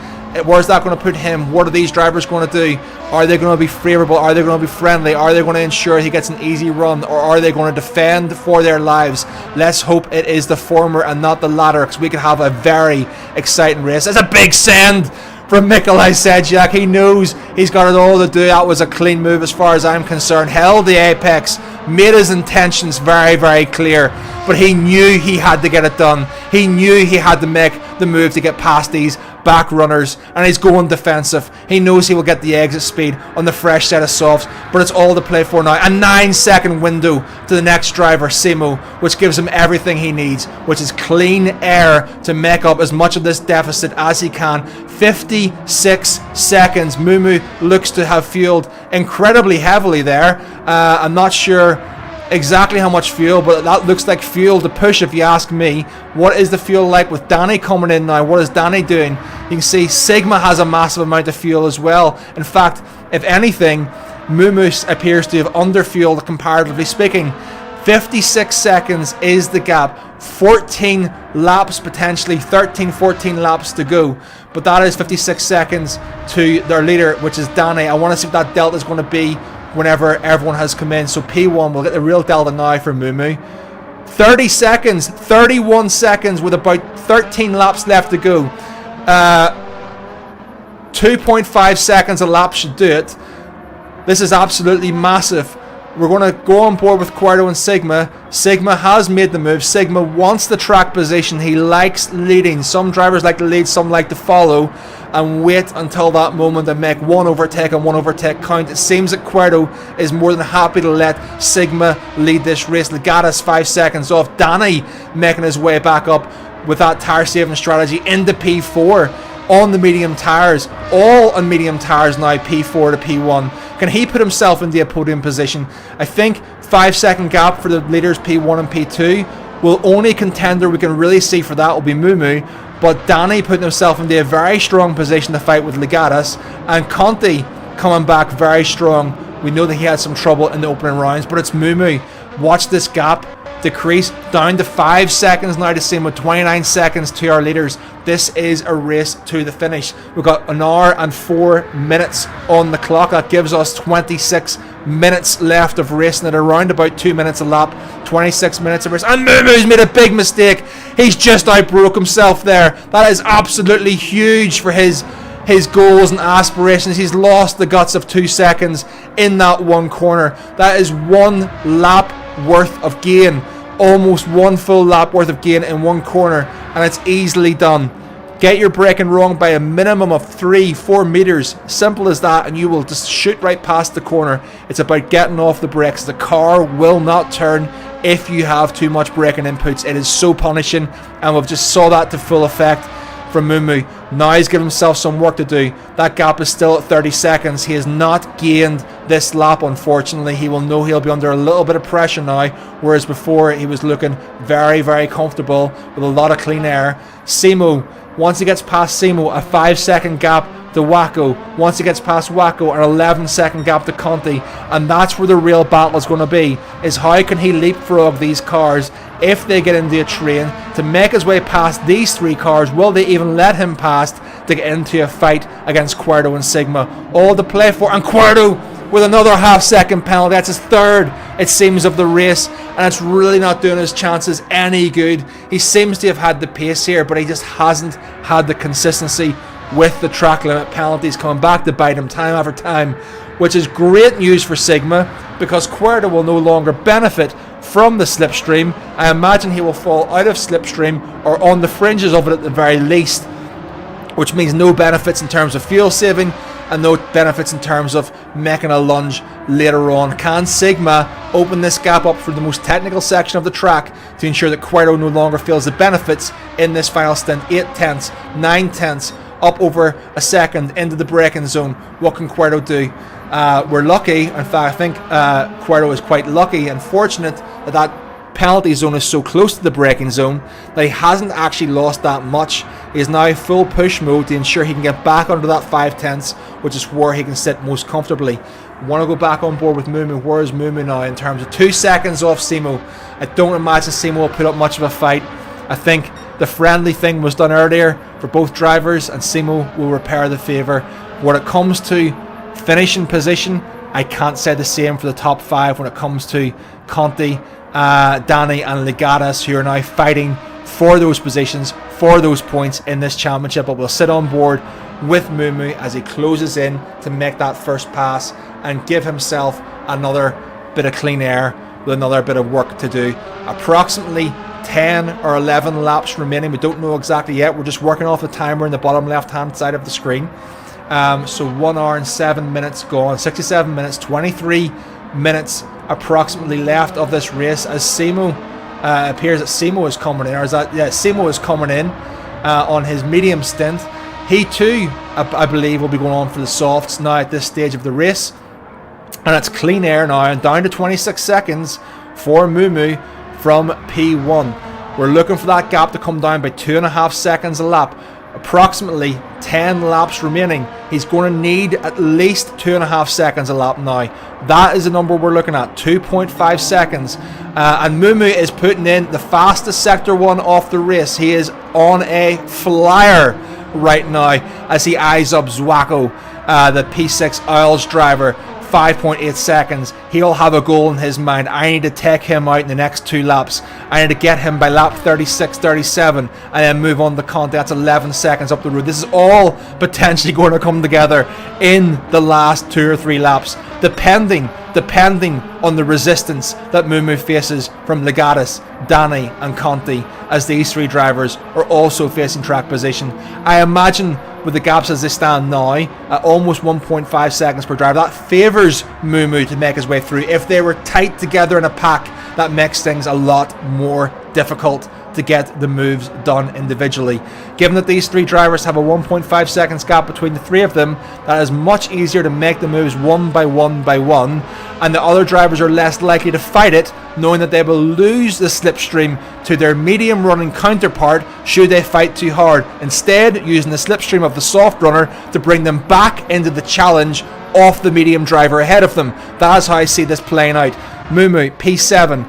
Speaker 2: Where's that going to put him? What are these drivers going to do? Are they going to be favourable? Are they going to be friendly? Are they going to ensure he gets an easy run? Or are they going to defend for their lives? Let's hope it is the former and not the latter, because we could have a very exciting race. It's a big send from Nikolai Sedjak. He knows he's got it all to do. That was a clean move as far as I'm concerned. Held the apex, made his intentions very, very clear, but he knew he had to get it done. He knew he had to make the move to get past these back runners, and he's going defensive. He knows he will get the exit speed on the fresh set of softs, but it's all to play for now. A 9-second window to the next driver, Simo, which gives him everything he needs, which is clean air to make up as much of this deficit as he can. 56 seconds. Mumu looks to have fueled incredibly heavily there. I'm not sure exactly how much fuel, but that looks like fuel to push if you ask me. What is the fuel like with Danny coming in now? What is Danny doing? You can see Sigma has a massive amount of fuel as well. In fact, if anything, Mumu appears to have underfueled, comparatively speaking. 56 seconds is the gap. 14 laps potentially, 13-14 laps to go. But that is 56 seconds to their leader, which is Danny. I want to see what that delta is going to be whenever everyone has come in. So P1 will get the real delta now for Mumu. 30 seconds, 31 seconds with about 13 laps left to go. 2.5 seconds a lap should do it. This is absolutely massive. We're going to go on board with Quarto and Sigma. Sigma has made the move. Sigma wants the track position. He likes leading. Some drivers like to lead, some like to follow and wait until that moment and make one overtake and one overtake count. It seems that Quarto is more than happy to let Sigma lead this race. Legatas 5 seconds off. Danny making his way back up with that tire saving strategy into P4 on the medium tires. All on medium tires now, P4 to P1. Can he put himself into a podium position? I think 5 second gap for the leaders P1 and P2. Will only contender we can really see for that will be Mumu. But Danny putting himself into a very strong position to fight with Legatas. And Conti coming back very strong. We know that he had some trouble in the opening rounds, but it's Mumu. Watch this gap decrease down to 5 seconds now to Sigma, 29 seconds to our leaders. This is a race to the finish. We've got an hour and 4 minutes on the clock. That gives us 26 minutes left of racing at around about 2 minutes a lap. 26 minutes of race. And Mumu's made a big mistake. He's just outbroke himself there. That is absolutely huge for his goals and aspirations. He's lost the guts of 2 seconds in that one corner. That is 1 lap worth of gain. Almost 1 full lap worth of gain in one corner, and it's easily done. Get your braking wrong by a minimum of 3-4 meters. Simple as that, and you will just shoot right past the corner. It's about getting off the brakes. The car will not turn if you have too much braking inputs. It is so punishing, and we've just saw that to full effect from Mumu. Now he's given himself some work to do. That gap is still at 30 seconds. He has not gained this lap, unfortunately. He will know he'll be under a little bit of pressure now, whereas before he was looking very, very comfortable with a lot of clean air. Simo, once he gets past Simo, a 5 second gap to Waco. Once he gets past Waco, an 11 second gap to Conti. And that's where the real battle is going to be, is how can he leapfrog these cars if they get into a train to make his way past these 3 cars. Will they even let him past to get into a fight against Quarto and Sigma? All to play for, and Quarto with another half-second penalty. That's his 3rd, it seems, of the race, and it's really not doing his chances any good. He seems to have had the pace here, but he just hasn't had the consistency with the track limit penalties coming back to bite him time after time, which is great news for Sigma, because Quarto will no longer benefit from the slipstream. I imagine he will fall out of slipstream or on the fringes of it at the very least, which means no benefits in terms of fuel saving and no benefits in terms of making a lunge later on. Can Sigma open this gap up for the most technical section of the track to ensure that Quarto no longer feels the benefits in this final stint? 8 tenths, 9 tenths, up over a second into the braking zone. What can Quarto do? We're lucky. In fact, I think Quarto is quite lucky and fortunate that that penalty zone is so close to the braking zone that he hasn't actually lost that much. He is now full push mode to ensure he can get back under that 5 tenths, which is where he can sit most comfortably. Want to go back on board with Mumu. Where is Mumu now in terms of 2 seconds off Simo? I don't imagine Simo will put up much of a fight. I think the friendly thing was done earlier for both drivers, and Simo will repair the favour. When it comes to finishing position, I can't say the same for the top 5 when it comes to Conti, Danny and Legatas, who are now fighting for those positions, for those points in this championship. But we'll sit on board with Mumu as he closes in to make that first pass and give himself another bit of clean air with another bit of work to do. Approximately 10 or 11 laps remaining. We don't know exactly yet. We're just working off the timer in the bottom left hand side of the screen. So 1 hour and 7 minutes gone, 67 minutes, 23 minutes approximately left of this race, as Simo appears that Simo is coming in, or is that, yeah, Simo is coming in on his medium stint. He too, I believe, will be going on for the softs now at this stage of the race, and it's clean air now and down to 26 seconds for Mumu from P1. We're looking for that gap to come down by 2.5 seconds a lap. approximately 10 laps remaining. He's going to need at least 2.5 seconds a lap now. That is the number we're looking at, 2.5 seconds. And Mumu is putting in the fastest Sector 1 off the race. He is on a flyer right now as he eyes up Zwacko, the P6 Isles driver. 5.8 seconds. He'll have a goal in his mind. I need to take him out in the next 2 laps. I need to get him by lap 36, 37, and then move on to Conte. That's 11 seconds up the road. This is all potentially going to come together in the last 2 or 3 laps, depending on the resistance that Mumu faces from Legatus, Danny and Conti, as these 3 drivers are also facing track position. I imagine with the gaps as they stand now, at almost 1.5 seconds per driver, that favours Mumu to make his way through. If they were tight together in a pack, that makes things a lot more difficult to get the moves done individually. Given that these 3 drivers have a 1.5 seconds gap between the 3 of them, that is much easier to make the moves one by one, and the other drivers are less likely to fight it, knowing that they will lose the slipstream to their medium running counterpart should they fight too hard, instead using the slipstream of the soft runner to bring them back into the challenge off the medium driver ahead of them. That is how I see this playing out. Mumu, P7,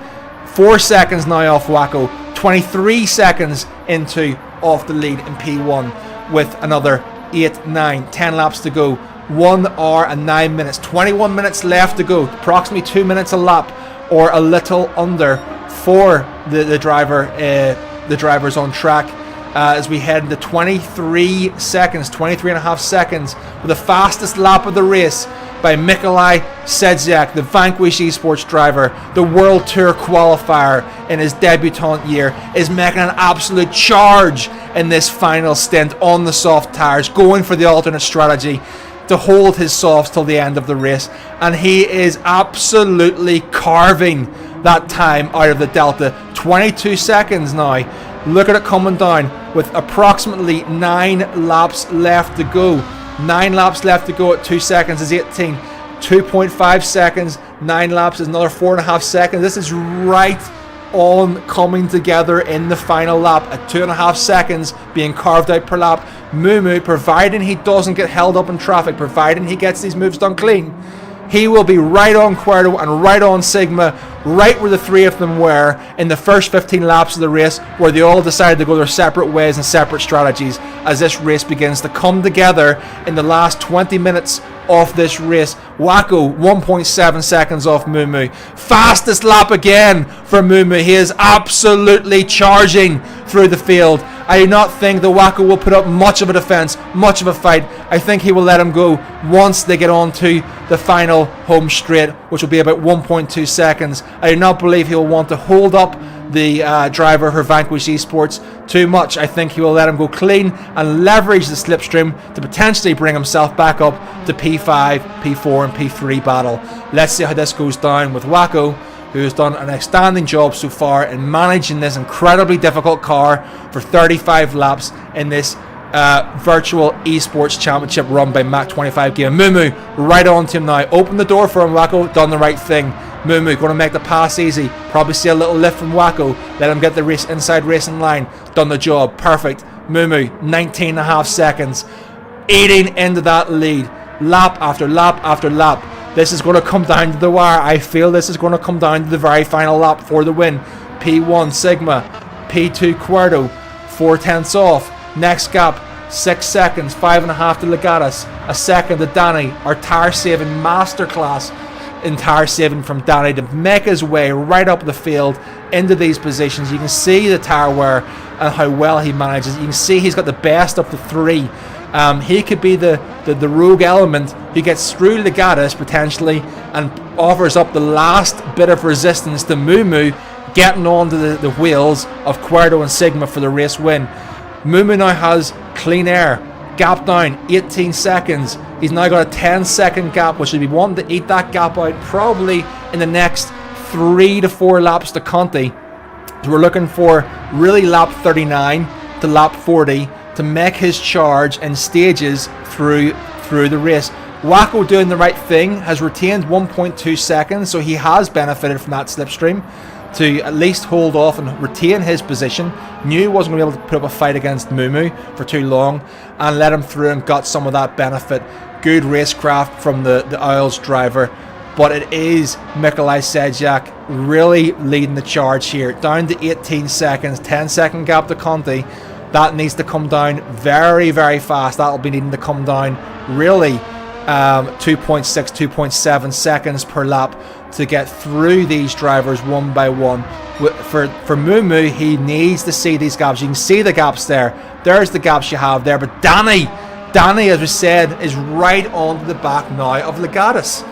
Speaker 2: 4 seconds now off Wacko, 23 seconds into off the lead in P1 with another 8, 9, 10 laps to go. 1 hour and 9 minutes, 21 minutes left to go, approximately 2 minutes a lap or a little under for the drivers on track. As we head into 23 and a half seconds with the fastest lap of the race by Mikolaj Sedziak, the Vanquish Esports driver, the World Tour qualifier in his debutant year, is making an absolute charge in this final stint on the soft tyres, going for the alternate strategy to hold his softs till the end of the race, and he is absolutely carving that time out of the Delta. 22 seconds now. Look at it coming down with approximately 9 laps left to go. 9 laps left to go at 2 seconds is 18. 2.5 seconds, 9 laps is another 4.5 seconds. This is right on coming together in the final lap at 2.5 seconds being carved out per lap. Mumu, providing he doesn't get held up in traffic, providing he gets these moves done clean, he will be right on Cuerdo and right on Sigma, right where the 3 of them were in the first 15 laps of the race, where they all decided to go their separate ways and separate strategies as this race begins to come together in the last 20 minutes of this race. Wacko, 1.7 seconds off Mumu. Fastest lap again for Mumu. He is absolutely charging through the field. I do not think the Wacko will put up much of a defence, much of a fight. I think he will let him go once they get on to the final home straight, which will be about 1.2 seconds. I do not believe he will want to hold up the driver for Vanquish Esports too much. I think he will let him go clean and leverage the slipstream to potentially bring himself back up to P5, P4 and P3 battle. Let's see how this goes down with Wacko, who has done an outstanding job so far in managing this incredibly difficult car for 35 laps in this virtual esports championship run by Mac 25 game. Mumu right on to him now. Open the door for him. Wacko done the right thing. Mumu going to make the pass easy. Probably see a little lift from Wacko. Let him get the race inside racing line. Done the job. Perfect. Mumu 19.5 seconds. Eating into that lead. Lap after lap after lap. This is going to come down to the wire. I feel this is going to come down to the very final lap for the win. P1 Sigma. P2 Cuerdo. 4/10 off. Next gap 6 seconds. 5.5 to Legatus. A second to Danny. Our tire saving masterclass in tire saving from Danny to make his way right up the field into these positions. You can see the tire wear and how well he manages. You can see he's got the best of the 3. He could be the rogue element who gets through Legatus potentially and offers up the last bit of resistance to Mumu getting onto the wheels of Cuerdo and Sigma for the race win. Mumu now has clean air. Gap down 18 seconds. He's now got a 10-second gap, which will be wanting to eat that gap out probably in the next 3 to 4 laps to Conti. So we're looking for really lap 39 to lap 40 to make his charge in stages through the race. Wacko doing the right thing, has retained 1.2 seconds, so he has benefited from that slipstream. to at least hold off and retain his position. Knew he wasn't going to be able to put up a fight against Mumu for too long, and let him through and got some of that benefit. Good racecraft from the Isles driver, but it is Nikolai Sejak really leading the charge here. Down to 18 seconds, 10-second gap to Conti. That needs to come down very, very fast. That'll be needing to come down really 2.6, 2.7 seconds per lap to get through these drivers one by one. For Mumu, he needs to see these gaps. You can see the gaps there. There's the gaps you have there. But Danny, as we said, is right on the back now of Legatus.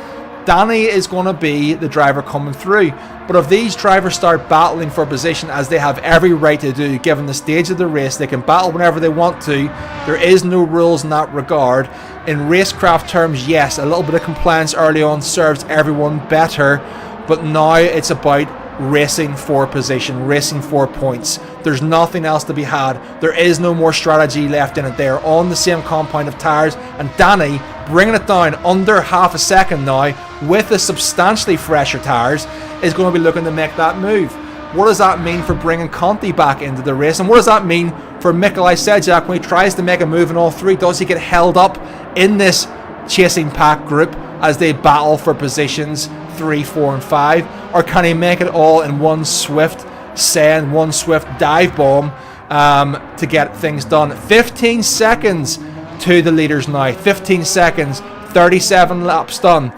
Speaker 2: Danny is going to be the driver coming through. But if these drivers start battling for position, as they have every right to do, given the stage of the race, they can battle whenever they want to. There is no rules in that regard. In racecraft terms, yes, a little bit of compliance early on serves everyone better. But now it's about racing for position, racing for points. There's nothing else to be had. There is no more strategy left in it. They are on the same compound of tyres, and Danny bringing it down under half a second now with the substantially fresher tyres is going to be looking to make that move. What does that mean for bringing Conti back into the race, and what does that mean for Nikolai Sejak when he tries to make a move in all three? Does he get held up in this chasing pack group as they battle for positions 3, 4 and 5, or can he make it all in one swift send, one swift dive bomb to get things done? 15 seconds to the leaders now. 15 seconds, 37 laps done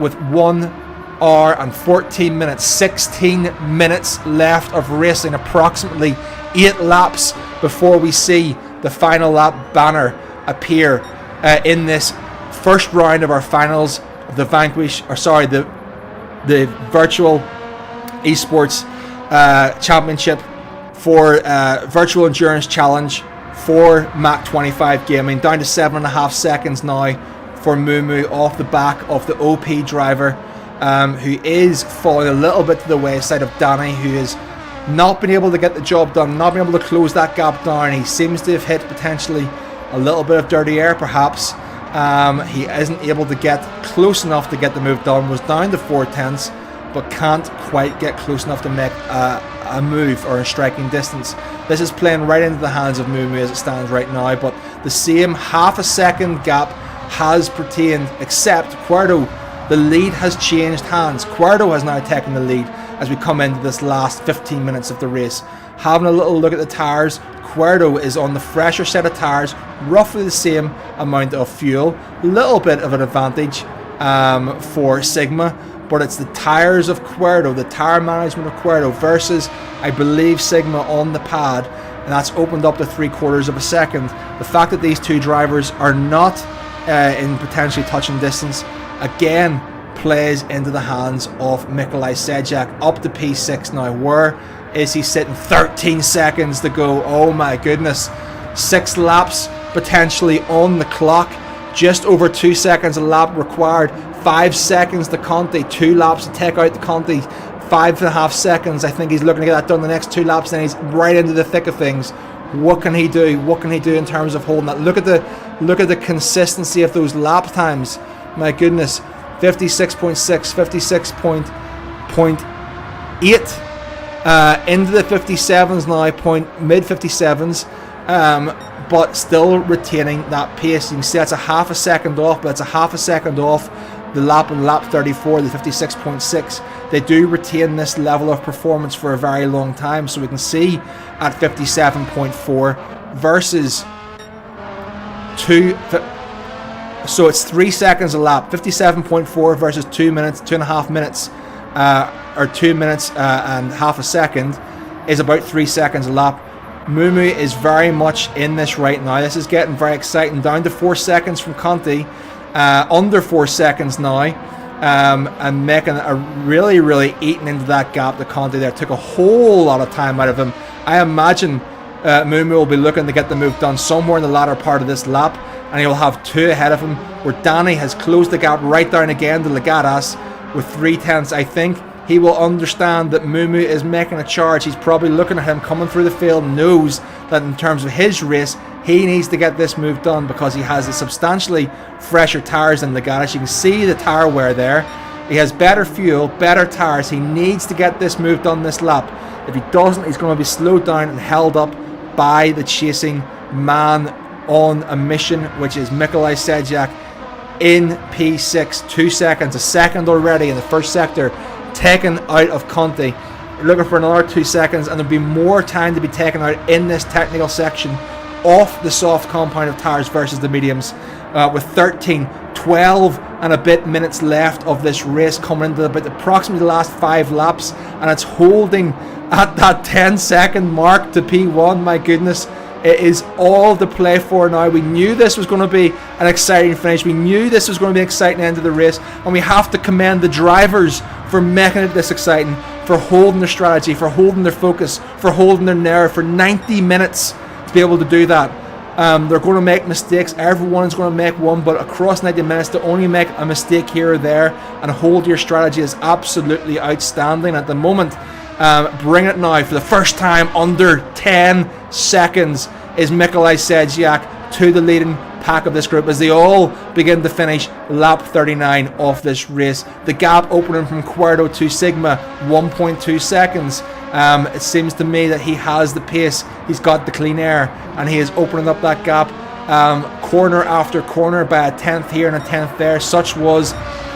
Speaker 2: with 1 hour and 14 minutes, 16 minutes left of racing, approximately 8 laps before we see the final lap banner appear in this first round of our finals of the the virtual esports championship for virtual endurance challenge for Mac 25 gaming. Down to 7.5 seconds now for Mumu off the back of the OP driver, who is falling a little bit to the wayside of Danny, who has not been able to get the job done, not been able to close that gap down. He seems to have hit potentially a little bit of dirty air perhaps. He isn't able to get close enough to get the move done. Was down to 4/10, but can't quite get close enough to make a move or a striking distance. This is playing right into the hands of Mumu as it stands right now, but the same half a second gap has pertained, except Cuerdo. The lead has changed hands. Cuerdo has now taken the lead as we come into this last 15 minutes of the race. Having a little look at the tyres, Cuerdo is on the fresher set of tyres, roughly the same amount of fuel. Little bit of an advantage for Sigma, but it's the tyres of Cuerdo, the tyre management of Cuerdo versus, I believe, Sigma on the pad, and that's opened up to 3/4 of a second. The fact that these two drivers are not in potentially touching distance again plays into the hands of Nikolai Sejak. Up to P6 now. Where is he sitting? 13 seconds to go. Oh my goodness. 6 laps potentially on the clock. Just over 2 seconds a lap required. 5 seconds to Conti. 2 laps to take out the Conti. 5.5 seconds. I think he's looking to get that done the next 2 laps. Then he's right into the thick of things. What can he do? What can he do in terms of holding that? Look at the consistency of those lap times. My goodness. 56.6, 56.8 into the 57s now, mid 57s, but still retaining that pace. You can see that's a half a second off, but it's a half a second off the lap in lap 34, the 56.6. They do retain this level of performance for a very long time, so we can see at 57.4 versus 2. So it's 3 seconds a lap. 57.4 versus 2 minutes, 2.5 minutes, or 2 minutes and half a second is about 3 seconds a lap. Mumu is very much in this right now. This is getting very exciting. Down to 4 seconds from Conti, under 4 seconds now, and making a really eating into that gap. The Conti there took a whole lot of time out of him. I imagine Mumu will be looking to get the move done somewhere in the latter part of this lap, and he'll have 2 ahead of him, where Danny has closed the gap right down again to Legatas with 3/10. I think he will understand that Mumu is making a charge. He's probably looking at him coming through the field, knows that in terms of his race, he needs to get this move done because he has a substantially fresher tyres than Legatas. You can see the tyre wear there. He has better fuel, better tyres. He needs to get this move done this lap. If he doesn't, he's going to be slowed down and held up by the chasing man on a mission, which is Nikolai Sejak in P6. 2 seconds, a second already in the first sector, taken out of Conti. We're looking for another 2 seconds, and there'll be more time to be taken out in this technical section off the soft compound of tyres versus the mediums, with 12 and a bit minutes left of this race, coming into about approximately the last 5 laps, and it's holding at that 10-second mark to P1. My goodness, it is all to play for now. We knew this was going to be an exciting finish. We knew this was going to be an exciting end of the race, and we have to commend the drivers for making it this exciting, for holding their strategy, for holding their focus, for holding their nerve for 90 minutes to be able to do that. They're going to make mistakes. Everyone's going to make one, but across 90 minutes to only make a mistake here or there and hold your strategy is absolutely outstanding at the moment. Bring it now for the first time under 10 seconds is Nikolai Sejak to the leading pack of this group as they all begin to finish lap 39 of this race. The gap opening from Cuerdo to Sigma, 1.2 seconds. It seems to me that he has the pace, he's got the clean air, and he is opening up that gap corner after corner by a 10th here and a 10th there. Such was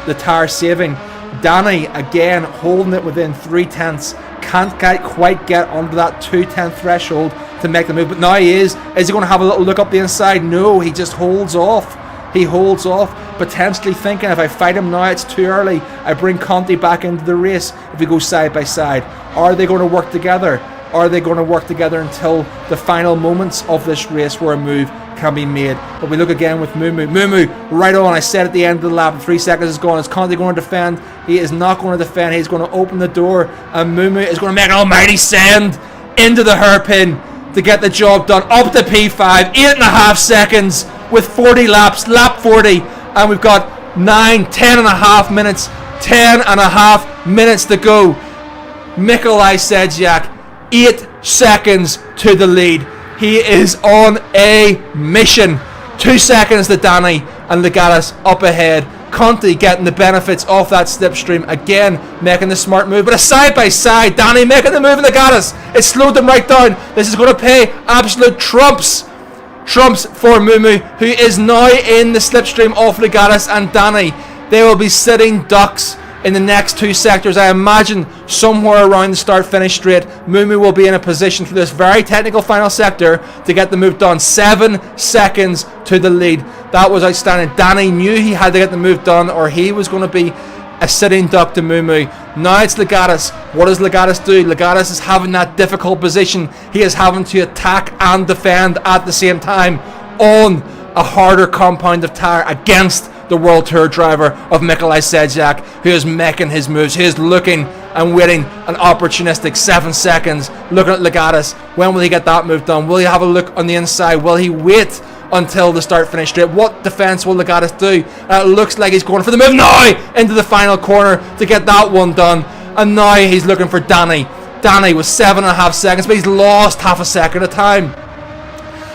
Speaker 2: the tire saving. Danny again holding it within 3/10. Can't quite get under that 2/10 threshold to make the move, but now he is. Is he going to have a little look up the inside? No, he just holds off. He holds off, potentially thinking, if I fight him now, it's too early. I bring Conti back into the race if we go side by side. Are they going to work together? Are they going to work together until the final moments of this race where a move can be made? But we look again with Mumu. Mumu, right on. I said at the end of the lap, 3 seconds is gone. Is Conti going to defend? He is not going to defend. He's going to open the door, and Mumu is going to make an almighty send into the hairpin to get the job done. Up to P5, 8.5 seconds with 40 laps, lap 40, and we've got 10.5 minutes, 10.5 minutes to go. Nikolai Sejak, 8 seconds to the lead. He is on a mission. 2 seconds to Danny, and Legatas up ahead. Conti getting the benefits off that slipstream, again making the smart move, but a side by side, Danny making the move in Legatas. It slowed them right down. This is going to pay absolute trumps for Mumu, who is now in the slipstream of Legatas and Danny. They will be sitting ducks in the next 2 sectors. I imagine somewhere around the start-finish straight, Mumu will be in a position for this very technical final sector to get the move done. 7 seconds to the lead. That was outstanding. Danny knew he had to get the move done or he was going to be a sitting duck to Mumu. Now it's Legatas. What does Legatas do? Legatas is having that difficult position. He is having to attack and defend at the same time on a harder compound of tire against the World Tour driver of Nikolai Sejak, who is making his moves. He is looking and waiting an opportunistic 7 seconds, looking at Legatas. When will he get that move done? Will he have a look on the inside? Will he wait until the start-finish straight? What defense will Legatas do? It looks like he's going for the move now into the final corner to get that one done. And now he's looking for Danny. Danny with 7.5 seconds, but he's lost half a second of time.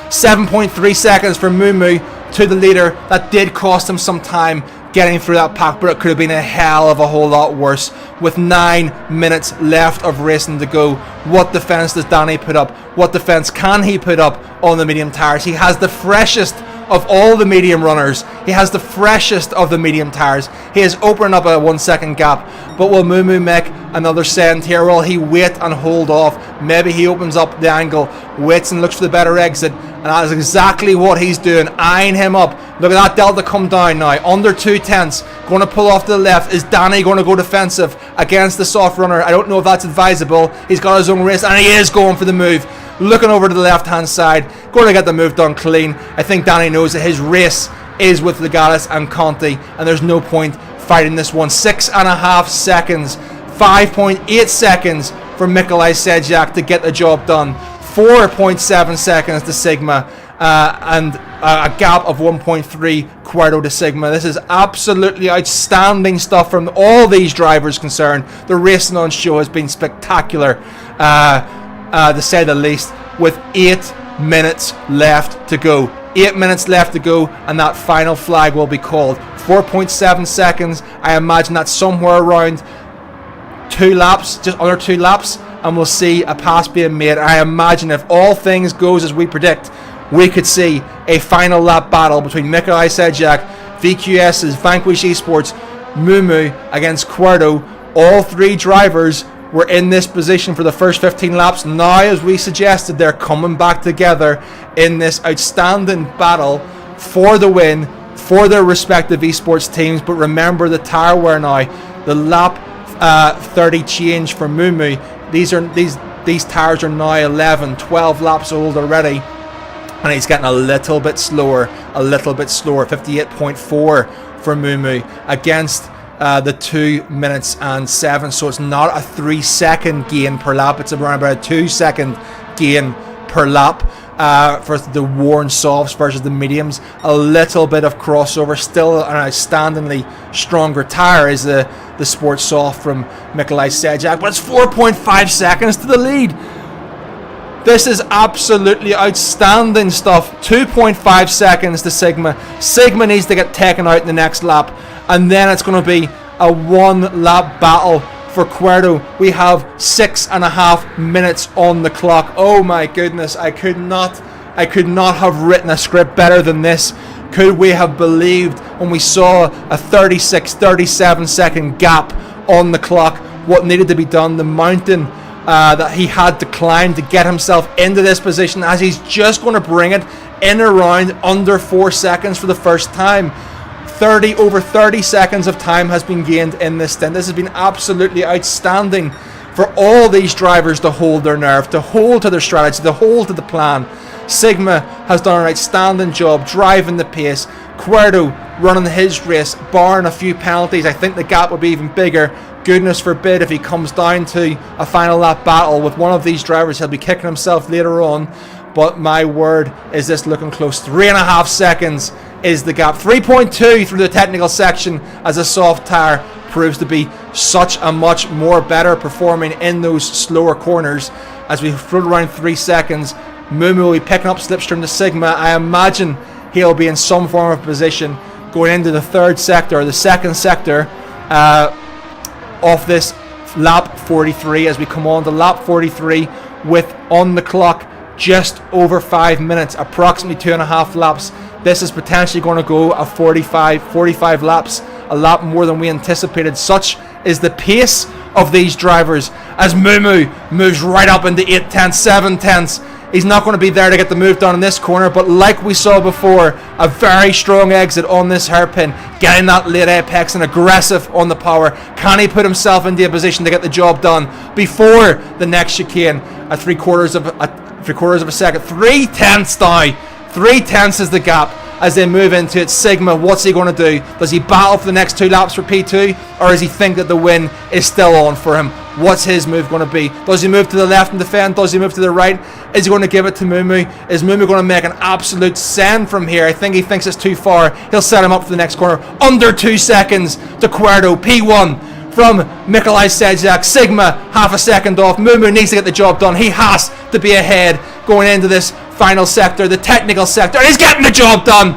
Speaker 2: 7.3 seconds for Mumu to the leader. That did cost him some time getting through that pack, but it could have been a hell of a whole lot worse. With 9 minutes left of racing to go, what defense does Danny put up? What defense can he put up on the medium tires? He has the freshest of all the medium runners. He has the freshest of the medium tires. He is opening up a 1 second gap, but will Mumu make another send here? Will he wait and hold off? Maybe he opens up the angle, waits and looks for the better exit, and that is exactly what he's doing, eyeing him up. Look at that delta come down now, under 2/10, going to pull off to the left. Is Danny going to go defensive against the soft runner? I don't know if that's advisable. He's got his own race and he is going for the move. Looking over to the left hand side, going to get the move done clean. I think Danny knows that his race is with Legatas and Conti, and there's no point fighting this one. 6.5 seconds, 5.8 seconds for Nikolai Sejak to get the job done. 4.7 seconds to Sigma, and a gap of 1.3 Cuerdo to Sigma. This is absolutely outstanding stuff from all these drivers concerned. The racing on show has been spectacular, to say the least, with 8 minutes left to go. 8 minutes left to go, and that final flag will be called. 4.7 seconds. I imagine that's somewhere around 2 laps, just under 2 laps, and we'll see a pass being made. I imagine if all things goes as we predict, we could see a final lap battle between Mikolaj Sedlak, VQS's Vanquish Esports, Mumu against Cuerdo. All 3 drivers were in this position for the first 15 laps. Now, as we suggested, they're coming back together in this outstanding battle for the win for their respective esports teams. But remember the tire wear now. The lap 30 change for Mumu. These tires are now 11, 12 laps old already, and he's getting a little bit slower. 58.4 for Mumu against the 2 minutes and 7. So it's not a 3-second gain per lap. It's around about a 2-second gain per lap for the worn softs versus the mediums. A little bit of crossover. Still an outstandingly stronger tire is the sport soft from Mikolaj Sedlak, but it's 4.5 seconds to the lead. This is absolutely outstanding stuff. 2.5 seconds to Sigma. Sigma needs to get taken out in the next lap, and then it's going to be a 1-lap battle for Cuerdo. We have 6.5 minutes on the clock. Oh my goodness, I could not have written a script better than this. Could we have believed when we saw a 37 second gap on the clock what needed to be done, the mountain that he had to climb to get himself into this position, as he's just going to bring it in around under 4 seconds for the first time. Over 30 seconds of time has been gained in this stint. This has been absolutely outstanding for all these drivers to hold their nerve, to hold to their strategy, to hold to the plan. Sigma has done an outstanding job driving the pace. Cuerdo running his race, barring a few penalties. I think the gap will be even bigger. Goodness forbid if he comes down to a final lap battle with one of these drivers, he'll be kicking himself later on. But my word, is this looking close. 3.5 seconds is the gap. 3.2 through the technical section, as a soft tire proves to be such a much more better performing in those slower corners. As we float around 3 seconds, Mumu will be picking up slipstream to Sigma. I imagine he'll be in some form of position going into the third sector, or the second sector off this lap 43, as we come on to lap 43 with on the clock just over 5 minutes, approximately 2.5 laps. This is potentially going to go a 45 laps, a lot more than we anticipated. Such is the pace of these drivers as Mumu moves right up into 8 tenths, 7 tenths. He's not going to be there to get the move done in this corner, but like we saw before, a very strong exit on this hairpin, getting that late apex and aggressive on the power. Can he put himself into a position to get the job done before the next chicane? A three quarters of a second, 3 tenths now. 3 tenths is the gap as they move into it. Sigma, what's he going to do? Does he battle for the next 2 laps for P2, or does he think that the win is still on for him? What's his move going to be? Does he move to the left and defend? Does he move to the right? Is he going to give it to Mumu? Is Mumu going to make an absolute send from here? I think he thinks it's too far. He'll set him up for the next corner. Under 2 seconds to Cuerdo. P1 from Mikolaj Sedlak. Sigma, half a second off. Mumu needs to get the job done. He has to be ahead going into this final sector, the technical sector. He's getting the job done.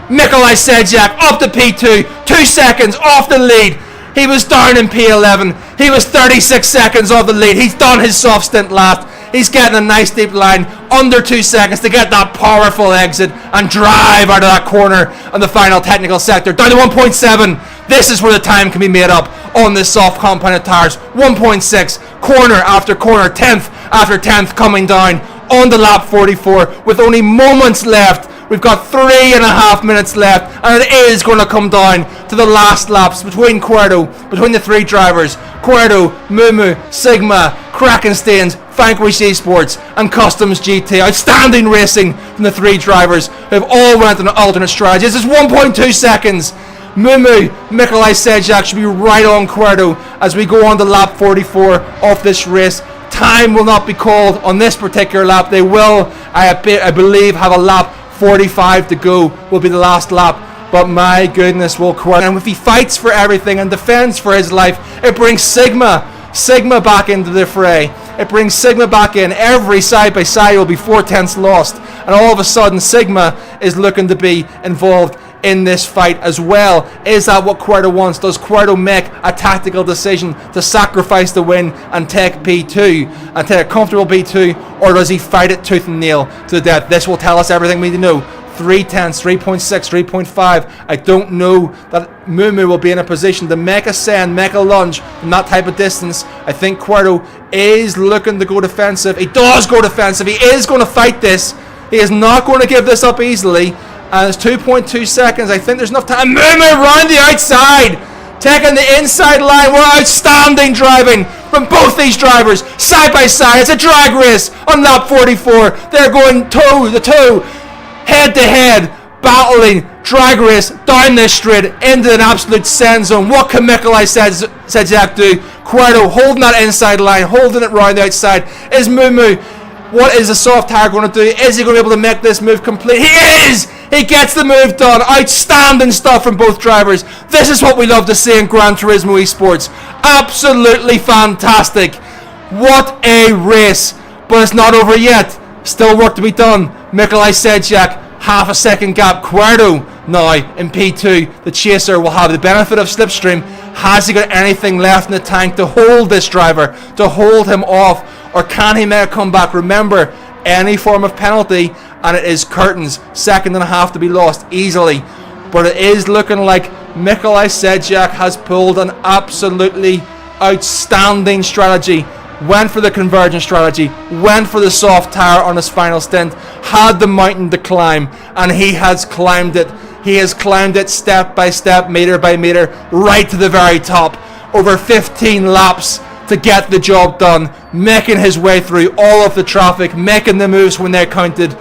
Speaker 2: Mikolaj Sedlak up to P2. 2 seconds off the lead. He was down in P11. He was 36 seconds off the lead. He's done his soft stint last. He's getting a nice deep line, under 2 seconds to get that powerful exit and drive out of that corner on the final technical sector. Down to 1.7. This is where the time can be made up on this soft compounded tires. 1.6. Corner after corner, 10th after 10th coming down on the lap 44 with only moments left. We've got 3.5 minutes left, and it is going to come down to the last laps between the 3 drivers. Cuerdo, Mumu, Sigma, Krakensteins, Vanquish Esports, and Customs GT. Outstanding racing from the 3 drivers who have all went on alternate strategies. It's 1.2 seconds. Mumu, Mikolaj Sedlak should be right on Cuerdo as we go on to lap 44 of this race. Time will not be called on this particular lap. They will, I believe, have a lap 45 to go, will be the last lap. But my goodness, will Cuerdo, and if he fights for everything and defends for his life, it brings Sigma back into the fray. It brings Sigma back in. Every side by side will be 4 tenths lost, and all of a sudden Sigma is looking to be involved in this fight as well. Is that what Cuerto wants? Does Cuerto make a tactical decision to sacrifice the win and take P2 and take a comfortable P2, or does he fight it tooth and nail to the death? This will tell us everything we need to know. 3 tenths, 3.6, 3.5. I don't know that Mumu will be in a position to make a send, make a lunge from that type of distance. I think Cuerto is looking to go defensive. He does go defensive. He is going to fight this. He is not going to give this up easily. And it's 2.2 seconds. I think there's enough time. Mumu around the outside, taking the inside line. We're outstanding driving from both these drivers, side by side. It's a drag race on lap 44. They're going toe to toe, head to head, battling, drag race down this straight into an absolute send zone. What can Nikolai Sedzak do? Cuerto holding that inside line, holding it round the outside. Is Mumu, what is the soft tire going to do? Is he going to be able to make this move complete? He is! He gets the move done. Outstanding stuff from both drivers. This is what we love to see in Gran Turismo esports. Absolutely fantastic. What a race. But it's not over yet. Still work to be done. Nikolai Sedzak, half a second gap. Cuerto now in P2. The chaser will have the benefit of slipstream. Has he got anything left in the tank to hold this driver, to hold him off, or can he make a comeback? Remember, any form of penalty and it is curtains. Second and a half to be lost easily. But it is looking like Nikolai Sedzak has pulled an absolutely outstanding strategy. Went for the convergence strategy, went for the soft tire on his final stint, had the mountain to climb, and he has climbed it. He has climbed it step by step, meter by meter, right to the very top. Over 15 laps to get the job done, making his way through all of the traffic, making the moves when they're counted.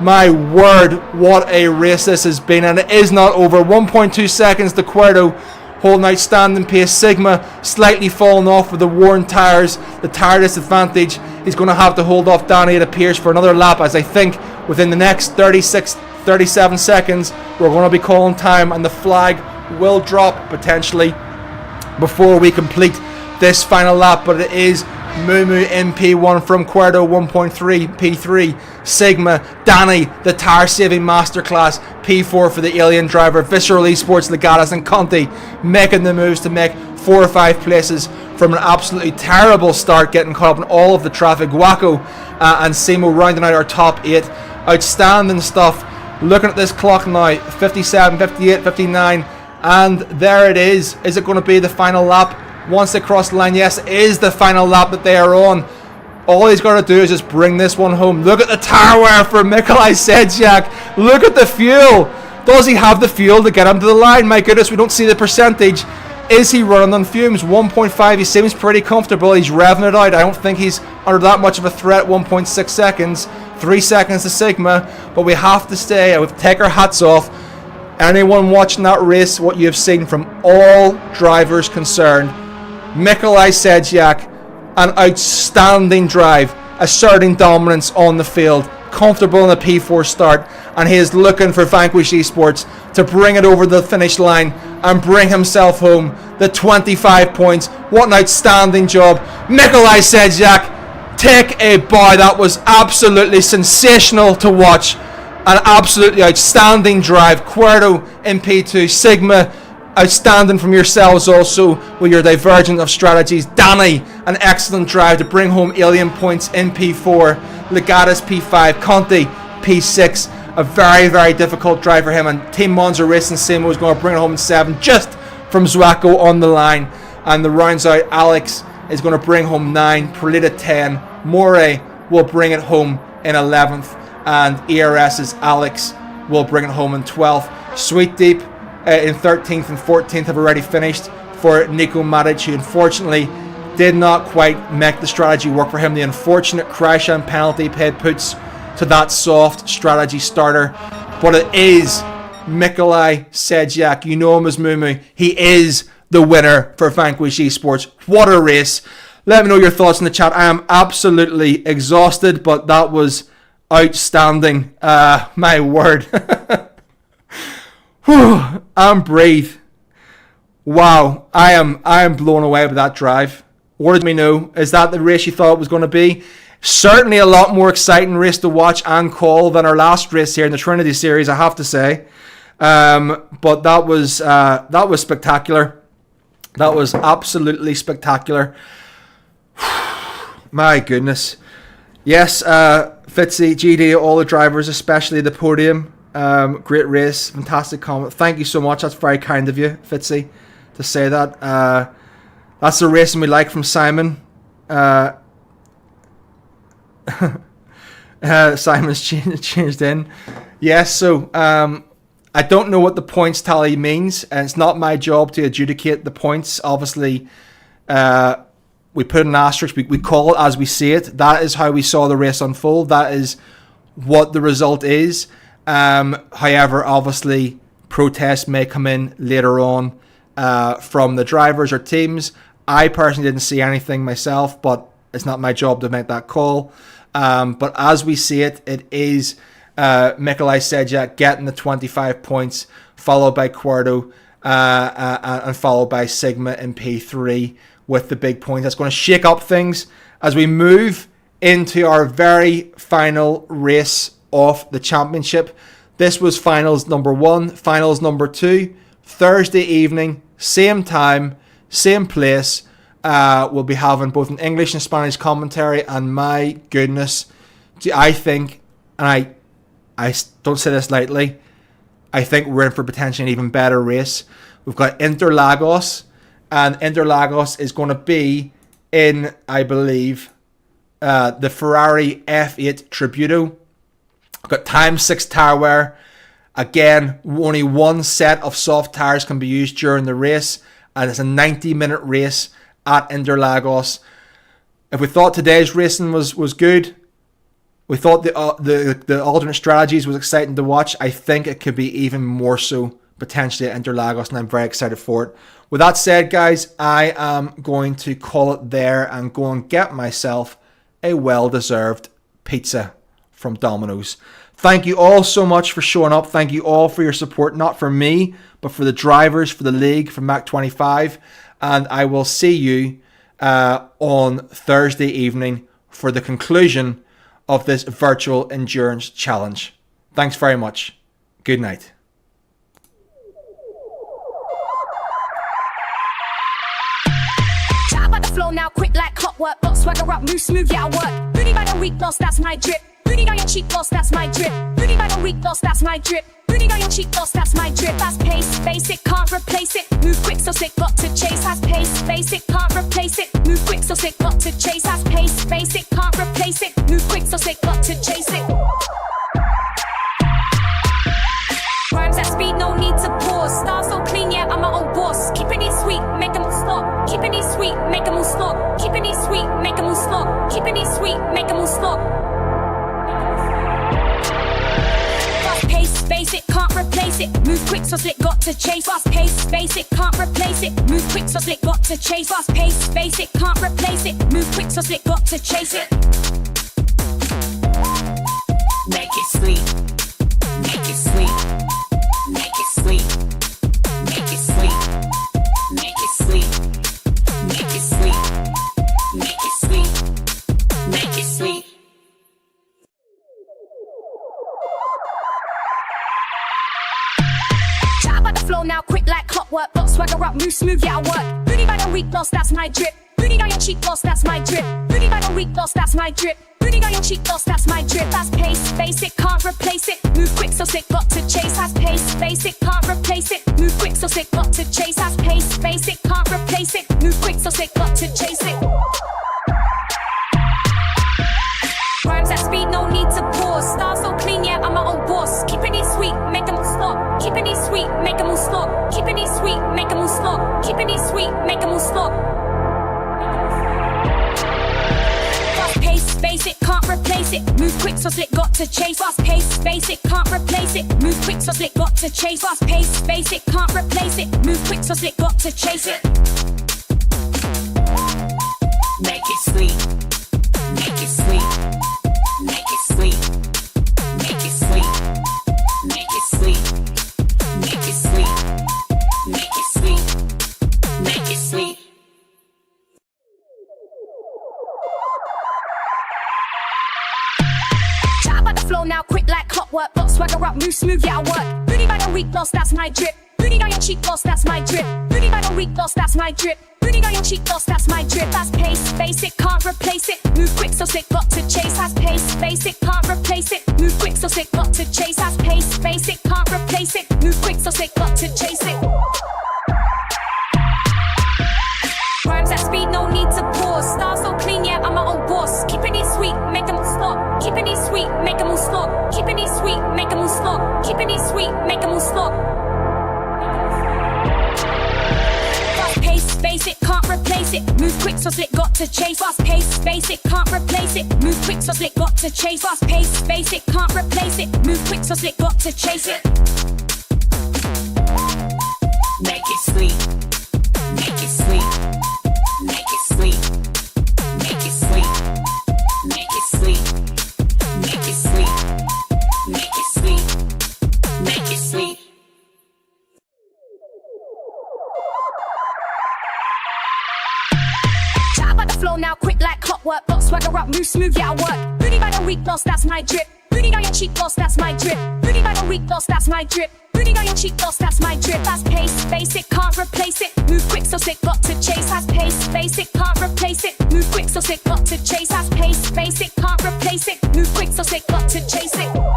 Speaker 2: My word, what a race this has been, and it is not over. 1.2 seconds to Cuerto, holding outstanding pace. Sigma slightly falling off with the worn tyres, the tyre disadvantage. He's going to have to hold off Danny, it appears, for another lap, as I think within the next 37 seconds we're going to be calling time, and the flag will drop potentially before we complete this final lap. But it is Mumu in P1 from Cuerto 1.3, P3 Sigma, Danny the tire saving masterclass, P4 for the alien driver, Visceral Esports, Legatus and Conti making the moves to make 4 or 5 places from an absolutely terrible start, getting caught up in all of the traffic. Waco and Simo rounding out our top 8. Outstanding stuff. Looking at this clock now, 57, 58, 59, and there it is. Is it going to be the final lap once they cross the line? Yes, it is the final lap that they are on. All he's got to do is just bring this one home. Look at the tire wear for Nikolai Sedzak. Look at the fuel. Does he have the fuel to get him to the line? My goodness, we don't see the percentage. Is he running on fumes? 1.5. He seems pretty comfortable. He's revving it out. I don't think he's under that much of a threat. 1.6 seconds. 3 seconds to Sigma. But we have to stay. I would take our hats off. Anyone watching that race, what you have seen from all drivers concerned, Nikolai Sedzak, an outstanding drive, asserting dominance on the field, comfortable in a P4 start, and he is looking for Vanquish Esports to bring it over the finish line and bring himself home the 25 points. What an outstanding job. Nikolai Sedzak, take a bow. That was absolutely sensational to watch. An absolutely outstanding drive. Cuerto in P2, Sigma, outstanding from yourselves also with your divergent of strategies. Danny, an excellent drive to bring home alien points in P4. Legatus P5, Conti P6, a very, very difficult drive for him, and Team Monza Racing Simo is going to bring it home in 7 just from Zwaco on the line. And the rounds out, Alex is going to bring home 9, Perlita 10, Moray will bring it home in 11th, and ERS's Alex will bring it home in 12th. Sweet Deep in 13th and 14th have already finished for Nico Matic, who unfortunately did not quite make the strategy work for him. The unfortunate crash and penalty paid puts to that soft strategy starter. But it is Nikolai Sedzak. You know him as Mumu. He is the winner for Vanquish Esports. What a race. Let me know your thoughts in the chat. I am absolutely exhausted, but that was outstanding. My word. Whew, and breathe. Wow, I am blown away by that drive. What did we know? Is that the race you thought it was going to be? Certainly a lot more exciting race to watch and call than our last race here in the Trinity Series, I have to say. But that was spectacular. That was absolutely spectacular. My goodness. Yes, Fitzy, GD, all the drivers, especially the podium. Great race, fantastic comment. Thank you so much. That's very kind of you, Fitzy, to say that. That's the racing we like from Simon. Simon's changed in. Yes, so I don't know what the points tally means, and it's not my job to adjudicate the points. Obviously, we put an asterisk. We call it as we see it. That is how we saw the race unfold. That is what the result is. However, obviously, protests may come in later on from the drivers or teams. I personally didn't see anything myself, but it's not my job to make that call. But as we see it, it is Mikolaj Sejak getting the 25 points, followed by Quarto, and followed by Sigma in P3 with the big points. That's going to shake up things as we move into our very final race of the championship. This was finals number 1, finals number 2, Thursday evening, same time, same place. We'll be having both an English and Spanish commentary, and my goodness, I think, and I don't say this lightly, I think we're in for potentially an even better race. We've got Interlagos, and Interlagos is going to be in, I believe, the Ferrari F8 Tributo. We've got times 6 tire wear. Again, only one set of soft tires can be used during the race, and it's a 90-minute race at Interlagos. If we thought today's racing was good, we thought the alternate strategies was exciting to watch, I think it could be even more so potentially at Interlagos, and I'm very excited for it. With that said, guys, I am going to call it there and go and get myself a well-deserved pizza from Domino's. Thank you all so much for showing up. Thank you all for your support, not for me, but for the drivers, for the league, for Mac 25. And I will see you on Thursday evening for the conclusion of this virtual endurance challenge. Thanks very much. Good night.
Speaker 3: Chat about the flow now, quick like clockwork. Got swagger up, move smooth, yeah, I work. Booty by the weak loss, that's my drip. Booty on your cheek loss, that's my drip. Booty by the weak loss, that's my drip. Booty on your cheek loss, that's my drip. Fast pace, basic, can't replace it. Move quick, so sick, got to chase. Fast pace, basic, can't replace it. Move quick, so sick, got to chase. Fast pace, basic, can't replace it. Move quick, so sick, got to chase it. Rhymes at speed, no need to pause. Style so clean, yeah, I'm my own boss. Keeping it sweet, make them all stop. Keeping it sweet, make them all stop. Keeping it sweet, make them all stop. Keeping it sweet, make them all stop. Fast pace, basic, can't replace it. Move quick, so slick, got to chase. Fast pace, basic, can't replace it. Move quick, so slick, got to chase. Fast pace, basic, can't replace it. Move quick, so slick, got to chase it. Make it sweet, make it sweet. Make it sweet, make it sweet, make it sweet, make it sweet, make it sweet, make it sweet. Chat about the flow now, quick like clockwork. Got swagger up, move smooth, yeah, I work. Booty by the weak loss, that's my drip. Booty on your cheek loss, that's my drip. Booty by the weak loss, that's my drip. Booty on your cheek loss, that's my drip. Fast pace, basic, can't replace it. Move quick, so sick, got to chase. Fast pace, basic, can't replace it. Move quick, so sick, got to chase. Fast pace, basic, can't replace it. Move quick, so sick, got to chase it. Rhymes at speed, no need to pause. Style so clean, yeah, I'm my own boss. Keeping it sweet, make them all stop. Keeping it sweet, make them all stop. Keeping it sweet, make them all stop. Keeping it sweet, make them all stop. Pace, basic, can't replace it. Move quick, so slick, got to chase. Fast pace, basic, can't replace it. Move quick, so slick, got to chase. Fast pace, basic, can't replace it. Move quick, so slick, got to chase it. Make it sweet, make it sweet, make it sweet, make it sweet, make it sweet, make it sweet, make it sweet, make it sweet. Flow now, quick like clockwork. Got swagger up, up, move smooth, yeah, I work. Booty by the weak loss, that's my drip. Booty on your cheek loss, that's my drip. Booty by the weak loss, that's my drip. Booty on your cheek loss, that's my drip. Fast pace, basic, can't replace it. Move quick, so sick, got to chase. Fast pace, basic, can't replace it. Move quick, so sick, got to chase. Fast pace, basic, can't replace it. Move quick, so sick, got to chase it. Rhymes at speed, no need to pause. Style so clean, yeah, I'm my own boss. Keeping it sweet, make them stop. Keeping it sweet, make them all stop. Keeping it sweet, make them all stop. Keeping it sweet, make them all stop. Fast pace, basic, can't replace it. Move quick, so slick, got to chase. Fast pace, basic, can't replace it. Move quick, so slick, got to chase. Fast pace, basic, can't replace it. Move quick, so slick, got to chase it.
Speaker 4: Make it sweet. Make it sweet. Make it sweet. Make it sweet. Make it sweet. Make it sweet. Make it sweet. Make it sweet.
Speaker 3: Chat about the flow now, quick like clockwork. Got swagger up, move smooth, yeah, I work. Booty by the weak loss, that's my drip. Booty on your cheek loss, that's my drip. Booty by the weak loss, that's my drip. Booty on your cheek loss, that's my drip. Fast pace, basic, can't replace it. Move quick, so sick, got to chase. Fast pace, basic, can't replace it. Move quick, so sick, got to chase. Fast pace, basic, can't replace it. Move quick, so sick, got to chase it.